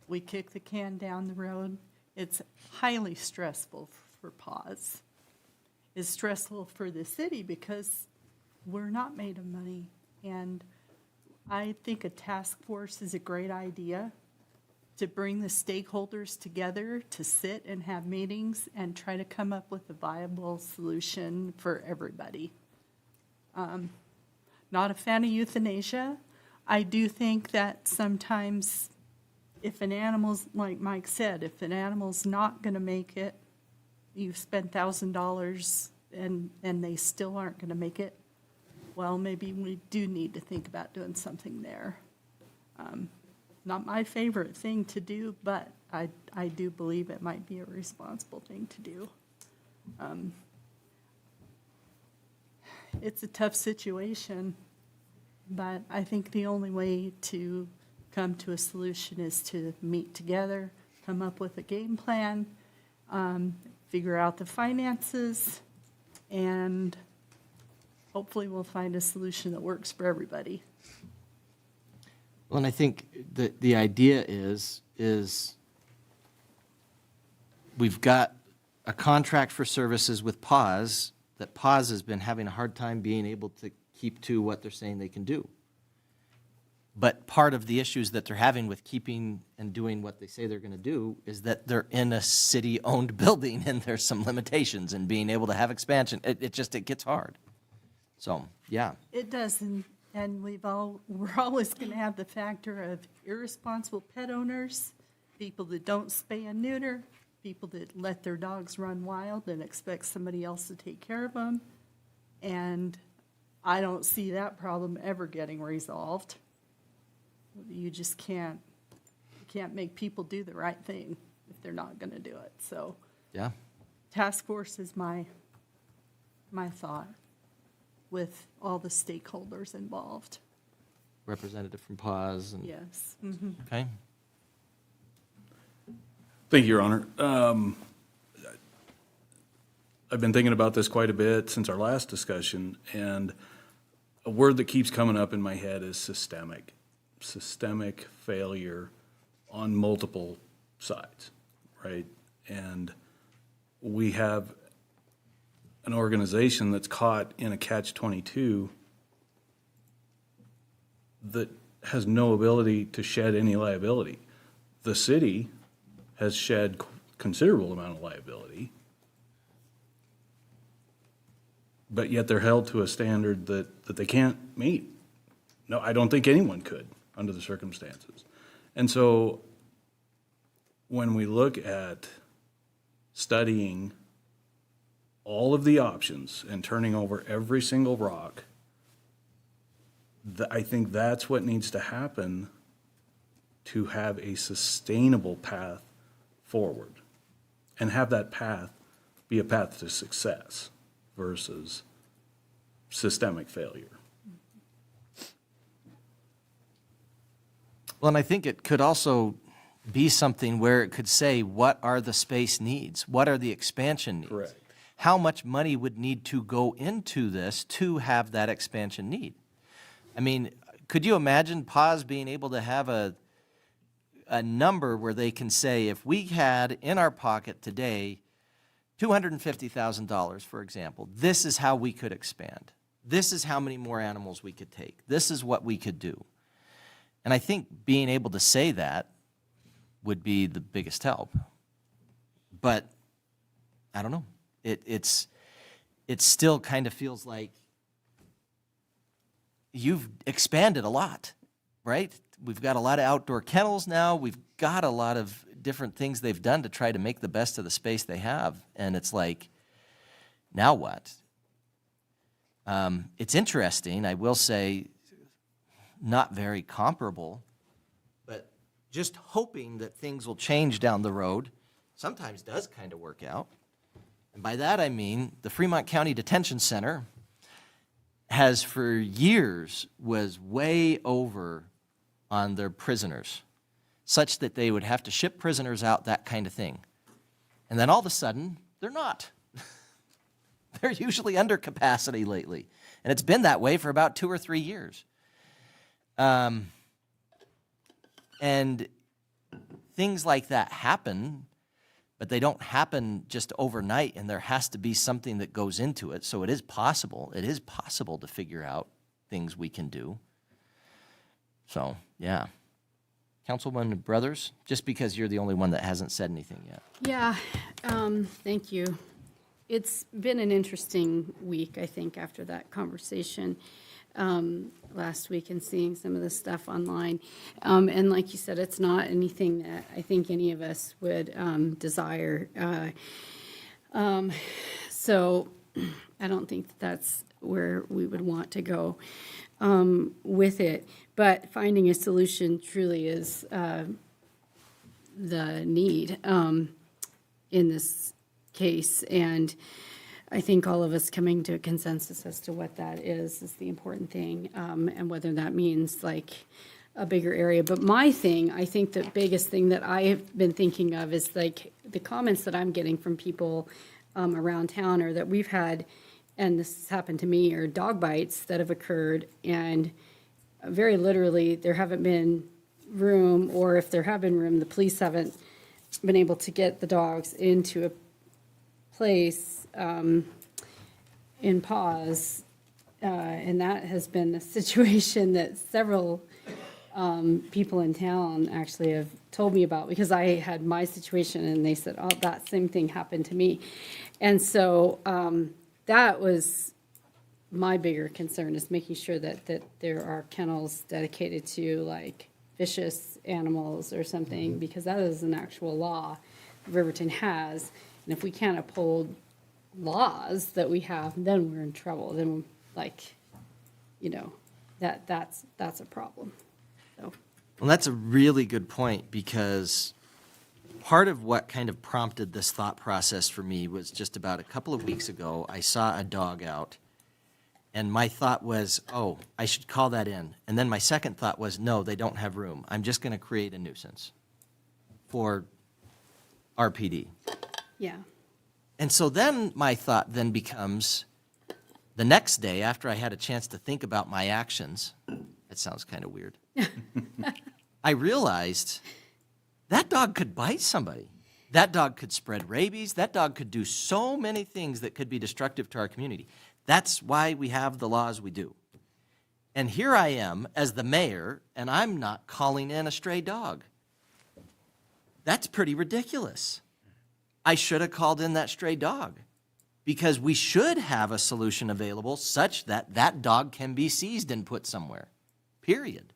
We kick the can down the road. It's highly stressful for PAWS. It's stressful for the city because we're not made of money. And I think a task force is a great idea to bring the stakeholders together to sit and have meetings and try to come up with a viable solution for everybody. not a fan of euthanasia. I do think that sometimes if an animal's, like Mike said, if an animal's not going to make it, you've spent $1,000 and they still aren't going to make it, well, maybe we do need to think about doing something there. Not my favorite thing to do, but I do believe it might be a responsible thing to do. It's a tough situation, but I think the only way to come to a solution is to meet together, come up with a game plan, figure out the finances, and hopefully we'll find a solution that works for everybody. Well, and I think the idea is we've got a contract for services with PAWS, that PAWS has been having a hard time being able to keep to what they're saying they can do. But part of the issues that they're having with keeping and doing what they say they're going to do is that they're in a city-owned building and there's some limitations in being able to have expansion. It gets hard. So, yeah. It does, and we're always going to have the factor of irresponsible pet owners, people that don't spay and neuter, people that let their dogs run wild and expect somebody else to take care of them. And I don't see that problem ever getting resolved. You just can't make people do the right thing if they're not going to do it. So, yeah, task force is my thought with all the stakeholders involved. Representative from PAWS. And, yes. Mm-hmm. Okay. Thank you, Your Honor. I've been thinking about this quite a bit since our last discussion, and a word that keeps coming up in my head is systemic. Systemic failure on multiple sides, right? And we have an organization that's caught in a catch-22 that has no ability to shed any liability. The city has shed considerable amount of liability, but yet they're held to a standard that they can't meet. No, I don't think anyone could under the circumstances. And so when we look at studying all of the options and turning over every single rock, I think that's what needs to happen to have a sustainable path forward and have that path be a path to success versus systemic failure. Well, and I think it could also be something where it could say, what are the space needs? What are the expansion needs? Correct. How much money would need to go into this to have that expansion need? I mean, could you imagine PAWS being able to have a number where they can say, if we had in our pocket today $250,000, for example, this is how we could expand. This is how many more animals we could take. This is what we could do. And I think being able to say that would be the biggest help. But I don't know. It still kind of feels like you've expanded a lot, right? We've got a lot of outdoor kennels now. We've got a lot of different things they've done to try to make the best of the space they have. And it's like, now what? It's interesting, I will say, not very comparable, but just hoping that things will change down the road sometimes does kind of work out. And by that I mean the Fremont County Detention Center has for years was way over on their prisoners, such that they would have to ship prisoners out, that kind of thing. And then all of a sudden, they're not. They're usually under capacity lately. And it's been that way for about 2 or 3 years. And things like that happen, but they don't happen just overnight, and there has to be something that goes into it. So it is possible. It is possible to figure out things we can do. So, yeah. Councilwoman Brothers, just because you're the only one that hasn't said anything yet. Yeah, thank you. It's been an interesting week, I think, after that conversation. last week and seeing some of the stuff online. And like you said, it's not anything that I think any of us would desire. So I don't think that's where we would want to go with it. But finding a solution truly is the need in this case. And I think all of us coming to a consensus as to what that is the important thing, and whether that means like a bigger area. But my thing, I think the biggest thing that I have been thinking of is like the comments that I'm getting from people around town, or that we've had, and this has happened to me, are dog bites that have occurred, and very literally there haven't been room, or if there have been room, the police haven't been able to get the dogs into a place in PAWS, and that has been a situation that several people in town actually have told me about, because I had my situation and they said, oh, that same thing happened to me. And so that was my bigger concern, is making sure that there are kennels dedicated to like vicious animals or something, because that is an actual law Riverton has. And if we can't uphold laws that we have, then we're in trouble. Then, like, you know, that's a problem. So. Well, that's a really good point, because part of what kind of prompted this thought process for me was just about a couple of weeks ago, I saw a dog out, and my thought was, oh, I should call that in. And then my second thought was, no, they don't have room. I'm just going to create a nuisance for RPD. Yeah. And so then my thought then becomes, the next day, after I had a chance to think about my actions, that sounds kind of weird, I realized that dog could bite somebody. That dog could spread rabies. That dog could do so many things that could be destructive to our community. That's why we have the laws we do. And here I am as the mayor, and I'm not calling in a stray dog. That's pretty ridiculous. I should have called in that stray dog, because we should have a solution available such that that dog can be seized and put somewhere, period.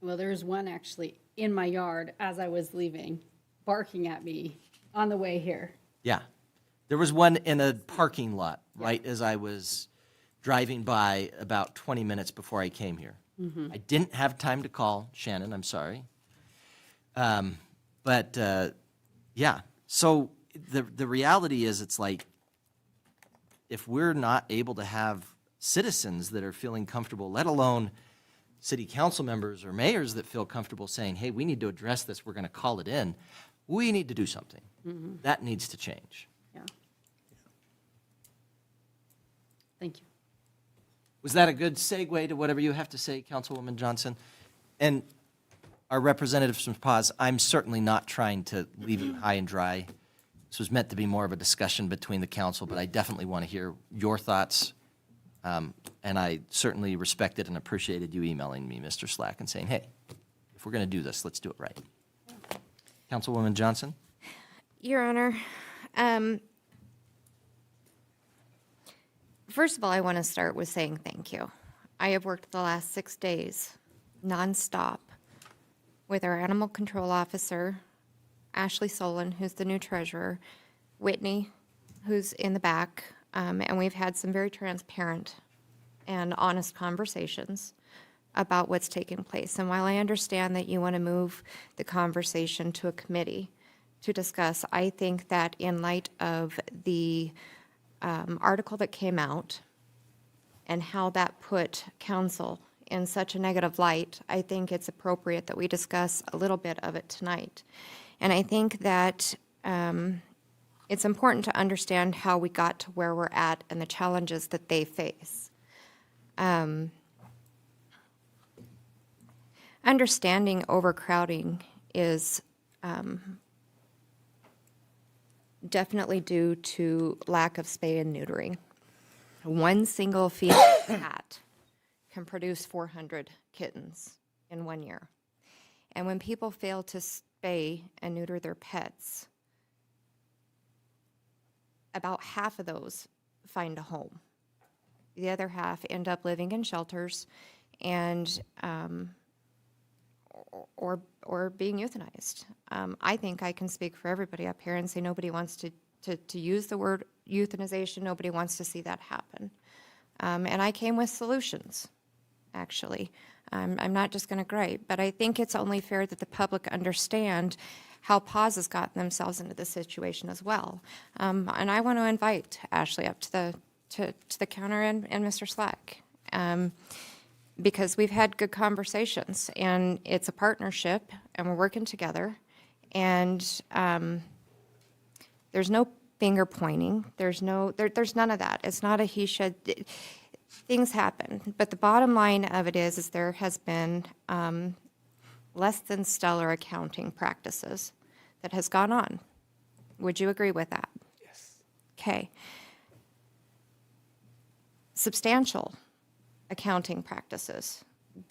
Well, there's one actually in my yard as I was leaving, barking at me on the way here. Yeah. There was one in a parking lot right as I was driving by about 20 minutes before I came here. I didn't have time to call Shannon, I'm sorry. But yeah, so the reality is, it's like, if we're not able to have citizens that are feeling comfortable, let alone city council members or mayors that feel comfortable saying, hey, we need to address this, we're going to call it in, we need to do something. That needs to change. Yeah. Thank you. Was that a good segue to whatever you have to say, Councilwoman Johnson? And our representatives from PAWS, I'm certainly not trying to leave you high and dry. This was meant to be more of a discussion between the council, but I definitely want to hear your thoughts. And I certainly respected and appreciated you emailing me, Mr. Slack, and saying, hey, if we're going to do this, let's do it right. Councilwoman Johnson? Your Honor, first of all, I want to start with saying thank you. I have worked the last 6 days nonstop with our animal control officer, Ashley Solon, who's the new treasurer, Whitney, who's in the back, and we've had some very transparent and honest conversations about what's taking place. And while I understand that you want to move the conversation to a committee to discuss, I think that in light of the article that came out and how that put council in such a negative light, I think it's appropriate that we discuss a little bit of it tonight. And I think that it's important to understand how we got to where we're at and the challenges that they face. Understanding overcrowding is definitely due to lack of spay and neutering. One single female cat can produce 400 kittens in 1 year. And when people fail to spay and neuter their pets, about half of those find a home. the other half end up living in shelters and, or being euthanized. I think I can speak for everybody up here and say nobody wants to use the word euthanization. Nobody wants to see that happen. And I came with solutions, actually. I'm not just going to gripe, but I think it's only fair that the public understand how PAWS has gotten themselves into this situation as well. And I want to invite Ashley up to the counter and Mr. Slack. Because we've had good conversations, and it's a partnership, and we're working together, and there's no finger pointing. There's none of that. It's not a he should. Things happen, but the bottom line of it is there has been less than stellar accounting practices that has gone on. Would you agree with that? Yes. Okay. Substantial accounting practices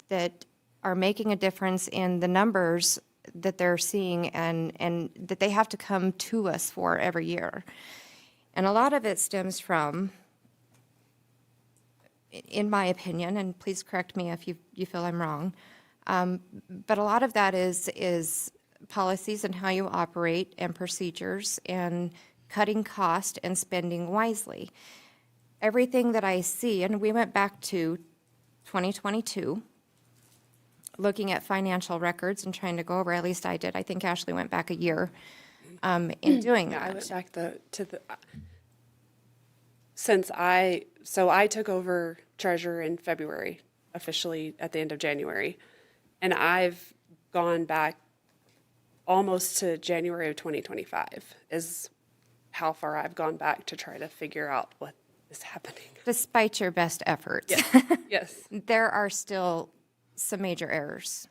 that are making a difference in the numbers that they're seeing and that they have to come to us for every year. And a lot of it stems from, in my opinion, and please correct me if you feel I'm wrong, but a lot of that is policies and how you operate and procedures and cutting cost and spending wisely. Everything that I see, and we went back to 2022, looking at financial records and trying to go over, at least I did. I think Ashley went back a year in doing that. I went back so I took over treasurer in February, officially at the end of January. And I've gone back almost to January of 2025 is how far I've gone back to try to figure out what is happening. Despite your best efforts. Yes. Yes. There are still some major errors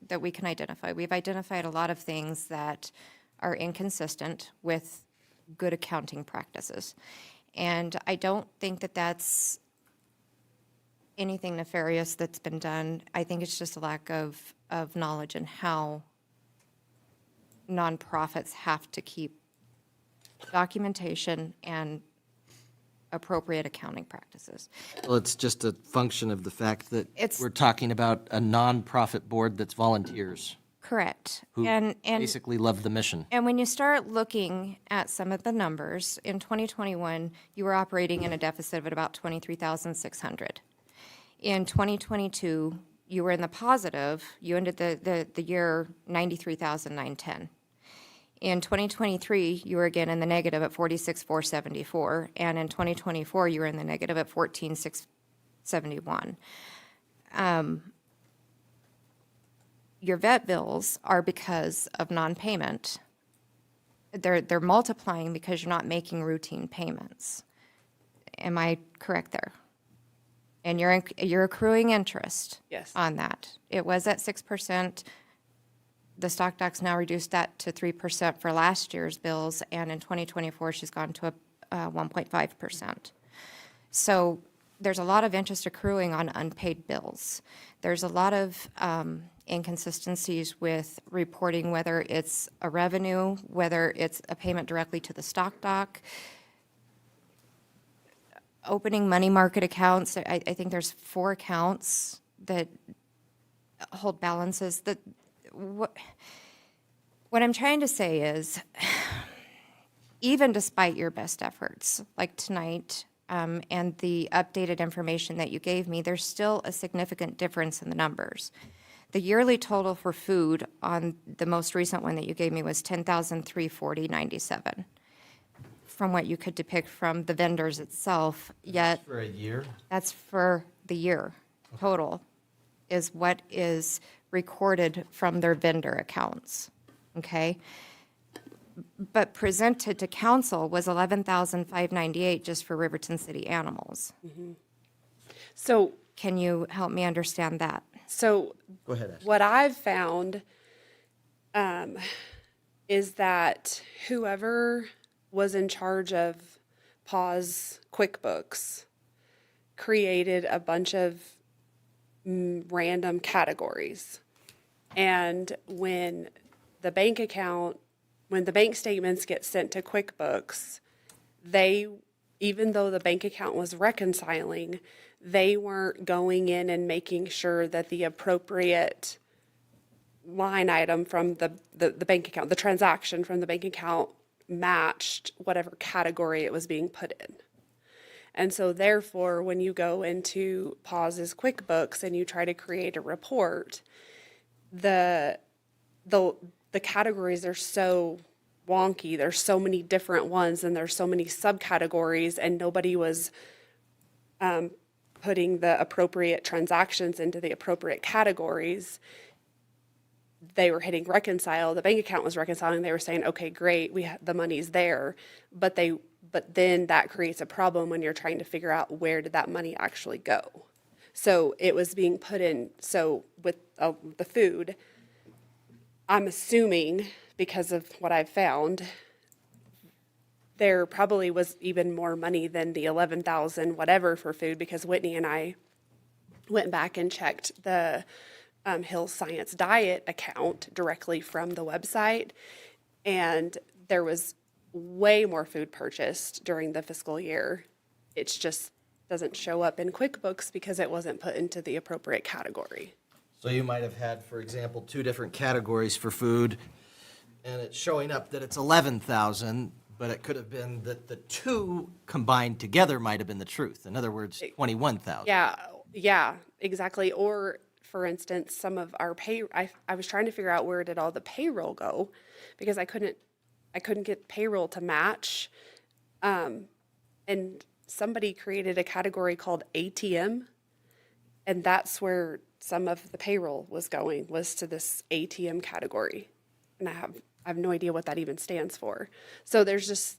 that we can identify. We've identified a lot of things that are inconsistent with good accounting practices. And I don't think that that's anything nefarious that's been done. I think it's just a lack of knowledge in how nonprofits have to keep documentation and appropriate accounting practices. Well, it's just a function of the fact that It's- we're talking about a nonprofit board that's volunteers Correct. who And basically love the mission. And when you start looking at some of the numbers, in 2021, you were operating in a deficit of about 23,600. In 2022, you were in the positive. You ended the year 93,910. In 2023, you were again in the negative at 46,474, and in 2024, you were in the negative at 14,671. Your vet bills are because of non-payment. They're multiplying because you're not making routine payments. Am I correct there? And you're accruing interest Yes. on that. It was at 6%. The stock doc's now reduced that to 3% for last year's bills, and in 2024, she's gone to a 1.5%. So there's a lot of interest accruing on unpaid bills. There's a lot of inconsistencies with reporting, whether it's a revenue, whether it's a payment directly to the stock doc, opening money market accounts. I think there's 4 accounts that hold balances. What I'm trying to say is, even despite your best efforts, like tonight, and the updated information that you gave me, there's still a significant difference in the numbers. The yearly total for food on the most recent one that you gave me was $10,340.97, from what you could depict from the vendors itself, yet. For a year? That's for the year total, is what is recorded from their vendor accounts, okay? But presented to council was $11,598 just for Riverton City animals. So can you help me understand that? So Go ahead, Ashley. what I've found is that whoever was in charge of PAWS QuickBooks created a bunch of random categories. And when the bank statements get sent to QuickBooks, they even though the bank account was reconciling, they weren't going in and making sure that the appropriate line item from the bank account, the transaction from the bank account matched whatever category it was being put in. And so therefore, when you go into PAWS's QuickBooks and you try to create a report, the categories are so wonky. There's so many different ones and there's so many subcategories, and nobody was putting the appropriate transactions into the appropriate categories. They were hitting reconcile. The bank account was reconciling. They were saying, okay, great, the money's there. But then that creates a problem when you're trying to figure out where did that money actually go. So it was being put in, so with the food, I'm assuming, because of what I've found, there probably was even more money than the 11,000 whatever for food, because Whitney and I went back and checked the Hill Science Diet account directly from the website, and there was way more food purchased during the fiscal year. It's just doesn't show up in QuickBooks because it wasn't put into the appropriate category. So you might have had, for example, 2 different categories for food, and it's showing up that it's 11,000, but it could have been that the 2 combined together might have been the truth. In other words, 21,000. Yeah, exactly. Or, for instance, some of our I was trying to figure out where did all the payroll go, because I couldn't get payroll to match. And somebody created a category called ATM, and that's where some of the payroll was to this ATM category. And I have no idea what that even stands for. So there's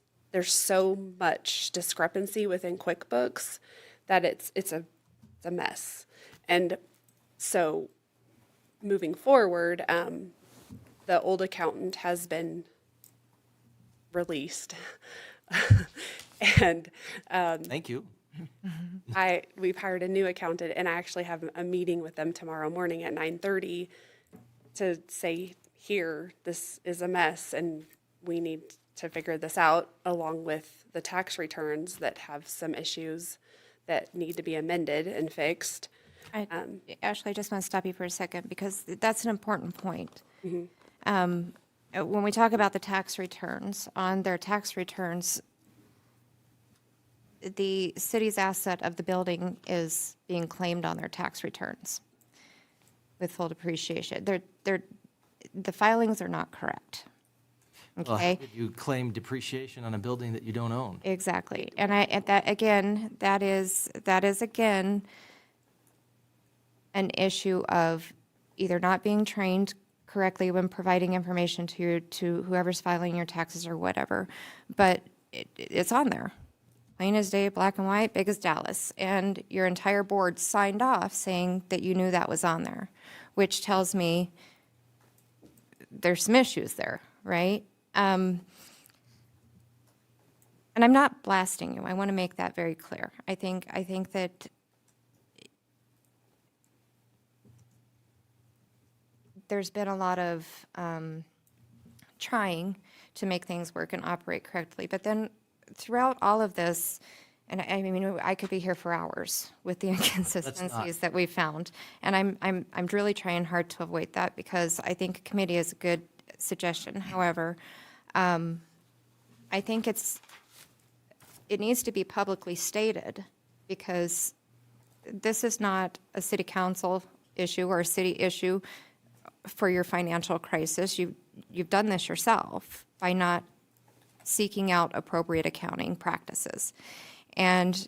so much discrepancy within QuickBooks that it's a mess. And so moving forward, the old accountant has been released. And thank you. We've hired a new accountant, and I actually have a meeting with them tomorrow morning at 9:30 to say, here, this is a mess, and we need to figure this out, along with the tax returns that have some issues that need to be amended and fixed. Ashley, I just want to stop you for a second, because that's an important point. When we talk about the tax returns, on their tax returns, the city's asset of the building is being claimed on their tax returns with full depreciation. The filings are not correct. Okay? Well, how could you claim depreciation on a building that you don't own? Exactly. And that is again an issue of either not being trained correctly when providing information to whoever's filing your taxes or whatever. But it's on there. Plain as day, black and white, big as Dallas. And your entire board signed off saying that you knew that was on there, which tells me there's some issues there, right? And I'm not blasting you. I want to make that very clear. I think that there's been a lot of trying to make things work and operate correctly. But then throughout all of this, and I mean, I could be here for hours with the inconsistencies that we found. And I'm really trying hard to avoid that, because I think a committee is a good suggestion. However, I think it needs to be publicly stated, because this is not a city council issue or a city issue for your financial crisis. You've done this yourself by not seeking out appropriate accounting practices. And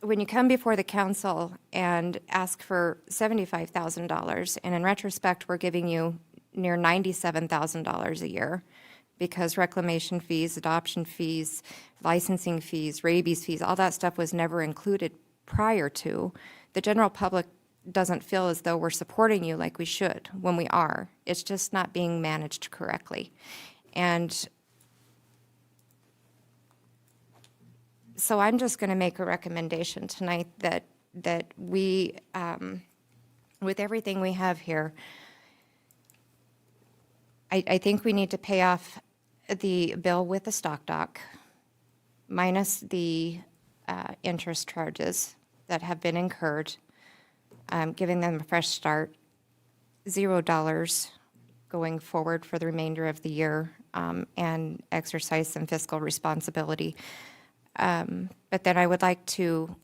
when you come before the council and ask for $75,000, and in retrospect, we're giving you near $97,000 a year, because reclamation fees, adoption fees, licensing fees, rabies fees, all that stuff was never included prior to. The general public doesn't feel as though we're supporting you like we should, when we are. It's just not being managed correctly. And so I'm just going to make a recommendation tonight that we, with everything we have here, I think we need to pay off the bill with the stock dock. minus the interest charges that have been incurred, giving them a fresh start, $0 going forward for the remainder of the year, and exercise some fiscal responsibility. But then I would like to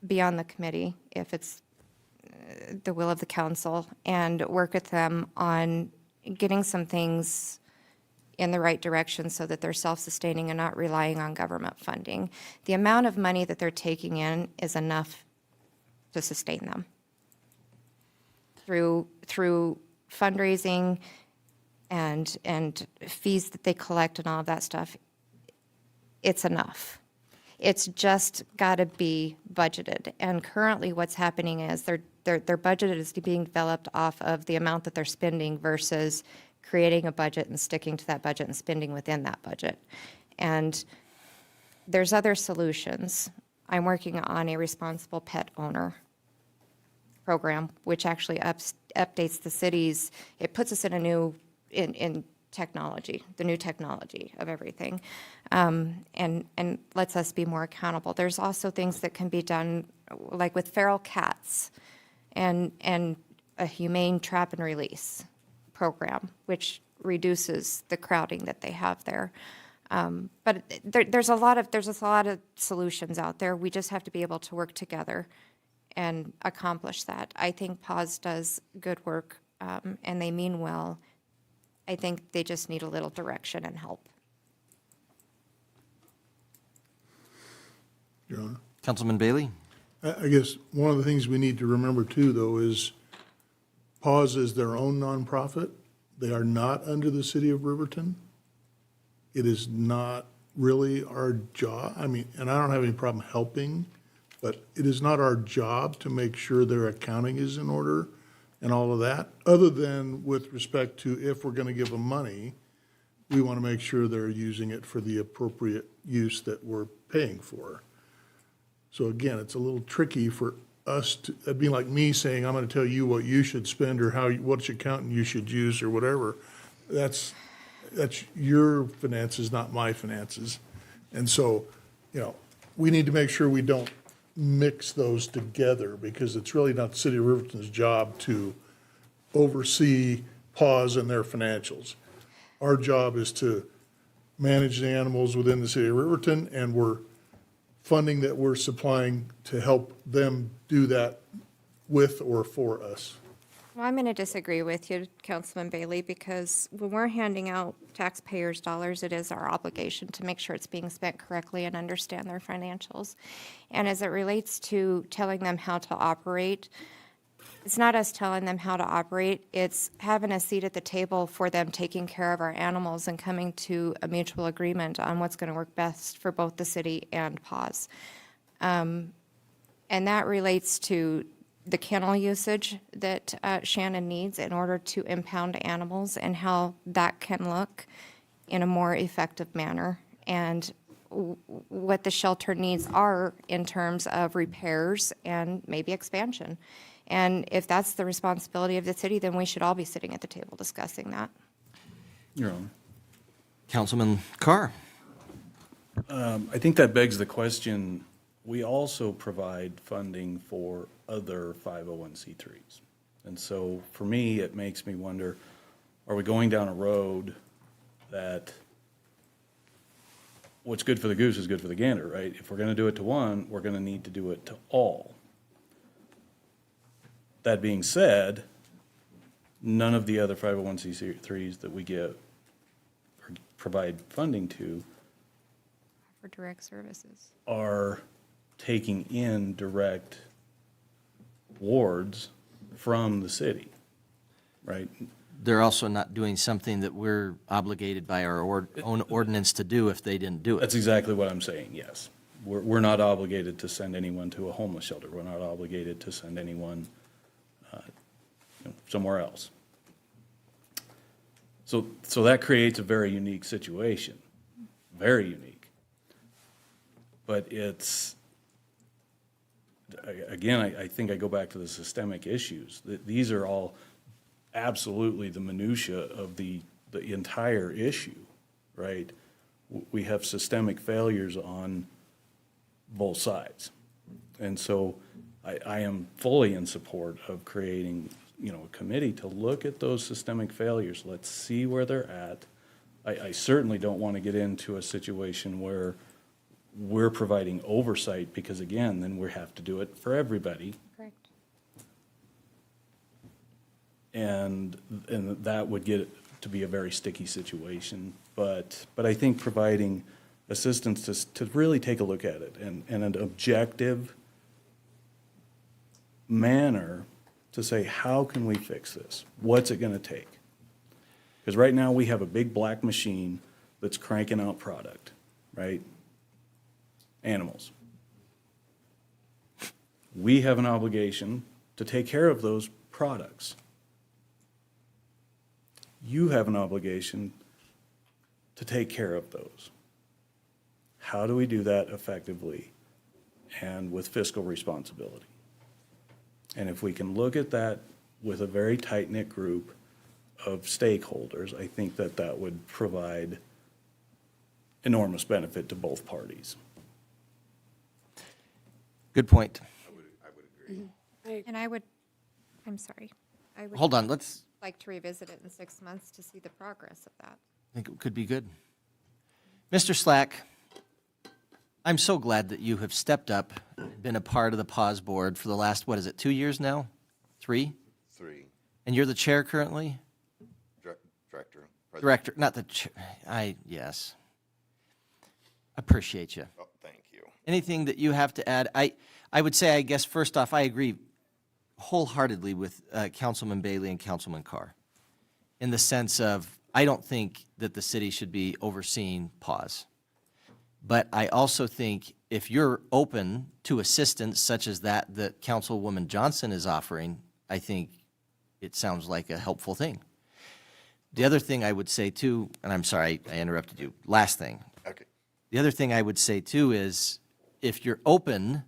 be on the committee, if it's the will of the council, and work with them on getting some things in the right direction so that they're self-sustaining and not relying on government funding. The amount of money that they're taking in is enough to sustain them. Through fundraising and fees that they collect and all of that stuff, it's enough. It's just got to be budgeted. And currently what's happening is their budget is being developed off of the amount that they're spending versus creating a budget and sticking to that budget and spending within that budget. And there's other solutions. I'm working on a responsible pet owner program, which actually updates the cities. It puts us in a new, in technology, the new technology of everything, and lets us be more accountable. There's also things that can be done, like with feral cats and a humane trap and release program, which reduces the crowding that they have there. But there's a lot of solutions out there. We just have to be able to work together and accomplish that. I think PAWS does good work, and they mean well. I think they just need a little direction and help. Your Honor. Councilman Bailey? I guess one of the things we need to remember too, though, is PAWS is their own nonprofit. They are not under the city of Riverton. It is not really our job. I mean, and I don't have any problem helping, but it is not our job to make sure their accounting is in order and all of that, other than with respect to if we're going to give them money, we want to make sure they're using it for the appropriate use that we're paying for. So again, it's a little tricky for us to, it'd be like me saying, I'm going to tell you what you should spend or which accountant you should use or whatever. That's your finances, not my finances. And so, we need to make sure we don't mix those together, because it's really not the city of Riverton's job to oversee PAWS and their financials. Our job is to manage the animals within the city of Riverton, and we're funding that we're supplying to help them do that with or for us. Well, I'm going to disagree with you, Councilman Bailey, because when we're handing out taxpayers' dollars, it is our obligation to make sure it's being spent correctly and understand their financials. And as it relates to telling them how to operate, it's not us telling them how to operate, it's having a seat at the table for them taking care of our animals and coming to a mutual agreement on what's going to work best for both the city and PAWS. And that relates to the kennel usage that Shannon needs in order to impound animals and how that can look in a more effective manner, and what the shelter needs are in terms of repairs and maybe expansion. And if that's the responsibility of the city, then we should all be sitting at the table discussing that. Your Honor. Councilman Carr? I think that begs the question, we also provide funding for other 501c3s. And so for me, it makes me wonder, are we going down a road that what's good for the goose is good for the gander, right? If we're going to do it to one, we're going to need to do it to all. That being said, none of the other 501c3s that we give or provide funding to For direct services. are taking in direct wards from the city, right? They're also not doing something that we're obligated by our own ordinance to do if they didn't do it. That's exactly what I'm saying, yes. We're not obligated to send anyone to a homeless shelter. We're not obligated to send anyone somewhere else. So that creates a very unique situation, very unique. But it's, again, I think I go back to the systemic issues. These are all absolutely the minutia of the entire issue, right? we have systemic failures on both sides. And so I am fully in support of creating, a committee to look at those systemic failures. Let's see where they're at. I certainly don't want to get into a situation where we're providing oversight, because again, then we have to do it for everybody. Correct. And that would get it to be a very sticky situation. But I think providing assistance to really take a look at it and an objective manner to say, how can we fix this? What's it gonna take? Because right now, we have a big black machine that's cranking out product, right? Animals. We have an obligation to take care of those products. You have an obligation to take care of those. How do we do that effectively and with fiscal responsibility? And if we can look at that with a very tight-knit group of stakeholders, I think that would provide enormous benefit to both parties. Good point. And I'm sorry. I would Hold on, let's, like to revisit it in 6 months to see the progress of that. I think it could be good. Mr. Slack, I'm so glad that you have stepped up, been a part of the PAWS board for the last, 2 years now? 3? 3. And you're the chair currently? Director. President. Director, not the chair. Yes. Appreciate you. Oh, thank you. Anything that you have to add? I would say, I guess, first off, I agree wholeheartedly with Councilman Bailey and Councilman Carr in the sense of, I don't think that the city should be overseeing PAWS. But I also think if you're open to assistance such as that Councilwoman Johnson is offering, I think it sounds like a helpful thing. The other thing I would say too, and I'm sorry I interrupted you, last thing. Okay. The other thing I would say too is if you're open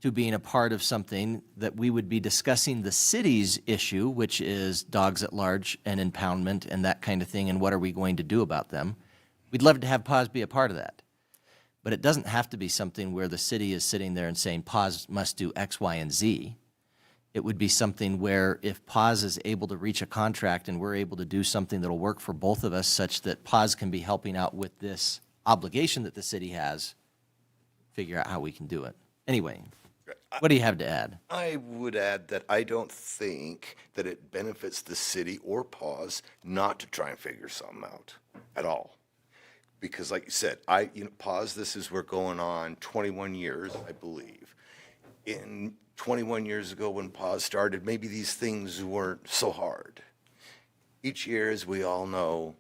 to being a part of something that we would be discussing the city's issue, which is dogs at large and impoundment and that kind of thing, and what are we going to do about them, we'd love to have PAWS be a part of that. But it doesn't have to be something where the city is sitting there and saying PAWS must do X, Y, and Z. It would be something where if PAWS is able to reach a contract and we're able to do something that'll work for both of us such that PAWS can be helping out with this obligation that the city has, figure out how we can do it. Anyway, what do you have to add? I would add that I don't think that it benefits the city or PAWS not to try and figure something out at all. Because like you said, PAWS, we're going on 21 years, I believe. In 21 years ago when PAWS started, maybe these things weren't so hard. Each year, as we all know,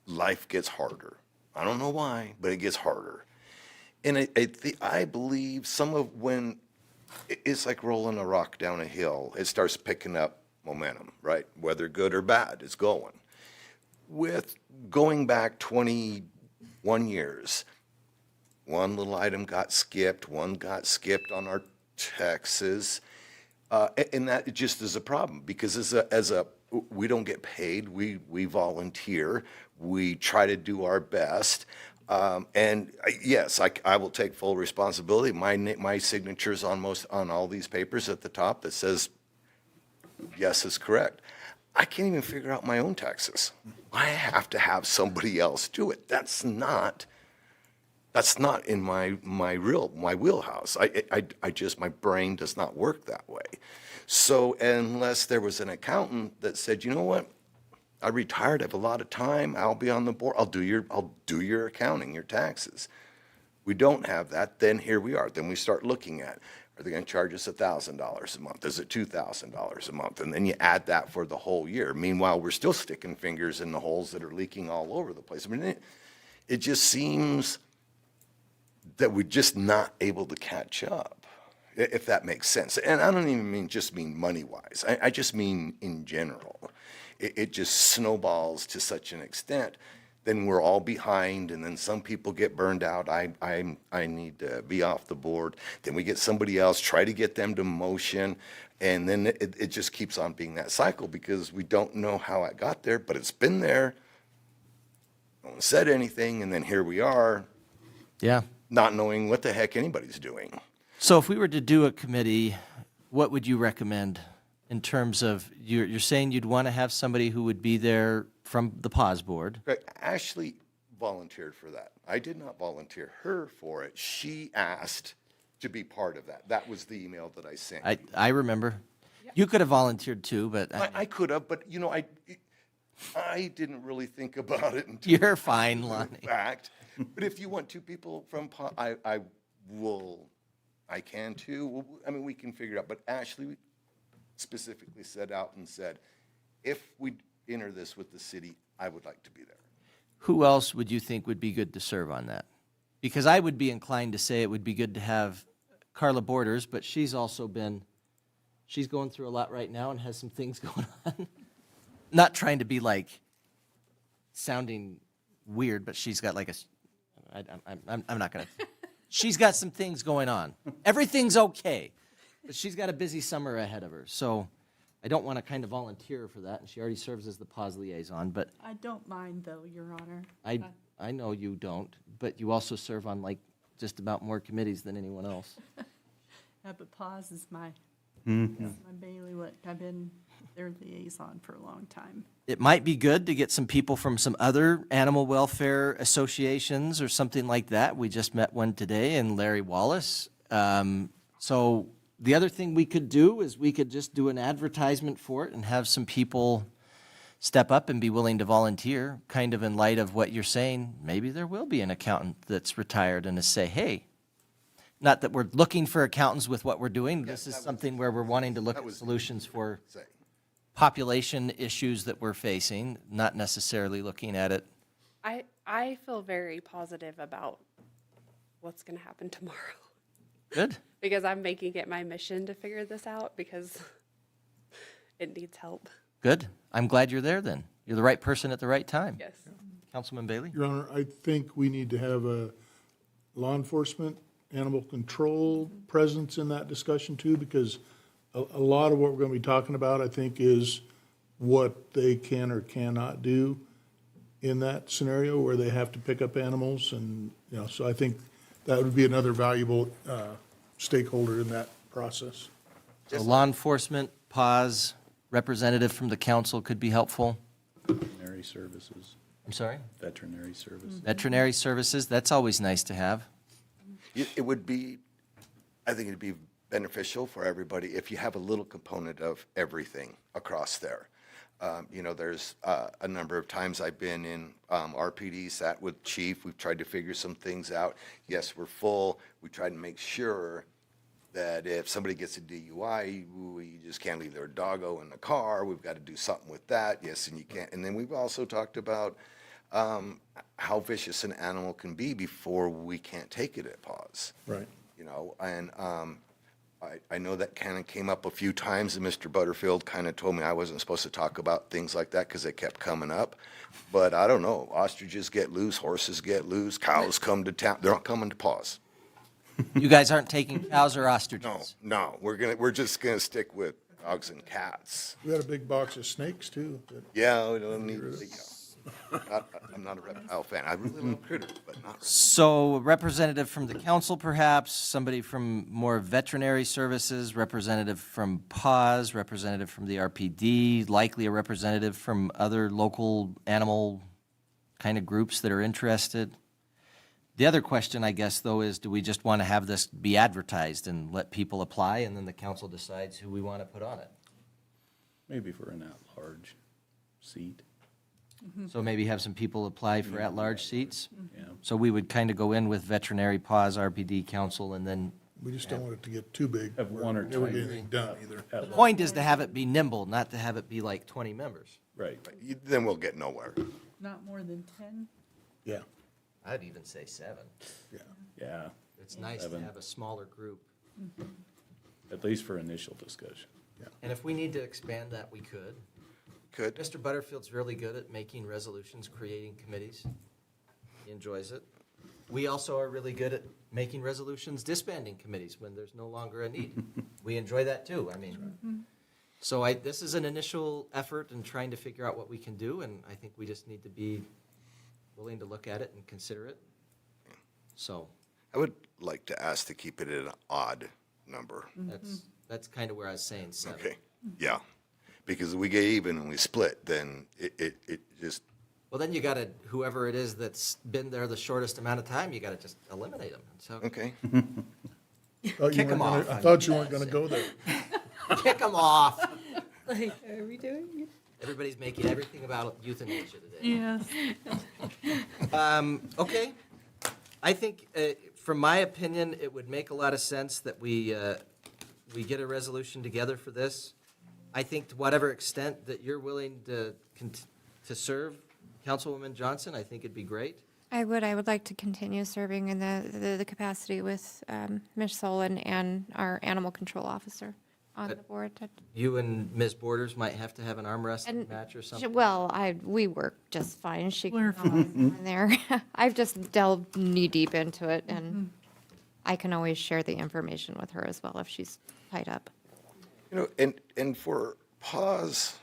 life gets harder. I don't know why, but it gets harder. And I believe some of when it's like rolling a rock down a hill, it starts picking up momentum, right? Whether good or bad, it's going. With going back 21 years, one little item got skipped, one got skipped on our taxes, and that just is a problem because we don't get paid, we volunteer, we try to do our best, and yes, I will take full responsibility. My signature's on all these papers at the top that says yes is correct. I can't even figure out my own taxes. I have to have somebody else do it. That's not in my wheelhouse. I just, my brain does not work that way. So unless there was an accountant that said, you know what, I retired, I have a lot of time, I'll be on the board, I'll do your accounting, your taxes. We don't have that, then here we are. Then we start looking at, are they gonna charge us $1,000 a month? Is it $2,000 a month? And then you add that for the whole year. Meanwhile, we're still sticking fingers in the holes that are leaking all over the place. I mean, it just seems that we're just not able to catch up, if that makes sense. And I don't even mean money-wise. I just mean in general. It just snowballs to such an extent. Then we're all behind, and then some people get burned out. I need to be off the board. Then we get somebody else, try to get them to motion, and then it just keeps on being that cycle because we don't know how it got there, but it's been there. No one said anything, and then here we are, Yeah. not knowing what the heck anybody's doing. So if we were to do a committee, what would you recommend in terms of, you're saying you'd want to have somebody who would be there from the PAWS board? Right, Ashley volunteered for that. I did not volunteer her for it. She asked to be part of that. That was the email that I sent. I remember. You could have volunteered too, but I could have, but you know, I didn't really think about it until You're fine, after Lonnie. the fact. But if you want two people from, I can too. I mean, we can figure it out. But Ashley specifically set out and said, if we enter this with the city, I would like to be there. who else would you think would be good to serve on that? Because I would be inclined to say it would be good to have Carla Borders, but she's going through a lot right now and has some things going on. Not trying to be like sounding weird, but she's got like I'm not gonna. She's got some things going on. Everything's okay, but she's got a busy summer ahead of her. So I don't want to kind of volunteer for that, and she already serves as the PAWS liaison. But I don't mind though, Your Honor. I know you don't, but you also serve on like just about more committees than anyone else. Yeah, but PAWS is my bailiwick. I've been their liaison for a long time. It might be good to get some people from some other animal welfare associations or something like that. We just met one today in Larry Wallace. So the other thing we could do is we could just do an advertisement for it and have some people step up and be willing to volunteer, kind of in light of what you're saying. Maybe there will be an accountant that's retired and to say, hey, not that we're looking for accountants with what we're doing. This is something where we're wanting to look at solutions for population issues that we're facing, not necessarily looking at it. I feel very positive about what's going to happen tomorrow. Good. Because I'm making it my mission to figure this out because it needs help. Good. I'm glad you're there then. You're the right person at the right time. Yes. Councilman Bailey? Your Honor, I think we need to have a law enforcement, animal control presence in that discussion too, because a lot of what we're going to be talking about, I think, is what they can or cannot do in that scenario where they have to pick up animals. And, you know, so I think that would be another valuable stakeholder in that process. So law enforcement, PAWS, representative from the council could be helpful. Veterinary services. I'm sorry? Veterinary services. Veterinary services, that's always nice to have. It would be, I think it'd be beneficial for everybody if you have a little component of everything across there. You know, there's a number of times I've been in RPD, sat with chief, we've tried to figure some things out. Yes, we're full. We try to make sure that if somebody gets a DUI, we just can't leave their doggo in the car. We've got to do something with that. Yes, and you can't. And then we've also talked about how vicious an animal can be before we can't take it at PAWS. Right. You know, and I know that kind of came up a few times, and Mr. Butterfield kind of told me I wasn't supposed to talk about things like that because they kept coming up. But I don't know. Ostriches get loose, horses get loose, cows come to town. They're not coming to PAWS. You guys aren't taking cows or ostriches? No, we're just gonna stick with dogs and cats. We got a big box of snakes too. Yeah, we don't need. I'm not a reptile fan. I really love critters, but not. So a representative from the council perhaps, somebody from more veterinary services, representative from PAWS, representative from the RPD, likely a representative from other local animal kind of groups that are interested. The other question, I guess, though, is do we just want to have this be advertised and let people apply, and then the council decides who we want to put on it? Maybe for an at-large seat. So maybe have some people apply for at-large seats? Yeah. So we would kind of go in with veterinary, PAWS, RPD, council, and then We just don't want it to get too big. Have one or Never two. get anything done either. the point is to have it be nimble, not to have it be like 20 members. Right. Then we'll get nowhere. Not more than 10? Yeah, I'd even say 7. yeah. Yeah, It's nice to 7. have a smaller group. At least for initial discussion. And if we need to expand that, we could. Could. Mr. Butterfield's really good at making resolutions, creating committees. He enjoys it. We also are really good at making resolutions, disbanding committees when there's no longer a need. We enjoy that too, I mean. So this is an initial effort in trying to figure out what we can do, and I think we just need to be willing to look at it and consider it. So I would like to ask to keep it at an odd number. that's kind of where I was saying 7. Okay, yeah. Because if we get even and we split, then it just, Well, then you got to, whoever it is that's been there the shortest amount of time, you got to just eliminate them. So okay. Kick 'em off. I thought you weren't going to go there. kick them off. Like, are we doing it? Everybody's making everything about euthanasia today. Yes. Okay. I think, from my opinion, it would make a lot of sense that we get a resolution together for this. I think to whatever extent that you're willing to serve, Councilwoman Johnson, I think it'd be great. I would like to continue serving in the capacity with Ms. Solon and our animal control officer on the board. You and Ms. Borders might have to have an arm wrestling match or something. Well, we work just fine. She can always go in there. I've just delved knee-deep into it, and I can always share the information with her as well if she's tied up. You know, and for PAWS,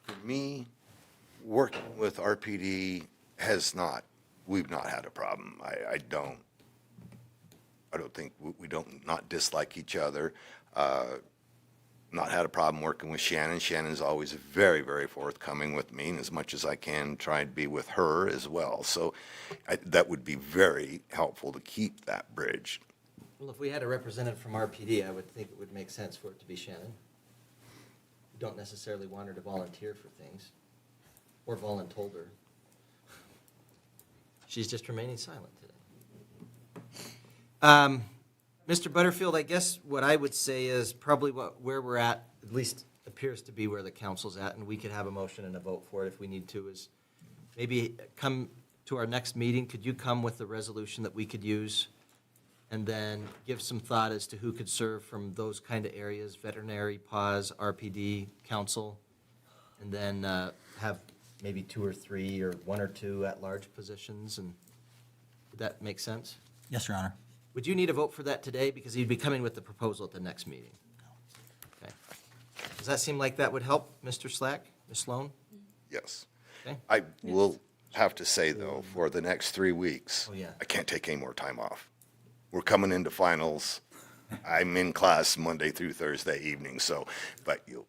for me, working with RPD we've not had a problem. I don't think, we don't not dislike each other. Not had a problem working with Shannon. Shannon's always very, very forthcoming with me, and as much as I can, try and be with her as well. So that would be very helpful to keep that bridge. Well, if we had a representative from RPD, I would think it would make sense for it to be Shannon. You don't necessarily want her to volunteer for things, or voluntold her. She's just remaining silent today. Mr. Butterfield, I guess what I would say is probably where we're at least appears to be where the council's at, and we could have a motion and a vote for it if we need to, is maybe come to our next meeting. Could you come with the resolution that we could use? And then give some thought as to who could serve from those kind of areas, veterinary, PAWS, RPD, council, and then have maybe 2 or 3 or 1 or 2 at-large positions, and would that make sense? Yes, Your Honor. Would you need a vote for that today? Because he'd be coming with the proposal at the next meeting. Okay. Does that seem like that would help, Mr. Slack, Ms. Sloan? Yes. Okay. I will have to say, though, for the next 3 weeks, Oh, yeah. I can't take any more time off. We're coming into finals. I'm in class Monday through Thursday evening, but you'll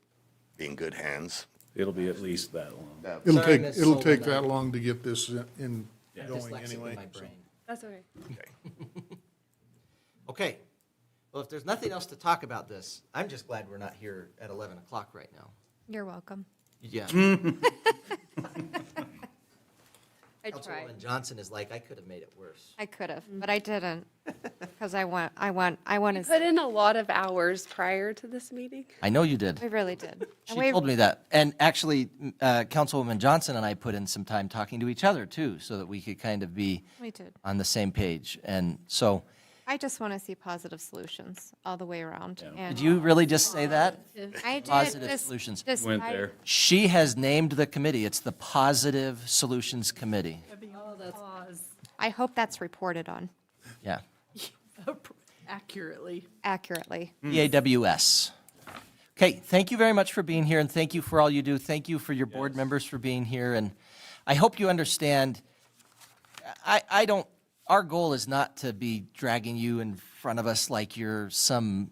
be in good hands. It'll be at least that long. Sorry, Ms. It'll Sullivan, take that long to get this in going Dyslexic anyway. in my brain. That's okay. Okay. Well, if there's nothing else to talk about this, I'm just glad we're not here at 11 o'clock right now. You're welcome. Yeah. I tried. Councilwoman Johnson is like, I could have made it worse. I could have, but I didn't, because I want You put in a lot of hours prior to this meeting. I know you did. We really did. She And we- told me that. And actually, Councilwoman Johnson and I put in some time talking to each other, too, so that we could kind of be We did. on the same page. And so, I just want to see positive solutions all the way around. And did you really just say that? I did. Positive just- solutions. just- Went I- there. She has named the committee. It's the Positive Solutions Committee. Oh, that's pause. I hope that's reported on Yeah. Accurately. accurately. PAWS. Okay, thank you very much for being here, and thank you for all you do. Thank you for your board members for being here, and I hope you understand, I don't, our goal is not to be dragging you in front of us like you're some,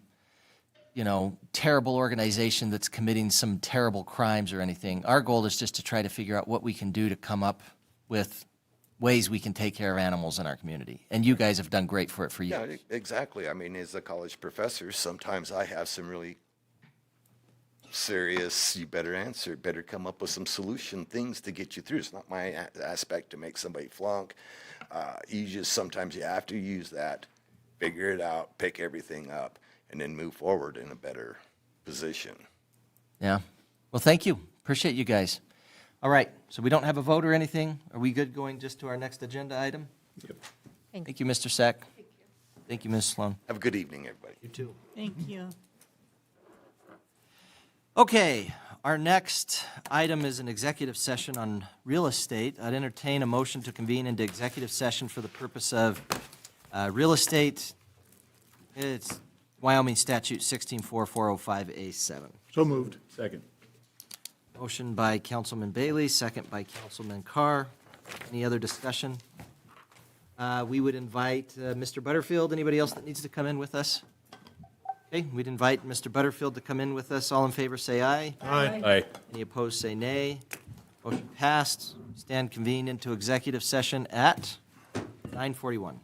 terrible organization that's committing some terrible crimes or anything. Our goal is just to try to figure out what we can do to come up with ways we can take care of animals in our community. And you guys have done great for it for Yeah, years. exactly. I mean, as a college professor, sometimes I have some really serious, you better answer, better come up with some solution things to get you through. It's not my aspect to make somebody flunk. Sometimes you have to use that, figure it out, pick everything up, and then move forward in a better position. Yeah. Well, thank you. Appreciate you guys. All right, so we don't have a vote or anything? Are we good going just to our next agenda item? Yep. Thank you, Mr. Sack. Thank you, Ms. Sloan. Have a good evening, everybody. You too. Thank you. Okay, our next item is an executive session on real estate. I'd entertain a motion to convene into executive session for the purpose of real estate. It's Wyoming Statute 164405A7. So moved. Second. Motion by Councilman Bailey, second by Councilman Carr. Any other discussion? We would invite Mr. Butterfield. Anybody else that needs to come in with us? Okay, we'd invite Mr. Butterfield to come in with us. All in favor, say aye. Aye. Aye. Any opposed, say nay. Motion passed. Stand convened into executive session at 9:41.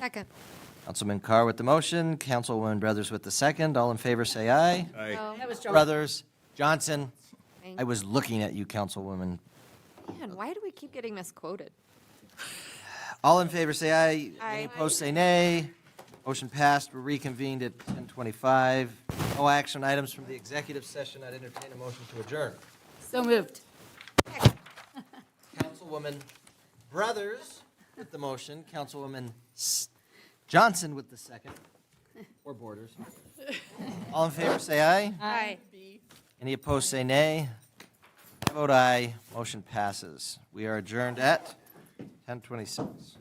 Second. Councilman Carr with the motion, Councilwoman Brothers with the second. All in favor, say aye. No. That was Joe. Brothers, Johnson, Thank- I was looking at you, Councilwoman. Man, why do we keep getting misquoted? All in favor, say aye. Aye. Any opposed, say nay. Motion passed. We're reconvened at 10:25. No action items from the executive session. I'd entertain a motion to adjourn. So moved. Councilwoman Brothers with the motion, Councilwoman Johnson with the second, or Borders. All in favor, say aye. Aye. Any opposed, say nay. I vote aye. Motion passes. We are adjourned at 10:26.